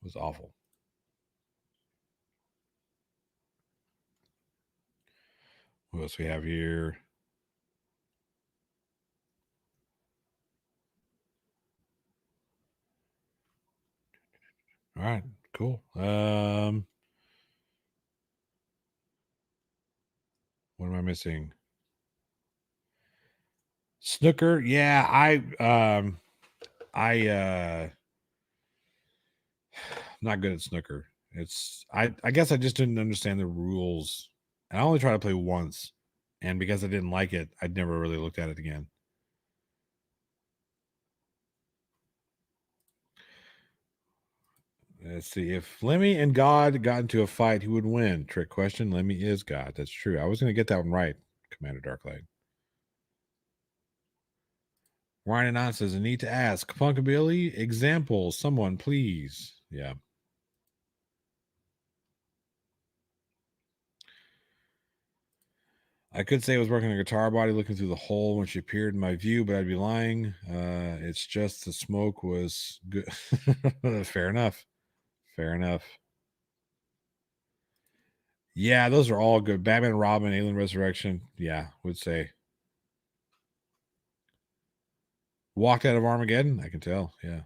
It was awful. What else we have here? All right, cool. What am I missing? Snooker. Yeah, I'm not good at snooker. I guess I just didn't understand the rules. And I only tried to play once. And because I didn't like it, I'd never really looked at it again. Let's see. If Lemmy and God got into a fight, who would win? Trick question. Lemmy is God. That's true. I was going to get that one right, Commander Darklight. Ryan Anon says, I need to ask. Punkabilly, example. Someone, please. Yeah. I could say I was working a guitar body looking through the hole when she appeared in my view, but I'd be lying. It's just the smoke was good. Fair enough. Fair enough. Yeah, those are all good. Batman and Robin, Alien Resurrection. Yeah, would say. Walked Out of Armageddon. I can tell. Yeah.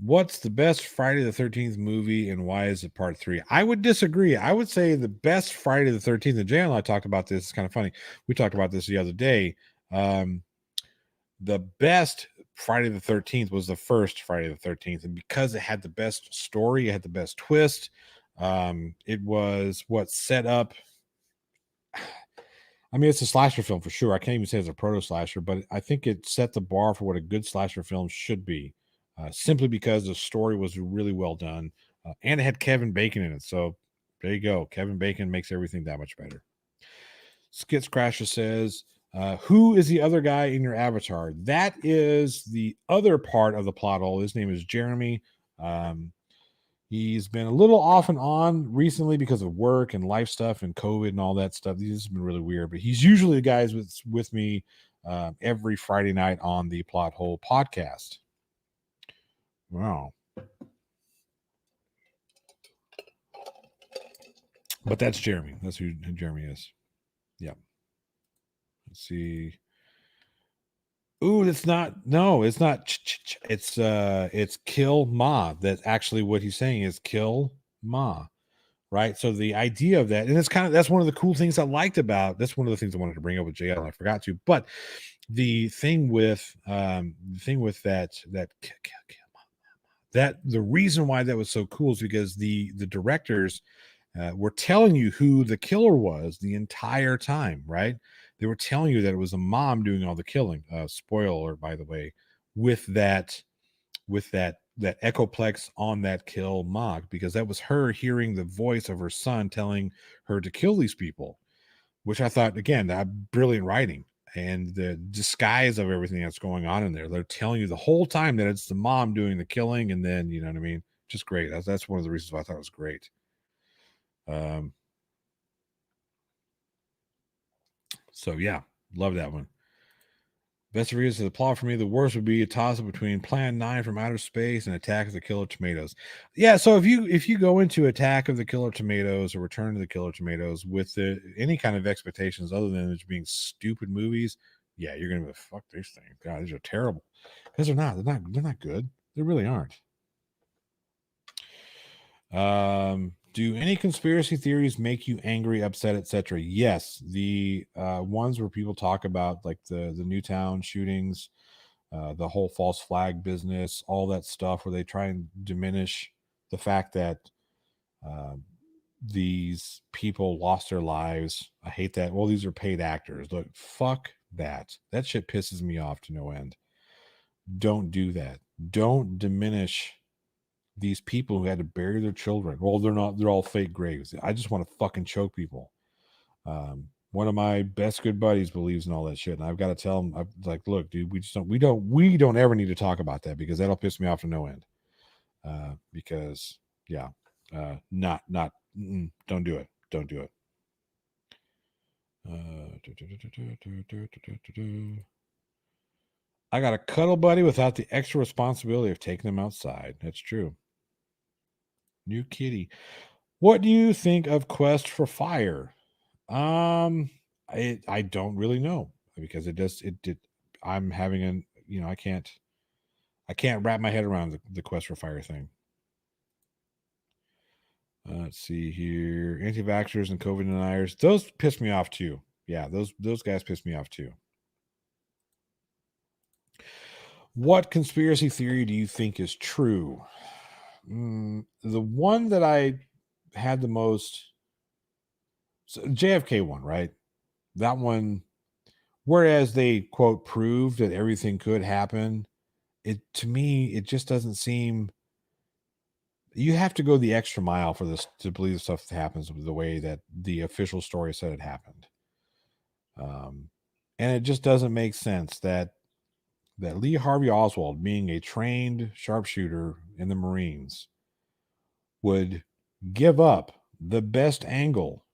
What's the best Friday the 13th movie and why is it part 3? I would disagree. I would say the best Friday the 13th, and Jay and I talked about this. It's kind of funny. We talked about this the other day. The best Friday the 13th was the first Friday the 13th. And because it had the best story, it had the best twist. It was what set up. I mean, it's a slasher film for sure. I can't even say it's a proto slasher, but I think it set the bar for what a good slasher film should be. Simply because the story was really well done, and it had Kevin Bacon in it. So there you go. Kevin Bacon makes everything that much better. Skits Crasher says, who is the other guy in your avatar? That is the other part of the plot hole. His name is Jeremy. He's been a little off and on recently because of work and life stuff and COVID and all that stuff. This has been really weird, but he's usually the guy with me every Friday night on the Plot Hole podcast. Wow. But that's Jeremy. That's who Jeremy is. Yeah. Let's see. Ooh, it's not. No, it's not. It's kill Ma. That's actually what he's saying is kill Ma. Right. So the idea of that, and that's one of the cool things I liked about. That's one of the things I wanted to bring up with JL. I forgot to, but the thing with that the reason why that was so cool is because the directors were telling you who the killer was the entire time, right? They were telling you that it was a mom doing all the killing. Spoiler, by the way, with that echoplex on that kill mock, because that was her hearing the voice of her son telling her to kill these people, which I thought, again, that brilliant writing and the disguise of everything that's going on in there. They're telling you the whole time that it's the mom doing the killing, and then, you know what I mean? Just great. That's one of the reasons why I thought it was great. So yeah, love that one. Best reviews of the plot for me, the worst would be a toss-up between Plan 9 from Outer Space and Attack of the Killer Tomatoes. Yeah, so if you go into Attack of the Killer Tomatoes or Return of the Killer Tomatoes with any kind of expectations other than it being stupid movies, yeah, you're gonna be like, fuck these things. God, these are terrible. Because they're not good. They really aren't. Do any conspiracy theories make you angry, upset, etc.? Yes, the ones where people talk about like the Newtown shootings, the whole false flag business, all that stuff, where they try and diminish the fact that these people lost their lives. I hate that. Well, these are paid actors. Look, fuck that. That shit pisses me off to no end. Don't do that. Don't diminish these people who had to bury their children. Well, they're not, they're all fake graves. I just want to fucking choke people. One of my best good buddies believes in all that shit. And I've got to tell him, I'm like, look, dude, we don't ever need to talk about that, because that'll piss me off to no end. Because yeah, don't do it. Don't do it. I got a cuddle buddy without the extra responsibility of taking him outside. That's true. New kitty. What do you think of Quest for Fire? I don't really know, because it did. I'm having an, I can't wrap my head around the Quest for Fire thing. Let's see here. Anti-vaxxers and COVID deniers. Those piss me off too. Yeah, those guys piss me off too. What conspiracy theory do you think is true? The one that I had the most, JFK one, right? That one, whereas they quote proved that everything could happen, to me it just doesn't seem. You have to go the extra mile for this to believe the stuff that happens the way that the official story said it happened. And it just doesn't make sense that Lee Harvey Oswald, being a trained sharpshooter in the Marines, would give up the best angle,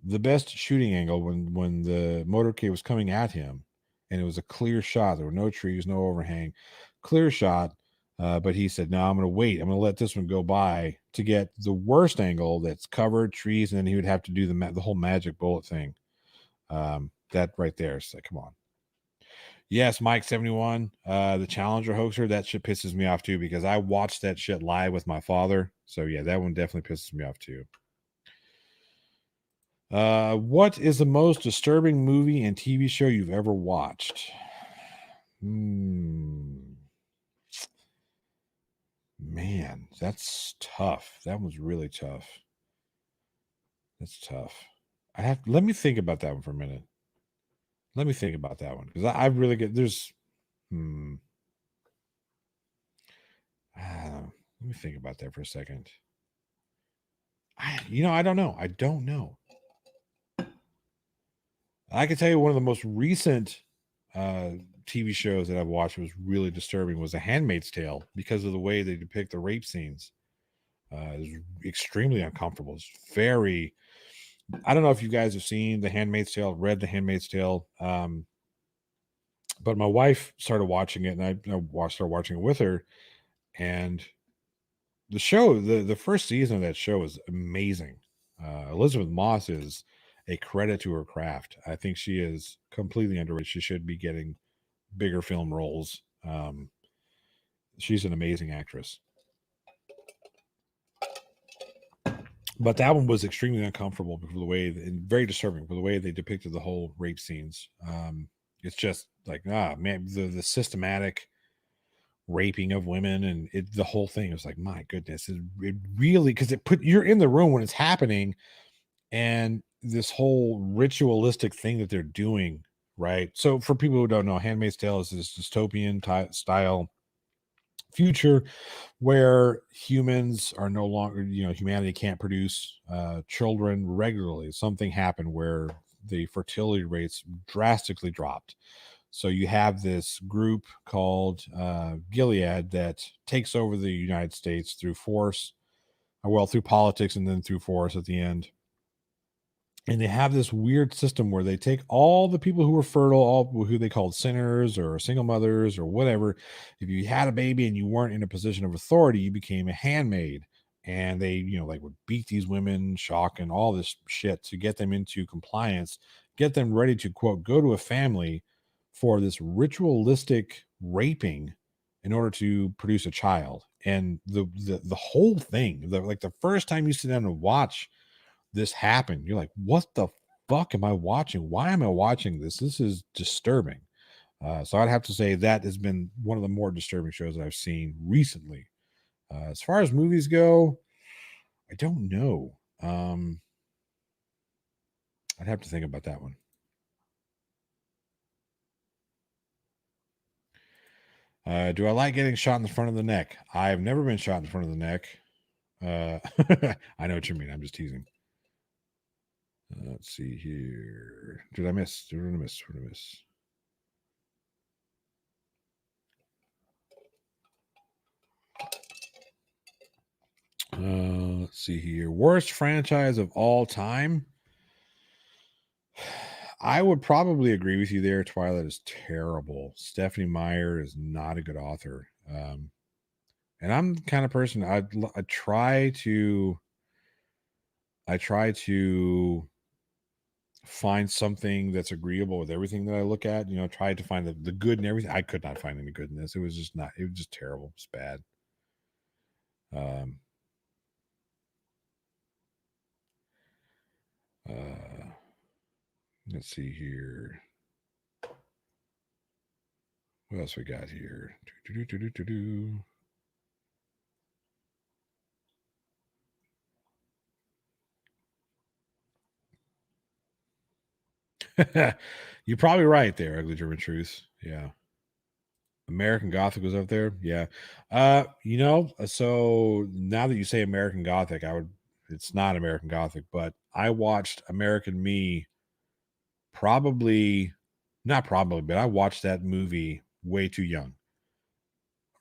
the best shooting angle when the motorcade was coming at him, and it was a clear shot. There were no trees, no overhang, clear shot. But he said, no, I'm going to wait. I'm going to let this one go by to get the worst angle that's covered trees. And then he would have to do the whole magic bullet thing. That right there. So come on. Yes, Mike 71, the Challenger hoaxer. That shit pisses me off too, because I watched that shit live with my father. So yeah, that one definitely pisses me off too. What is the most disturbing movie and TV show you've ever watched? Man, that's tough. That was really tough. That's tough. Let me think about that one for a minute. Let me think about that one, because I really get there's. Let me think about that for a second. I don't know. I don't know. I can tell you one of the most recent TV shows that I've watched was really disturbing was The Handmaid's Tale, because of the way they depict the rape scenes. It was extremely uncomfortable. It's very. I don't know if you guys have seen The Handmaid's Tale, read The Handmaid's Tale, but my wife started watching it, and I started watching it with her, and the show, the first season of that show is amazing. Elizabeth Moss is a credit to her craft. I think she is completely underrated. She should be getting bigger film roles. She's an amazing actress. But that one was extremely uncomfortable for the way, and very disturbing for the way they depicted the whole rape scenes. It's just like, man, the systematic raping of women, and the whole thing was like, my goodness, it really, because you're in the room when it's happening, and this whole ritualistic thing that they're doing, right? So for people who don't know, Handmaid's Tale is this dystopian style future where humans are no longer, humanity can't produce children regularly. Something happened where the fertility rates drastically dropped. So you have this group called Gilead that takes over the United States through force, through politics, and then through force at the end. And they have this weird system where they take all the people who were fertile, all who they called sinners or single mothers or whatever. If you had a baby and you weren't in a position of authority, you became a handmaid. And they, would beat these women, shock, and all this shit to get them into compliance, get them ready to, quote, go to a family for this ritualistic raping in order to produce a child. and the whole thing, like the first time you sit down and watch this happen, you're like, what the fuck am I watching? Why am I watching this? This is disturbing. So I'd have to say that has been one of the more disturbing shows that I've seen recently. As far as movies go, I don't know. I'd have to think about that one. Do I like getting shot in the front of the neck? I've never been shot in the front of the neck. I know what you mean. I'm just teasing. Let's see here. Did I miss? Did I miss? What did I miss? Let's see here. Worst franchise of all time. I would probably agree with you there. Twilight is terrible. Stephanie Meyer is not a good author. And I'm the kind of person I try to find something that's agreeable with everything that I look at. You know, try to find the good in everything. I could not find any good in this. It was just not. It was just terrible. It's bad. Let's see here. What else we got here? You're probably right there, Ugly German Truth. Yeah. American Gothic was up there. Yeah. So now that you say American Gothic, it's not American Gothic, but I watched American Me not probably, but I watched that movie way too young.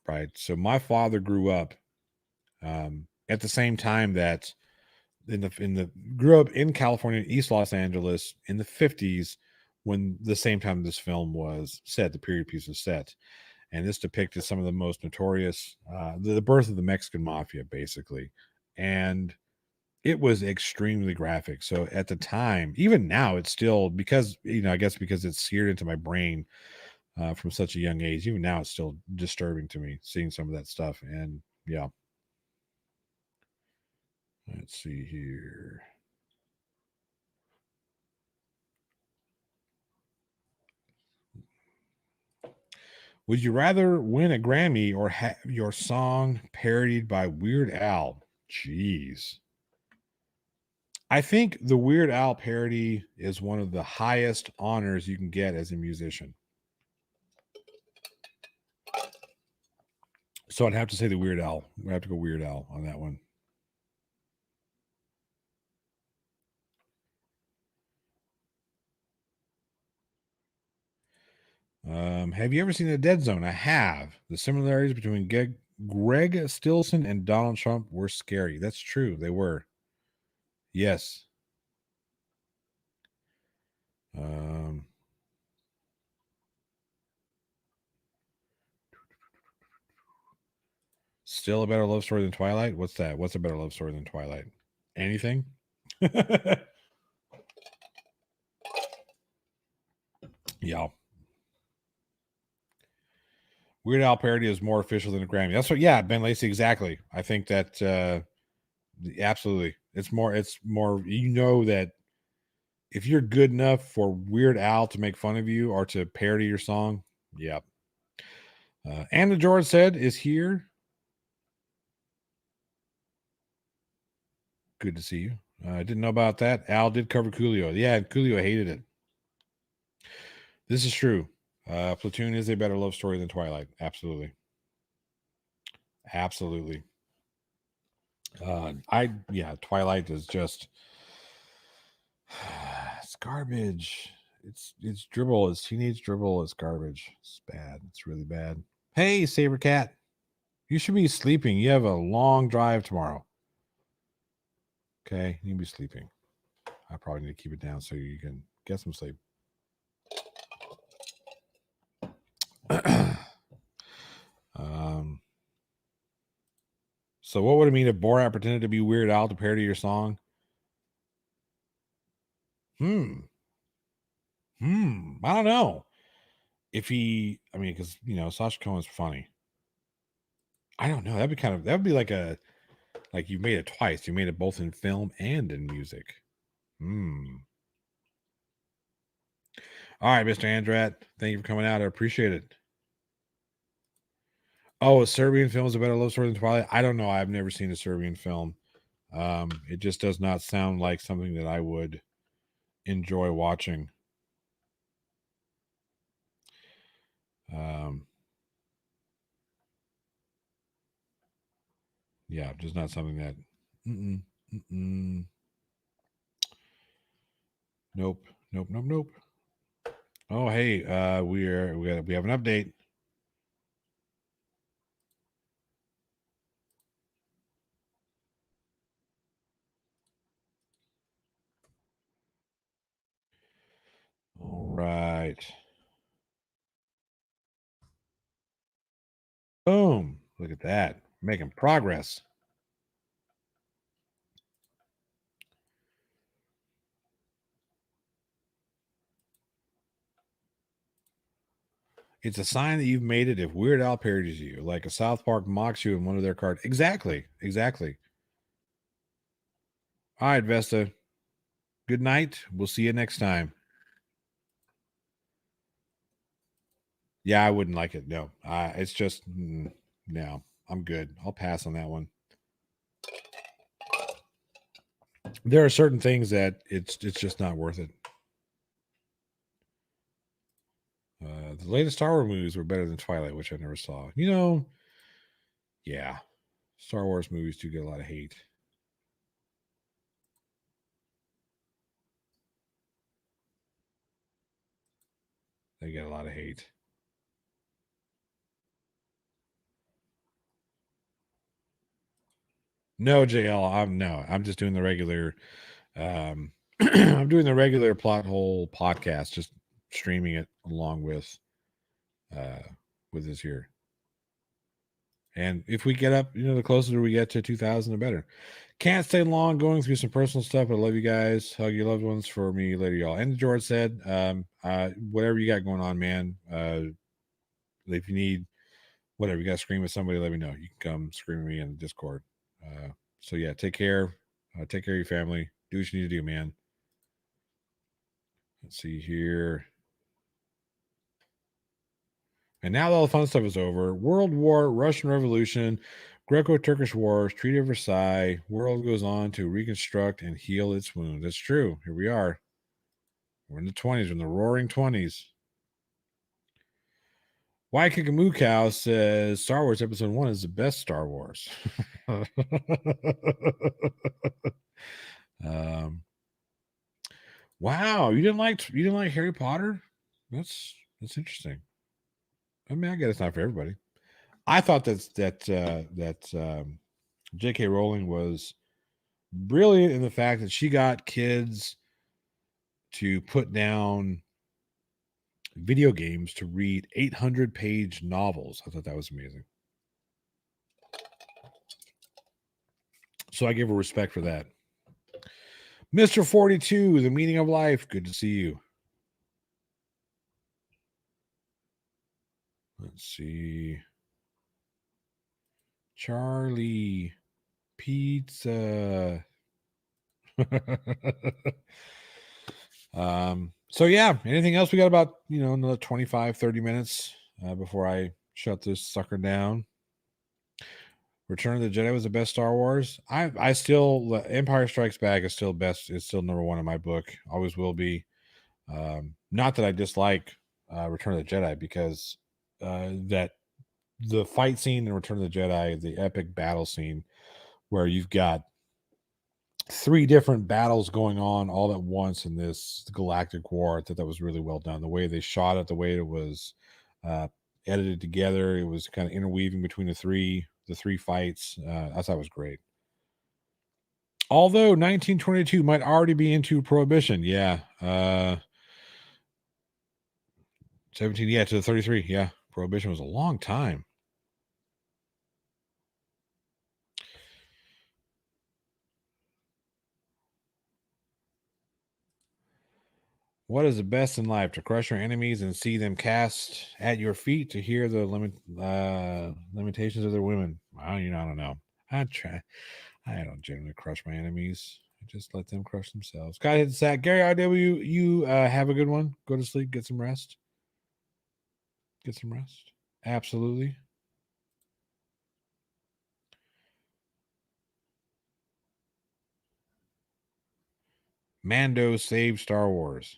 Right. So my father grew up at the same time that grew up in California, East Los Angeles in the 50s, when the same time this film was set, the period piece was set. And this depicted some of the most notorious, the birth of the Mexican mafia, basically. And it was extremely graphic. So at the time, even now, it's still, because, I guess because it's seared into my brain from such a young age, even now it's still disturbing to me seeing some of that stuff. And yeah. Let's see here. Would you rather win a Grammy or have your song parodied by Weird Al? Jeez. I think the Weird Al parody is one of the highest honors you can get as a musician. So I'd have to say the Weird Al. We have to go Weird Al on that one. Have you ever seen The Dead Zone? I have. The similarities between Greg Stilson and Donald Trump were scary. That's true. They were. Yes. Still a better love story than Twilight? What's that? What's a better love story than Twilight? Anything? Yeah. Weird Al parody is more official than a Grammy. That's what, yeah, Ben Lacey, exactly. I think that absolutely. It's more, that if you're good enough for Weird Al to make fun of you or to parody your song, yeah. Anna George said is here. Good to see you. I didn't know about that. Al did cover Coolio. Yeah, Coolio hated it. This is true. Platoon is a better love story than Twilight. Absolutely. Absolutely. Twilight is just it's garbage. It's dribble. It's teenage dribble. It's garbage. It's bad. It's really bad. Hey, Saber Cat, you should be sleeping. You have a long drive tomorrow. Okay, you need to be sleeping. I probably need to keep it down so you can get some sleep. So what would it mean if Borat pretended to be Weird Al to parody your song? I don't know. Because Sacha Cohen's funny. I don't know. That would be like you made it twice. You made it both in film and in music. All right, Mr. Andrat, thank you for coming out. I appreciate it. Oh, a Serbian film is a better love story than Twilight? I don't know. I've never seen a Serbian film. It just does not sound like something that I would enjoy watching. Yeah, just not something that. Nope. Oh, hey, we have an update. All right. Boom. Look at that. Making progress. It's a sign that you've made it if Weird Al parodies you, like a South Park mocks you in one of their cards. Exactly. All right, Vesta. Good night. We'll see you next time. Yeah, I wouldn't like it. No, it's just no. I'm good. I'll pass on that one. There are certain things that it's just not worth it. The latest Star Wars movies were better than Twilight, which I never saw. Yeah, Star Wars movies do get a lot of hate. They get a lot of hate. No, JL, I'm just doing the regular. I'm doing the regular plot hole podcast, just streaming it along with this here. And if we get up, the closer we get to 2000, the better. Can't stay long, going through some personal stuff, but I love you guys. Hug your loved ones for me later, y'all. And George said, whatever you got going on, man. If you need whatever, you got to scream at somebody, let me know. You can come scream at me in the Discord. So yeah, take care. Take care of your family. Do what you need to do, man. Let's see here. And now that all the fun stuff is over, World War, Russian Revolution, Greco-Turkish Wars, Treaty of Versailles, world goes on to reconstruct and heal its wounds. That's true. Here we are. We're in the 20s, in the roaring 20s. Why Kick a Moo Cow says Star Wars Episode 1 is the best Star Wars. Wow, you didn't like Harry Potter? That's interesting. I mean, I guess it's not for everybody. I thought that J.K. Rowling was brilliant in the fact that she got kids to put down video games to read 800-page novels. I thought that was amazing. So I give her respect for that. Mr. 42, The Meaning of Life. Good to see you. Let's see. Charlie Pizza. So yeah, anything else? We got about another 25 30 minutes before I shut this sucker down. Return of the Jedi was the best Star Wars. I still Empire Strikes Back is still best. It's still number one in my book. Always will be. Not that I dislike Return of the Jedi, because that the fight scene in Return of the Jedi, the epic battle scene where you've got 3 different battles going on all at once in this galactic war. I thought that was really well done. The way they shot it, the way it was edited together, it was kind of interweaving between the three fights. I thought it was great. Although 1922 might already be into Prohibition. Yeah. 17, yeah, to the 33. Yeah. Prohibition was a long time. What is the best in life? To crush your enemies and see them cast at your feet, to hear the limitations of their women. I don't know. I don't generally crush my enemies. I just let them crush themselves. Gotta hit the sack. Gary RW, you have a good one. Go to sleep. Get some rest. Get some rest. Absolutely. Mando saved Star Wars.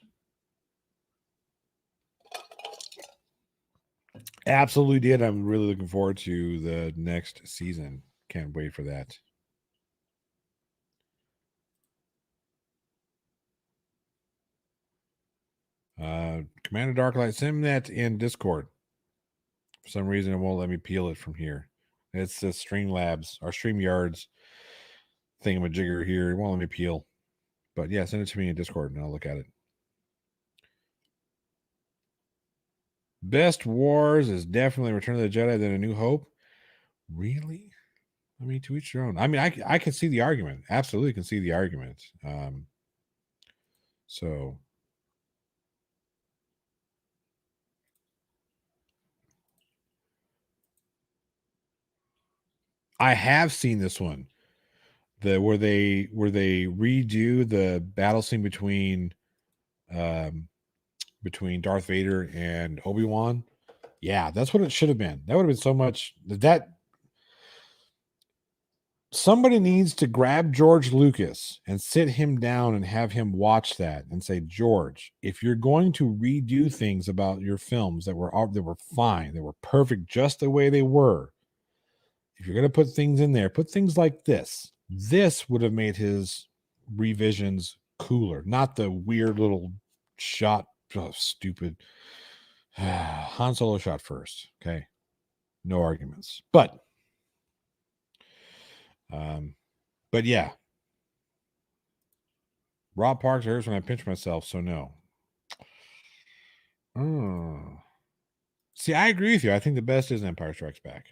Absolutely did. I'm really looking forward to the next season. Can't wait for that. Commander Darklight, send that in Discord. For some reason, it won't let me peel it from here. It's the Streamlabs or StreamYards thingamajigger here. It won't let me peel. But yeah, send it to me in Discord and I'll look at it. Best Wars is definitely Return of the Jedi, then A New Hope. Really? I mean, to each their own. I mean, I can see the argument. Absolutely can see the argument. So I have seen this one. Where they redo the battle scene between Darth Vader and Obi-Wan. Yeah, that's what it should have been. That would have been so much. That somebody needs to grab George Lucas and sit him down and have him watch that and say, George, if you're going to redo things about your films that were fine, they were perfect just the way they were, if you're going to put things in there, put things like this. This would have made his revisions cooler, not the weird little shot. Oh, stupid. Han Solo shot first. Okay. No arguments. But yeah. Rob Parks hurts when I pinch myself, so no. Oh. See, I agree with you. I think the best is Empire Strikes Back.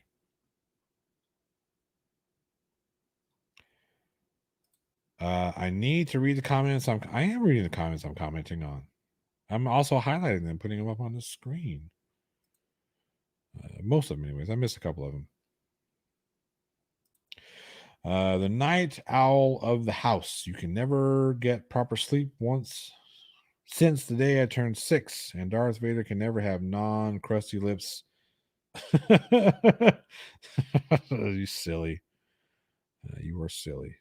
I need to read the comments. I am reading the comments I'm commenting on. I'm also highlighting them, putting them up on the screen. Most of them, anyways. I missed a couple of them. The night owl of the house. You can never get proper sleep since the day I turned 6, and Darth Vader can never have non-crusty lips. You silly. You are silly.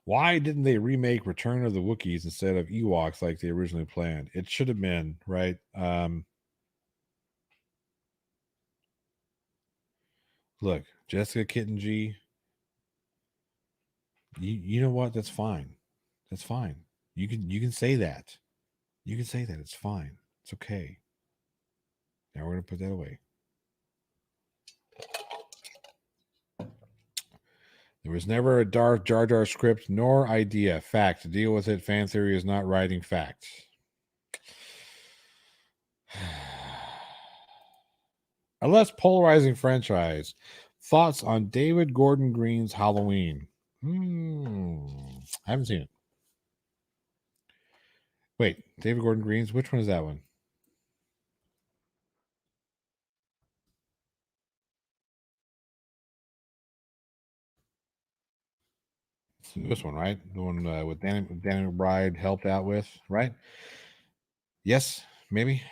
Why didn't they remake Return of the Wookiees instead of Ewoks like they originally planned? It should have been, right? Look, Jessica Kitten G. You know what? That's fine. That's fine. You can say that. You can say that. It's fine. It's okay. Now we're gonna put that away. There was never a Darth Jar Jar script nor idea. Fact. To deal with it, fan theory is not writing fact. A less polarizing franchise. Thoughts on David Gordon Green's Halloween? I haven't seen it. Wait, David Gordon Green's? Which one is that one? This one, right? The one with Danny McBride helped out with, right? Yes, maybe.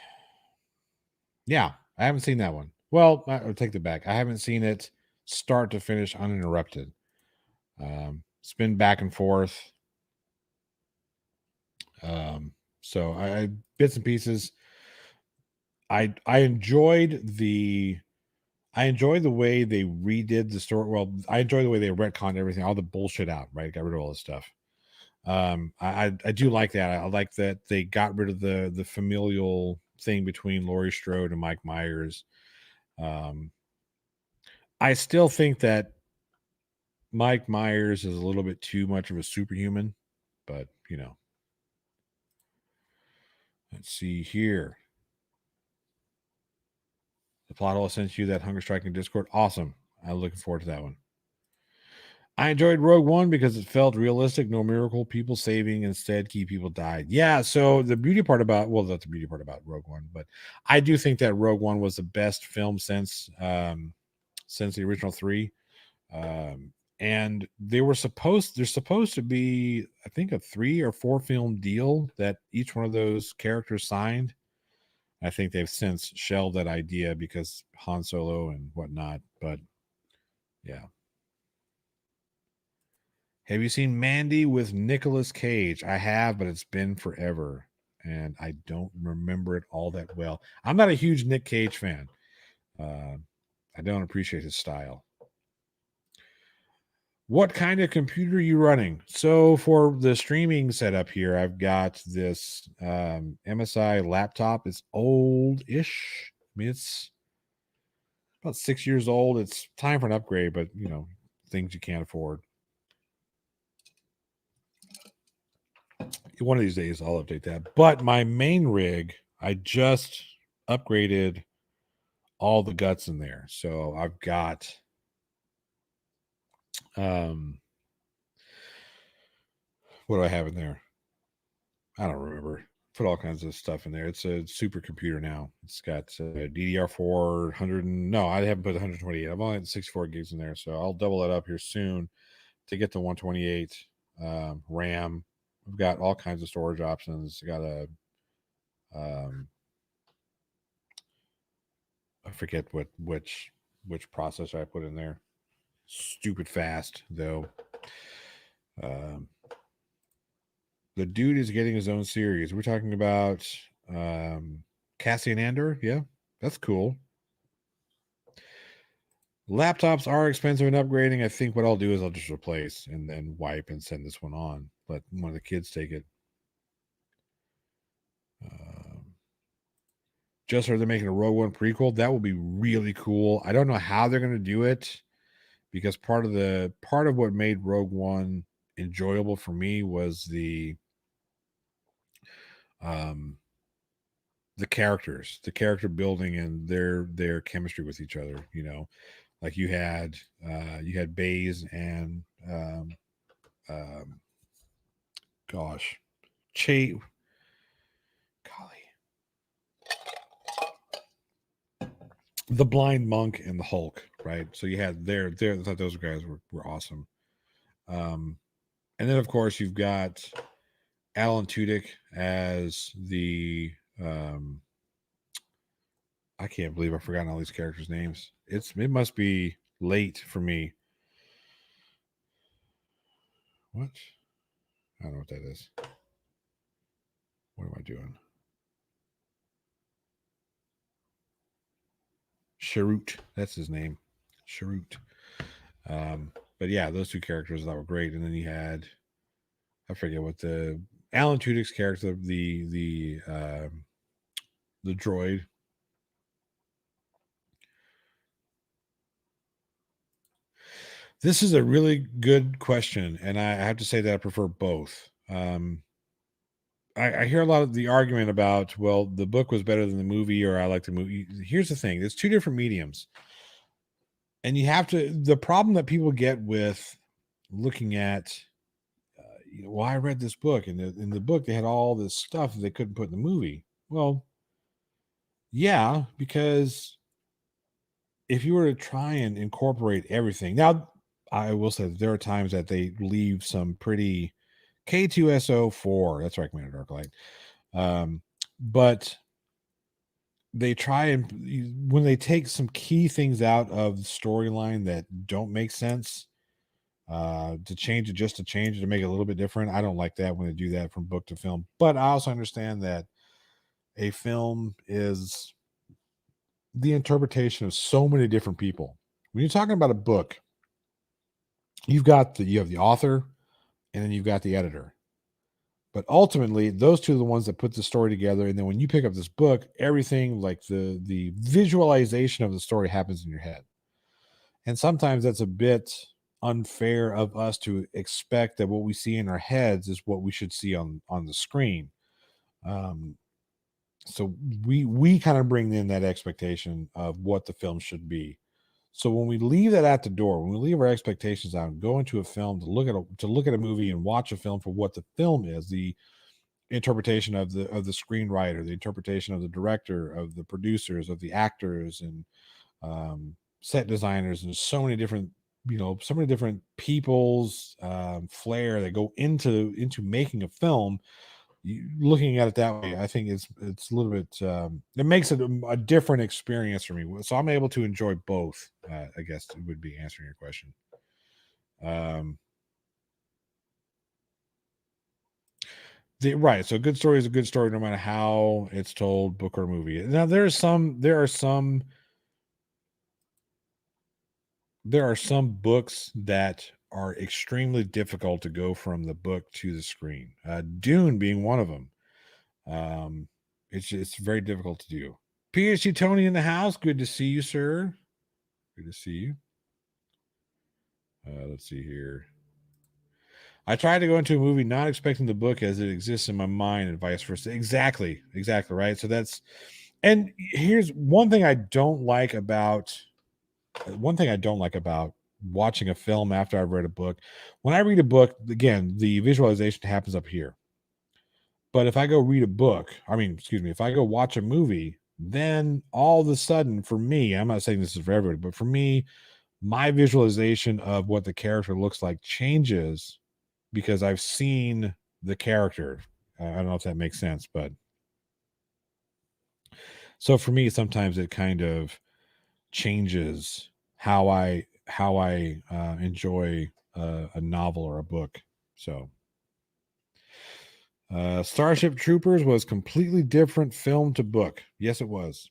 Yeah, I haven't seen that one. Well, I'll take that back. I haven't seen it start to finish uninterrupted. It's been back and forth. So I bits and pieces. I enjoyed the way they redid the story. Well, I enjoy the way they retconned everything, all the bullshit out, right? Got rid of all this stuff. I do like that. I like that they got rid of the familial thing between Laurie Strode and Mike Myers. I still think that Mike Myers is a little bit too much of a superhuman, but let's see here. The plot hole sent you that Hunger Strike in Discord. Awesome. I'm looking forward to that one. I enjoyed Rogue One because it felt realistic, no miracle, people saving, instead key people died. Yeah, so the beauty part about, well, that's the beauty part about Rogue One, but I do think that Rogue One was the best film since the original three. And they're supposed to be, I think, a 3 or 4 film deal that each one of those characters signed. I think they've since shelved that idea because Han Solo and whatnot, but yeah. Have you seen Mandy with Nicolas Cage? I have, but it's been forever, and I don't remember it all that well. I'm not a huge Nick Cage fan. I don't appreciate his style. What kind of computer are you running? So for the streaming setup here, I've got this MSI laptop. It's old-ish. I mean, it's about 6 years old. It's time for an upgrade, but things you can't afford. One of these days I'll update that. But my main rig, I just upgraded all the guts in there. So I've got what do I have in there? I don't remember. Put all kinds of stuff in there. It's a supercomputer now. It's got DDR4 100 no, I haven't put 128. I've only had 64 gigs in there, so I'll double that up here soon to get to 128 RAM. We've got all kinds of storage options. Got a I forget which processor I put in there. Stupid fast though. The dude is getting his own series. We're talking about Cassian Andor. Yeah, that's cool. Laptops are expensive and upgrading. I think what I'll do is I'll just replace and then wipe and send this one on. Let one of the kids take it. Just heard they're making a Rogue One prequel. That will be really cool. I don't know how they're going to do it because part of what made Rogue One enjoyable for me was the characters, the character building, and their chemistry with each other. Like you had Baze and gosh, golly, the blind monk and the Hulk, right? So you had I thought those guys were awesome. And then of course you've got Alan Tudyk as the I can't believe I've forgotten all these characters' names. It must be late for me. What? I don't know what that is. What am I doing? Sharut. That's his name. Sharut. But yeah, those two characters that were great. And then you had, I forget what the Alan Tudyk's character, the droid. This is a really good question, and I have to say that I prefer both. I hear a lot of the argument about, well, the book was better than the movie, or I like the movie. Here's the thing: there's two different mediums, and you have to. The problem that people get with looking at, well, I read this book, and in the book they had all this stuff that they couldn't put in the movie. Well, yeah, because if you were to try and incorporate everything, now I will say that there are times that they leave some pretty K2SO4. That's recommended dark light. But they try and when they take some key things out of the storyline that don't make sense, to change it just to change it to make it a little bit different. I don't like that when they do that from book to film. But I also understand that a film is the interpretation of so many different people. When you're talking about a book, you have the author, and then you've got the editor. But ultimately, those two are the ones that put the story together. And then when you pick up this book, everything like the visualization of the story happens in your head. And sometimes that's a bit unfair of us to expect that what we see in our heads is what we should see on the screen. So we kind of bring in that expectation of what the film should be. So when we leave that at the door, when we leave our expectations out and go into a film to look at a movie and watch a film for what the film is, the interpretation of the screenwriter, the interpretation of the director, of the producers, of the actors, and set designers, and so many different, so many different people's flair that go into making a film. Looking at it that way, I think it's a little bit, it makes it a different experience for me, so I'm able to enjoy both. I guess it would be answering your question. Right, so a good story is a good story no matter how it's told, book or movie. Now there are some books that are extremely difficult to go from the book to the screen, Dune being one of them. It's very difficult to do. PhD Tony in the house, good to see you, sir. Good to see you. Let's see here. I tried to go into a movie not expecting the book as it exists in my mind and vice versa. Exactly, right. So that's, and here's one thing I don't like about watching a film after I've read a book. When I read a book, again, the visualization happens up here. But if I go read a book, if I go watch a movie, then all of a sudden, for me, I'm not saying this is for everybody, but for me, my visualization of what the character looks like changes because I've seen the character. I don't know if that makes sense, but so for me, sometimes it kind of changes how I enjoy a novel or a book. So Starship Troopers was completely different film to book. Yes, it was.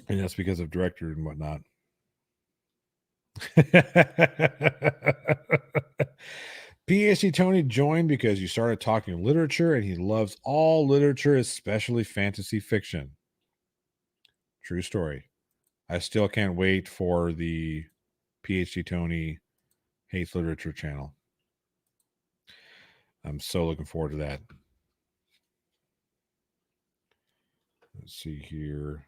And that's because of director and whatnot. PhD Tony joined because you started talking literature and he loves all literature, especially fantasy fiction. True story. I still can't wait for the PhD Tony Hates Literature channel. I'm so looking forward to that. Let's see here.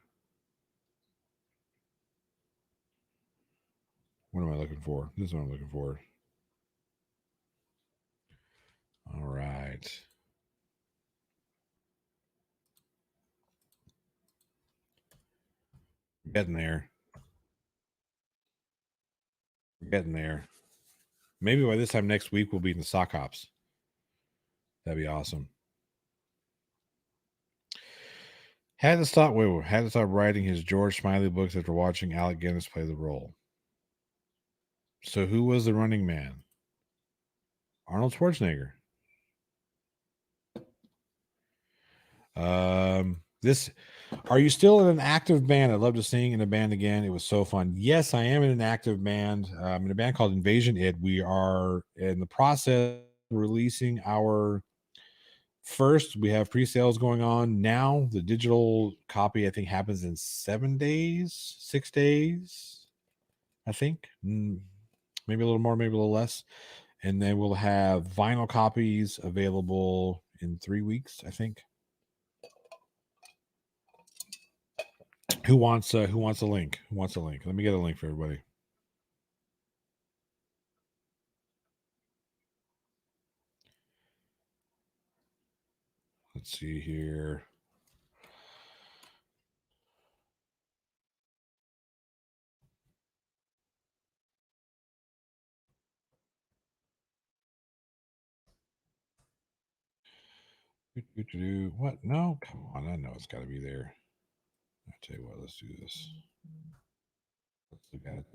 What am I looking for? This is what I'm looking for. All right. Getting there. Getting there. Maybe by this time next week we'll be in the sock hops. That'd be awesome. Had to stop writing his George Smiley books after watching Alec Guinness play the role. So who was the running man? Arnold Schwarzenegger. Are you still in an active band? I'd love to sing in a band again. It was so fun. Yes, I am in an active band. I'm in a band called Invasion It. We are in the process of releasing our first. We have pre-sales going on now. The digital copy, I think, happens in 6 days. I think maybe a little more, maybe a little less. And then we'll have vinyl copies available in 3 weeks, I think. Who wants a link? Who wants a link? Let me get a link for everybody. Let's see here. What? No, come on. I know it's got to be there. I tell you what, let's do this. Let's look at it.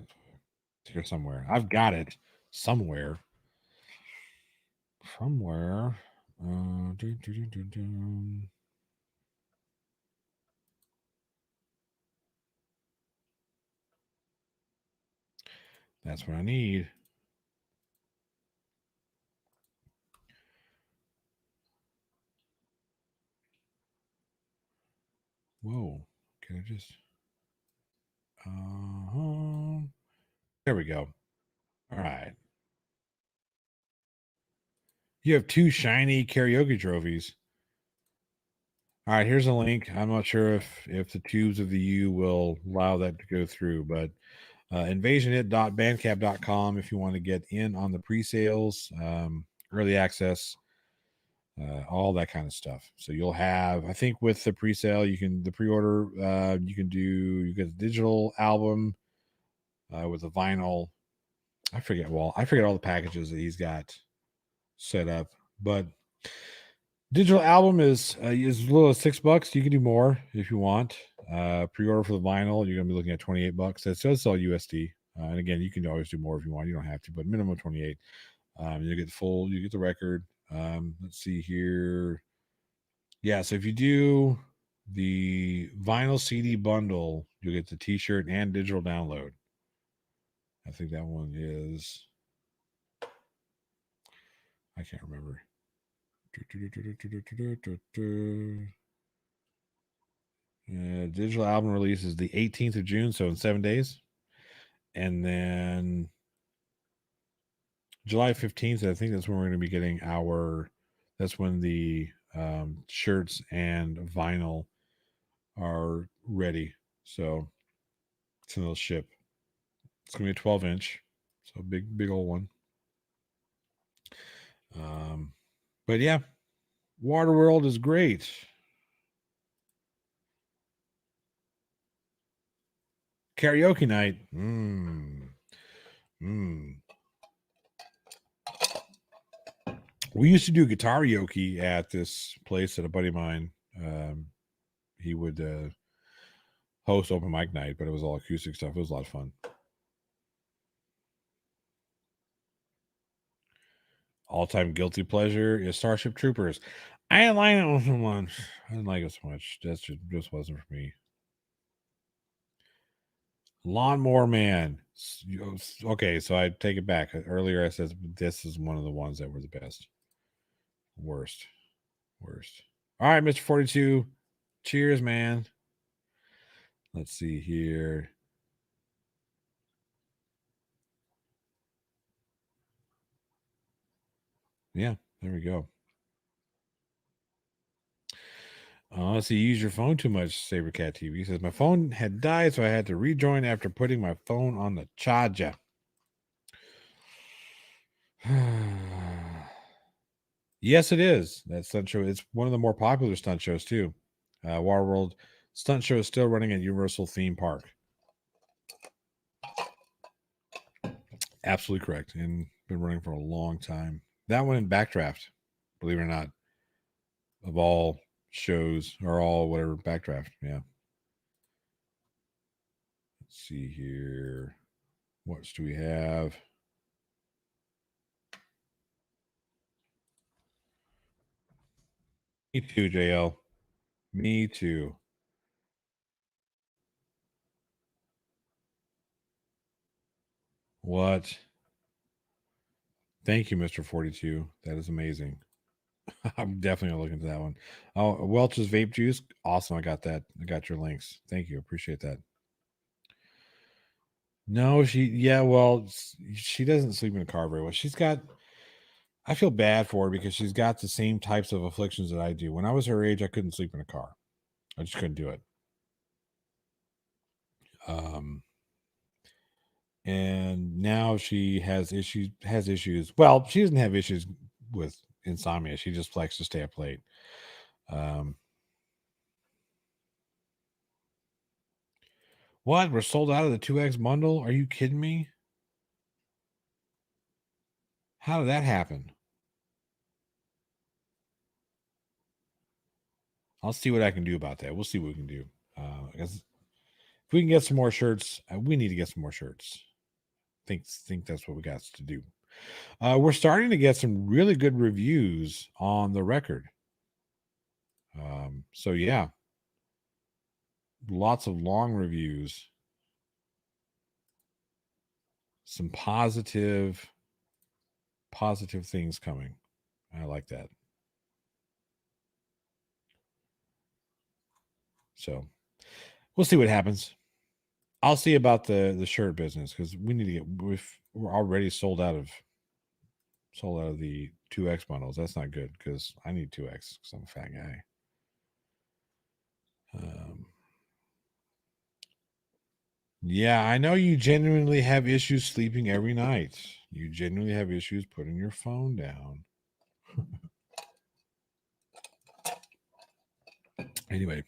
It's here somewhere. I've got it somewhere. Somewhere. That's what I need. Whoa. Can I just... There we go. All right. You have 2 shiny karaoke trophies. All right, here's a link. I'm not sure if the tubes of the U will allow that to go through, but invasionit.bandcamp.com if you want to get in on the pre-sales, early access, all that kind of stuff. So you'll have, I think, with the pre-sale, the pre-order, you get the digital album with the vinyl. I forget all the packages that he's got set up, but digital album is as little as $6. You can do more if you want. Pre-order for the vinyl, you're gonna be looking at $28. That's all USD. And again, you can always do more if you want. You don't have to, but minimum 28. You get you get the record. Let's see here. Yeah, so if you do the vinyl CD bundle, you'll get the T-shirt and digital download. I think that one is. I can't remember. Digital album release is the 18th of June, so in 7 days. And then July 15th, I think that's when we're going to be getting that's when the shirts and vinyl are ready. So it's they'll ship. It's going to be a 12-inch, so big old one. But yeah, Waterworld is great. Karaoke night. We used to do guitar yoke at this place at a buddy of mine. He would host open mic night, but it was all acoustic stuff. It was a lot of fun. All-time guilty pleasure is Starship Troopers. I didn't like it so much. I didn't like it so much. That just wasn't for me. Lawnmower Man. Okay, so I take it back. Earlier I said this is one of the ones that were the best. Worst. All right, Mr. 42. Cheers, man. Let's see here. Yeah, there we go. Let's see, you use your phone too much, Sabercat TV says. My phone had died, so I had to rejoin after putting my phone on the charger. Yes, it is. That stunt show. It's one of the more popular stunt shows, too. Waterworld stunt show is still running at Universal Theme Park. Absolutely correct. And been running for a long time. That one in Backdraft, believe it or not, of all shows or all whatever, Backdraft. Yeah. Let's see here. What do we have? Me too, JL. Me too. What? Thank you, Mr. 42. That is amazing. I'm definitely gonna look into that one. Oh, Welch's vape juice. Awesome. I got that. I got your links. Thank you. Appreciate that. No, she doesn't sleep in a car very well. I feel bad for her because she's got the same types of afflictions that I do. When I was her age, I couldn't sleep in a car. I just couldn't do it. And now she has issues. Well, she doesn't have issues with insomnia. She just likes to stay up late. What? We're sold out of the 2X bundle? Are you kidding me? How did that happen? I'll see what I can do about that. We'll see what we can do. If we can get some more shirts, we need to get some more shirts. Think that's what we got to do. We're starting to get some really good reviews on the record. So yeah, lots of long reviews. Some positive things coming. I like that. So we'll see what happens. I'll see about the shirt business because we need to get. We're already sold out of the 2X bundles. That's not good because I need 2X because I'm a fat guy. Yeah, I know you genuinely have issues sleeping every night. You genuinely have issues putting your phone down. Anyway,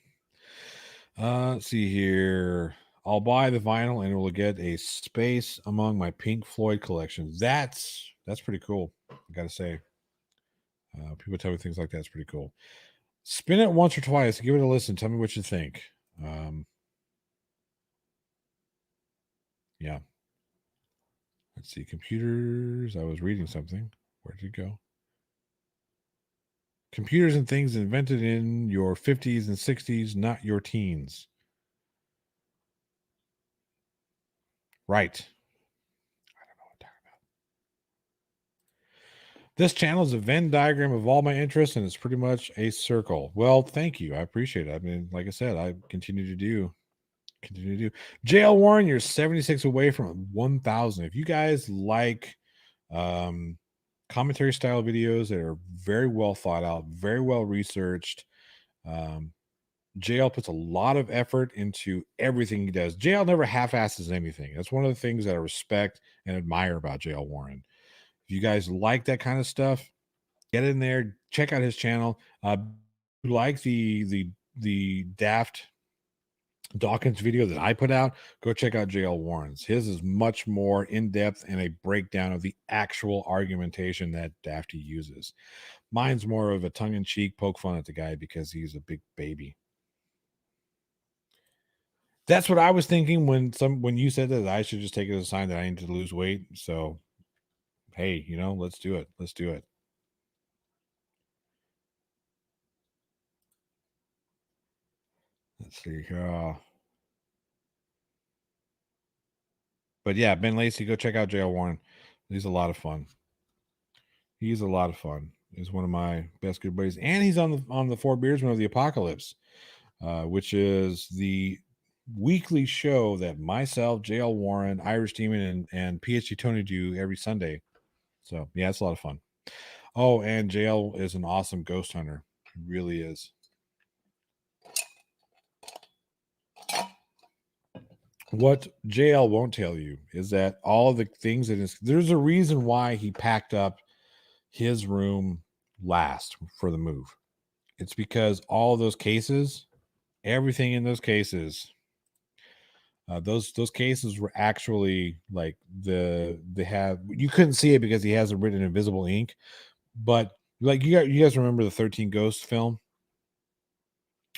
let's see here. I'll buy the vinyl and it will get a space among my Pink Floyd collection. That's pretty cool. I gotta say, people tell me things like that's pretty cool. Spin it once or twice. Give it a listen. Tell me what you think. Yeah. Let's see. Computers. I was reading something. Where did it go? Computers and things invented in your 50s and 60s, not your teens. Right. This channel is a Venn diagram of all my interests, and it's pretty much a circle. Well, thank you. I appreciate it. I mean, like I said, I continue to do. JL Warren, you're 76 away from 1,000. If you guys like commentary style videos that are very well thought out, very well researched, JL puts a lot of effort into everything he does. JL never half-asses anything. That's one of the things that I respect and admire about JL Warren. If you guys like that kind of stuff, get in there, check out his channel. Like the Daft Dawkins video that I put out, go check out JL Warren's. His is much more in-depth and a breakdown of the actual argumentation that Dafty uses. Mine's more of a tongue-in-cheek poke fun at the guy because he's a big baby. That's what I was thinking when you said that I should just take it as a sign that I need to lose weight. So, hey, let's do it. Let's do it. Let's see here. But yeah, Ben Lacey, go check out JL Warren. He's a lot of fun. He's a lot of fun. He's one of my best good buddies, and he's on the Four Beersmen of the Apocalypse, which is the weekly show that myself, JL Warren, Irish Demon, and PhD Tony do every Sunday. So yeah, it's a lot of fun. Oh, and JL is an awesome ghost hunter. He really is. What JL won't tell you is that all the things there's a reason why he packed up his room last for the move. It's because all those cases, everything in those cases, those cases were actually like you couldn't see it because he has it written in invisible ink, but like you guys remember the 13 Ghosts film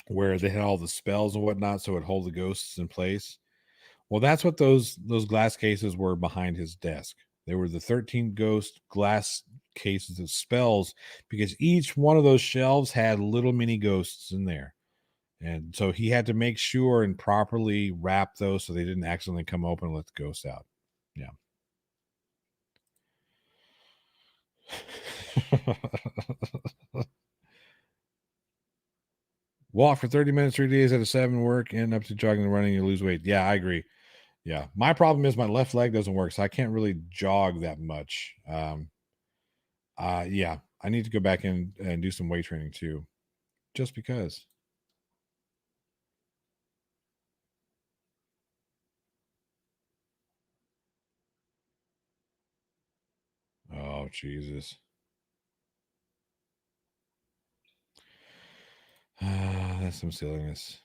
where they had all the spells and whatnot so it hold the ghosts in place. Well, that's what those glass cases were behind his desk. They were the 13 Ghost glass cases of spells because each one of those shelves had little mini ghosts in there. And so he had to make sure and properly wrap those so they didn't accidentally come open and let the ghosts out. Yeah. Walk for 30 minutes, 3 days out of 7, work, and up to jogging and running, you lose weight. Yeah, I agree. Yeah. My problem is my left leg doesn't work, so I can't really jog that much. Yeah, I need to go back in and do some weight training too, just because. Oh, Jesus. That's some silliness.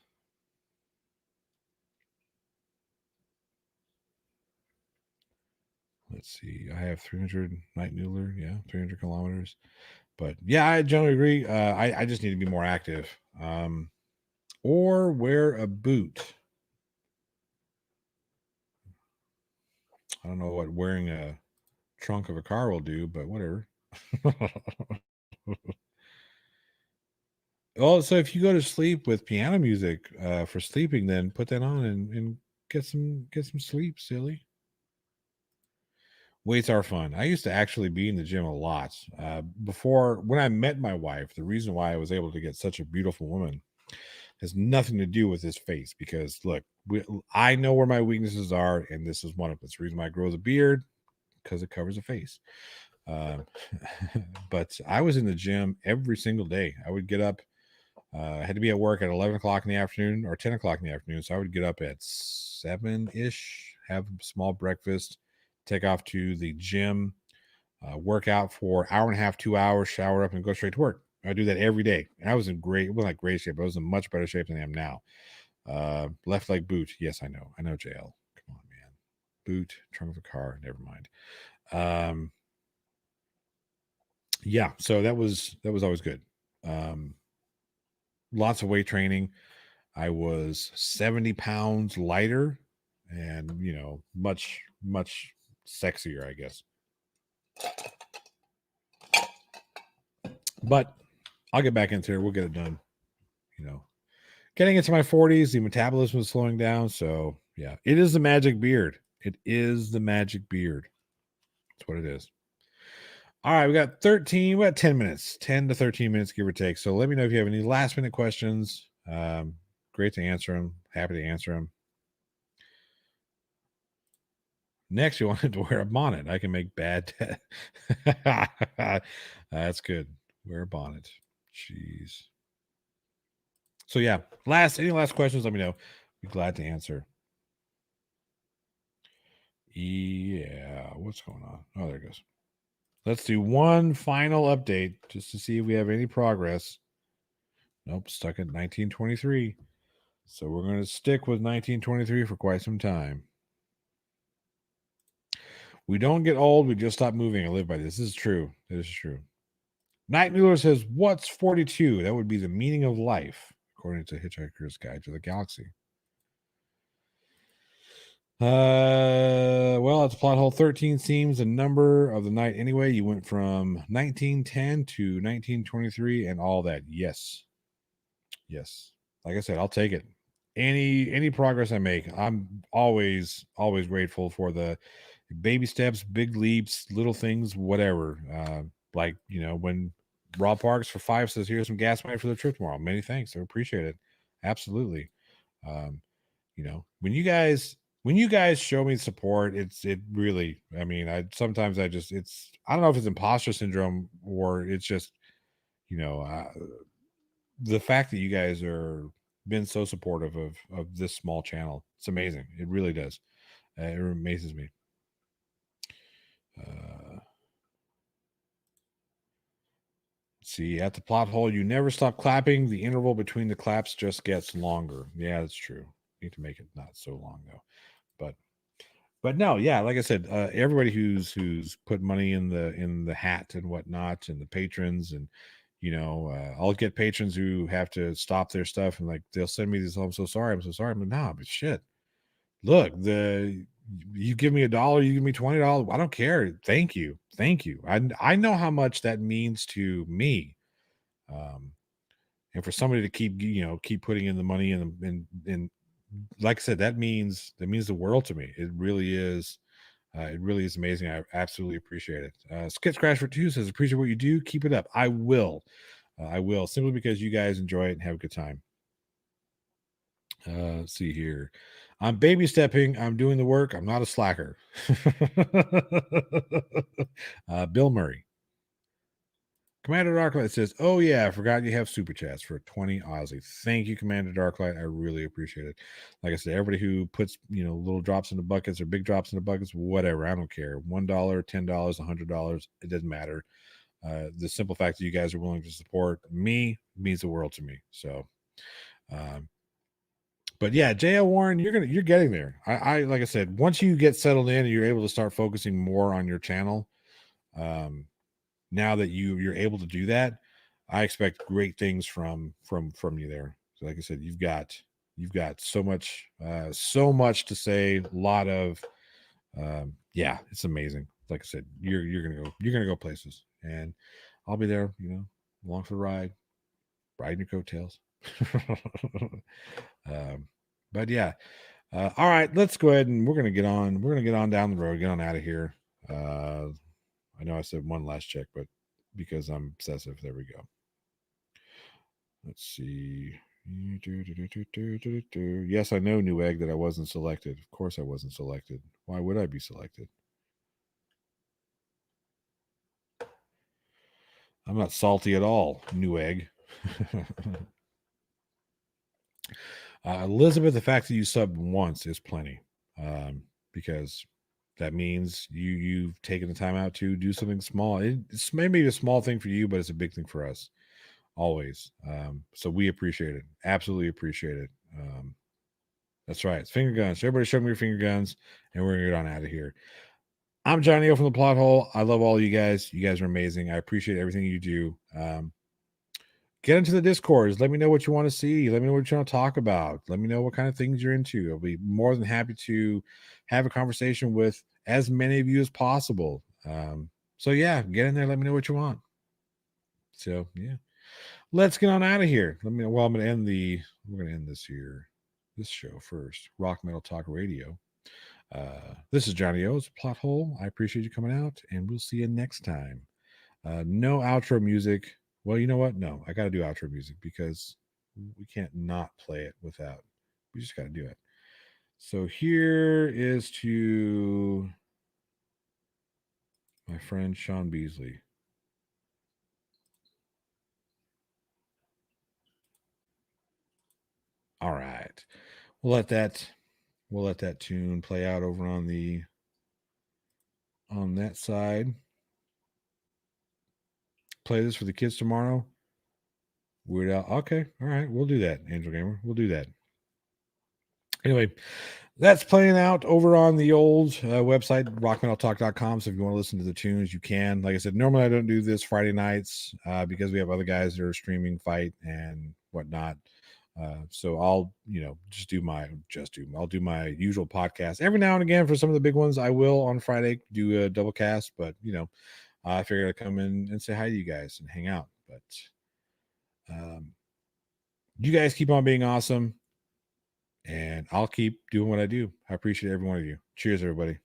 Let's see. I have 300 Night Noodler. Yeah, 300 kilometers. But yeah, I generally agree. I just need to be more active. Or wear a boot. I don't know what wearing a trunk of a car will do, but whatever. Oh, so if you go to sleep with piano music for sleeping, then put that on and get some sleep, silly. Weights are fun. I used to actually be in the gym a lot. Before, when I met my wife, the reason why I was able to get such a beautiful woman has nothing to do with his face. Because look, I know where my weaknesses are, and this is one of them. It's the reason why I grow the beard, because it covers the face. But I was in the gym every single day. I would get up I had to be at work at 11 o'clock in the afternoon or 10 o'clock in the afternoon. So I would get up at 7-ish, have a small breakfast, take off to the gym, work out for hour and a half, 2 hours, shower up, and go straight to work. I do that every day. And I was in great, well, not great shape, but I was in much better shape than I am now. Left leg boot. Yes, I know, JL. Come on, man. Boot, trunk of a car. Never mind. Yeah, so that was always good. Lots of weight training. I was 70 pounds lighter and, much, much sexier, I guess. But I'll get back into it. We'll get it done. Getting into my 40s, the metabolism was slowing down. So, yeah, it is the magic beard. It is the magic beard. That's what it is. All right, we got 10 minutes, 10 to 13 minutes, give or take. So let me know if you have any last minute questions. Great to answer them. Happy to answer them. Next, you wanted to wear a bonnet. I can make bad. That's good. Wear a bonnet. Jeez. So yeah, any last questions? Let me know. Be glad to answer. Yeah, what's going on? Oh, there it goes. Let's do one final update just to see if we have any progress. Nope, stuck at 1923. So we're going to stick with 1923 for quite some time. We don't get old, we just stop moving. I live by this. This is true. This is true. Night Mueller says, what's 42? That would be the meaning of life, according to Hitchhiker's Guide to the Galaxy. Well, it's plot hole 13 seems the number of the night anyway. You went from 1910 to 1923 and all that. Yes. Like I said, I'll take it. Any progress I make, I'm always grateful for the baby steps, big leaps, little things, whatever. Like, when Rob Parks for 5 says, here's some gas money for the trip tomorrow. Many thanks. I appreciate it. Absolutely. When you guys show me support, it really, I mean, I don't know if it's imposter syndrome or it's just, the fact that you guys are been so supportive of this small channel. It's amazing. It really does. It amazes me. See, at the plot hole, you never stop clapping. The interval between the claps just gets longer. Yeah, that's true. Need to make it not so long though. But no, yeah, like I said, everybody who's put money in the hat and whatnot, and the patrons, and I'll get patrons who have to stop their stuff and like they'll send me this. Oh, I'm so sorry. I'm like, nah, but shit. Look, you give me $1, you give me $20. I don't care. Thank you. I know how much that means to me. And for somebody to keep putting in the money and like I said, that means the world to me. It really is. It really is amazing. I absolutely appreciate it. Skit Scratch for 2 says, appreciate what you do. Keep it up. I will. Simply because you guys enjoy it and have a good time. Let's see here. I'm baby stepping. I'm doing the work. I'm not a slacker. Bill Murray. Commander Darklight says, oh yeah, I forgot you have super chats for 20 Aussie. Thank you, Commander Darklight. I really appreciate it. Like I said, everybody who puts, little drops in the buckets or big drops in the buckets, whatever, I don't care. $1, $10, $100, it doesn't matter. The simple fact that you guys are willing to support me means the world to me. So, but yeah, J.L. Warren, you're getting there. I like I said, once you get settled in and you're able to start focusing more on your channel, now that you're able to do that, I expect great things from you there. So like I said, you've got so much to say, a lot of yeah, it's amazing. Like I said, you're gonna go places, and I'll be there, along for the ride, riding your coattails. But yeah, all right, let's go ahead and we're gonna get on down the road, get on out of here. I know I said one last check, but because I'm obsessive, there we go. Let's see. Yes, I know, Newegg, that I wasn't selected. Of course I wasn't selected. Why would I be selected? I'm not salty at all, Newegg. Elizabeth, the fact that you subbed once is plenty, because that means you've taken the time out to do something small. It's maybe a small thing for you, but it's a big thing for us always. So we appreciate it, absolutely appreciate it. That's right, it's finger guns. So everybody show me your finger guns, and we're gonna get on out of here. I'm Johnny O from the Plot Hole. I love all you guys. You guys are amazing. I appreciate everything you do. Get into the Discords. Let me know what you want to see. Let me know what you want to talk about. Let me know what kind of things you're into. I'll be more than happy to have a conversation with as many of you as possible. So yeah, get in there. Let me know what you want. So yeah, let's get on out of here. Let me know. Well, we're going to end this show first. Rock Metal Talk Radio. This is Johnny O's Plot Hole. I appreciate you coming out, and we'll see you next time. No outro music. Well, you know what? No, I got to do outro music because we can't not play it without. We just got to do it. So here is to my friend Sean Beasley. All right. We'll let that tune play out over on that side. Play this for the kids tomorrow. Weird Al. Okay. All right. We'll do that, Angel Gamer. We'll do that. Anyway, that's playing out over on the old website, rockmetaltalk.com. So if you want to listen to the tunes, you can. Like I said, normally I don't do this Friday nights because we have other guys that are streaming Fight and whatnot. So I'll, I'll do my usual podcast every now and again for some of the big ones. I will on Friday do a double cast, but I figured I'd come in and say hi to you guys and hang out. But you guys keep on being awesome, and I'll keep doing what I do. I appreciate every one of you. Cheers, everybody.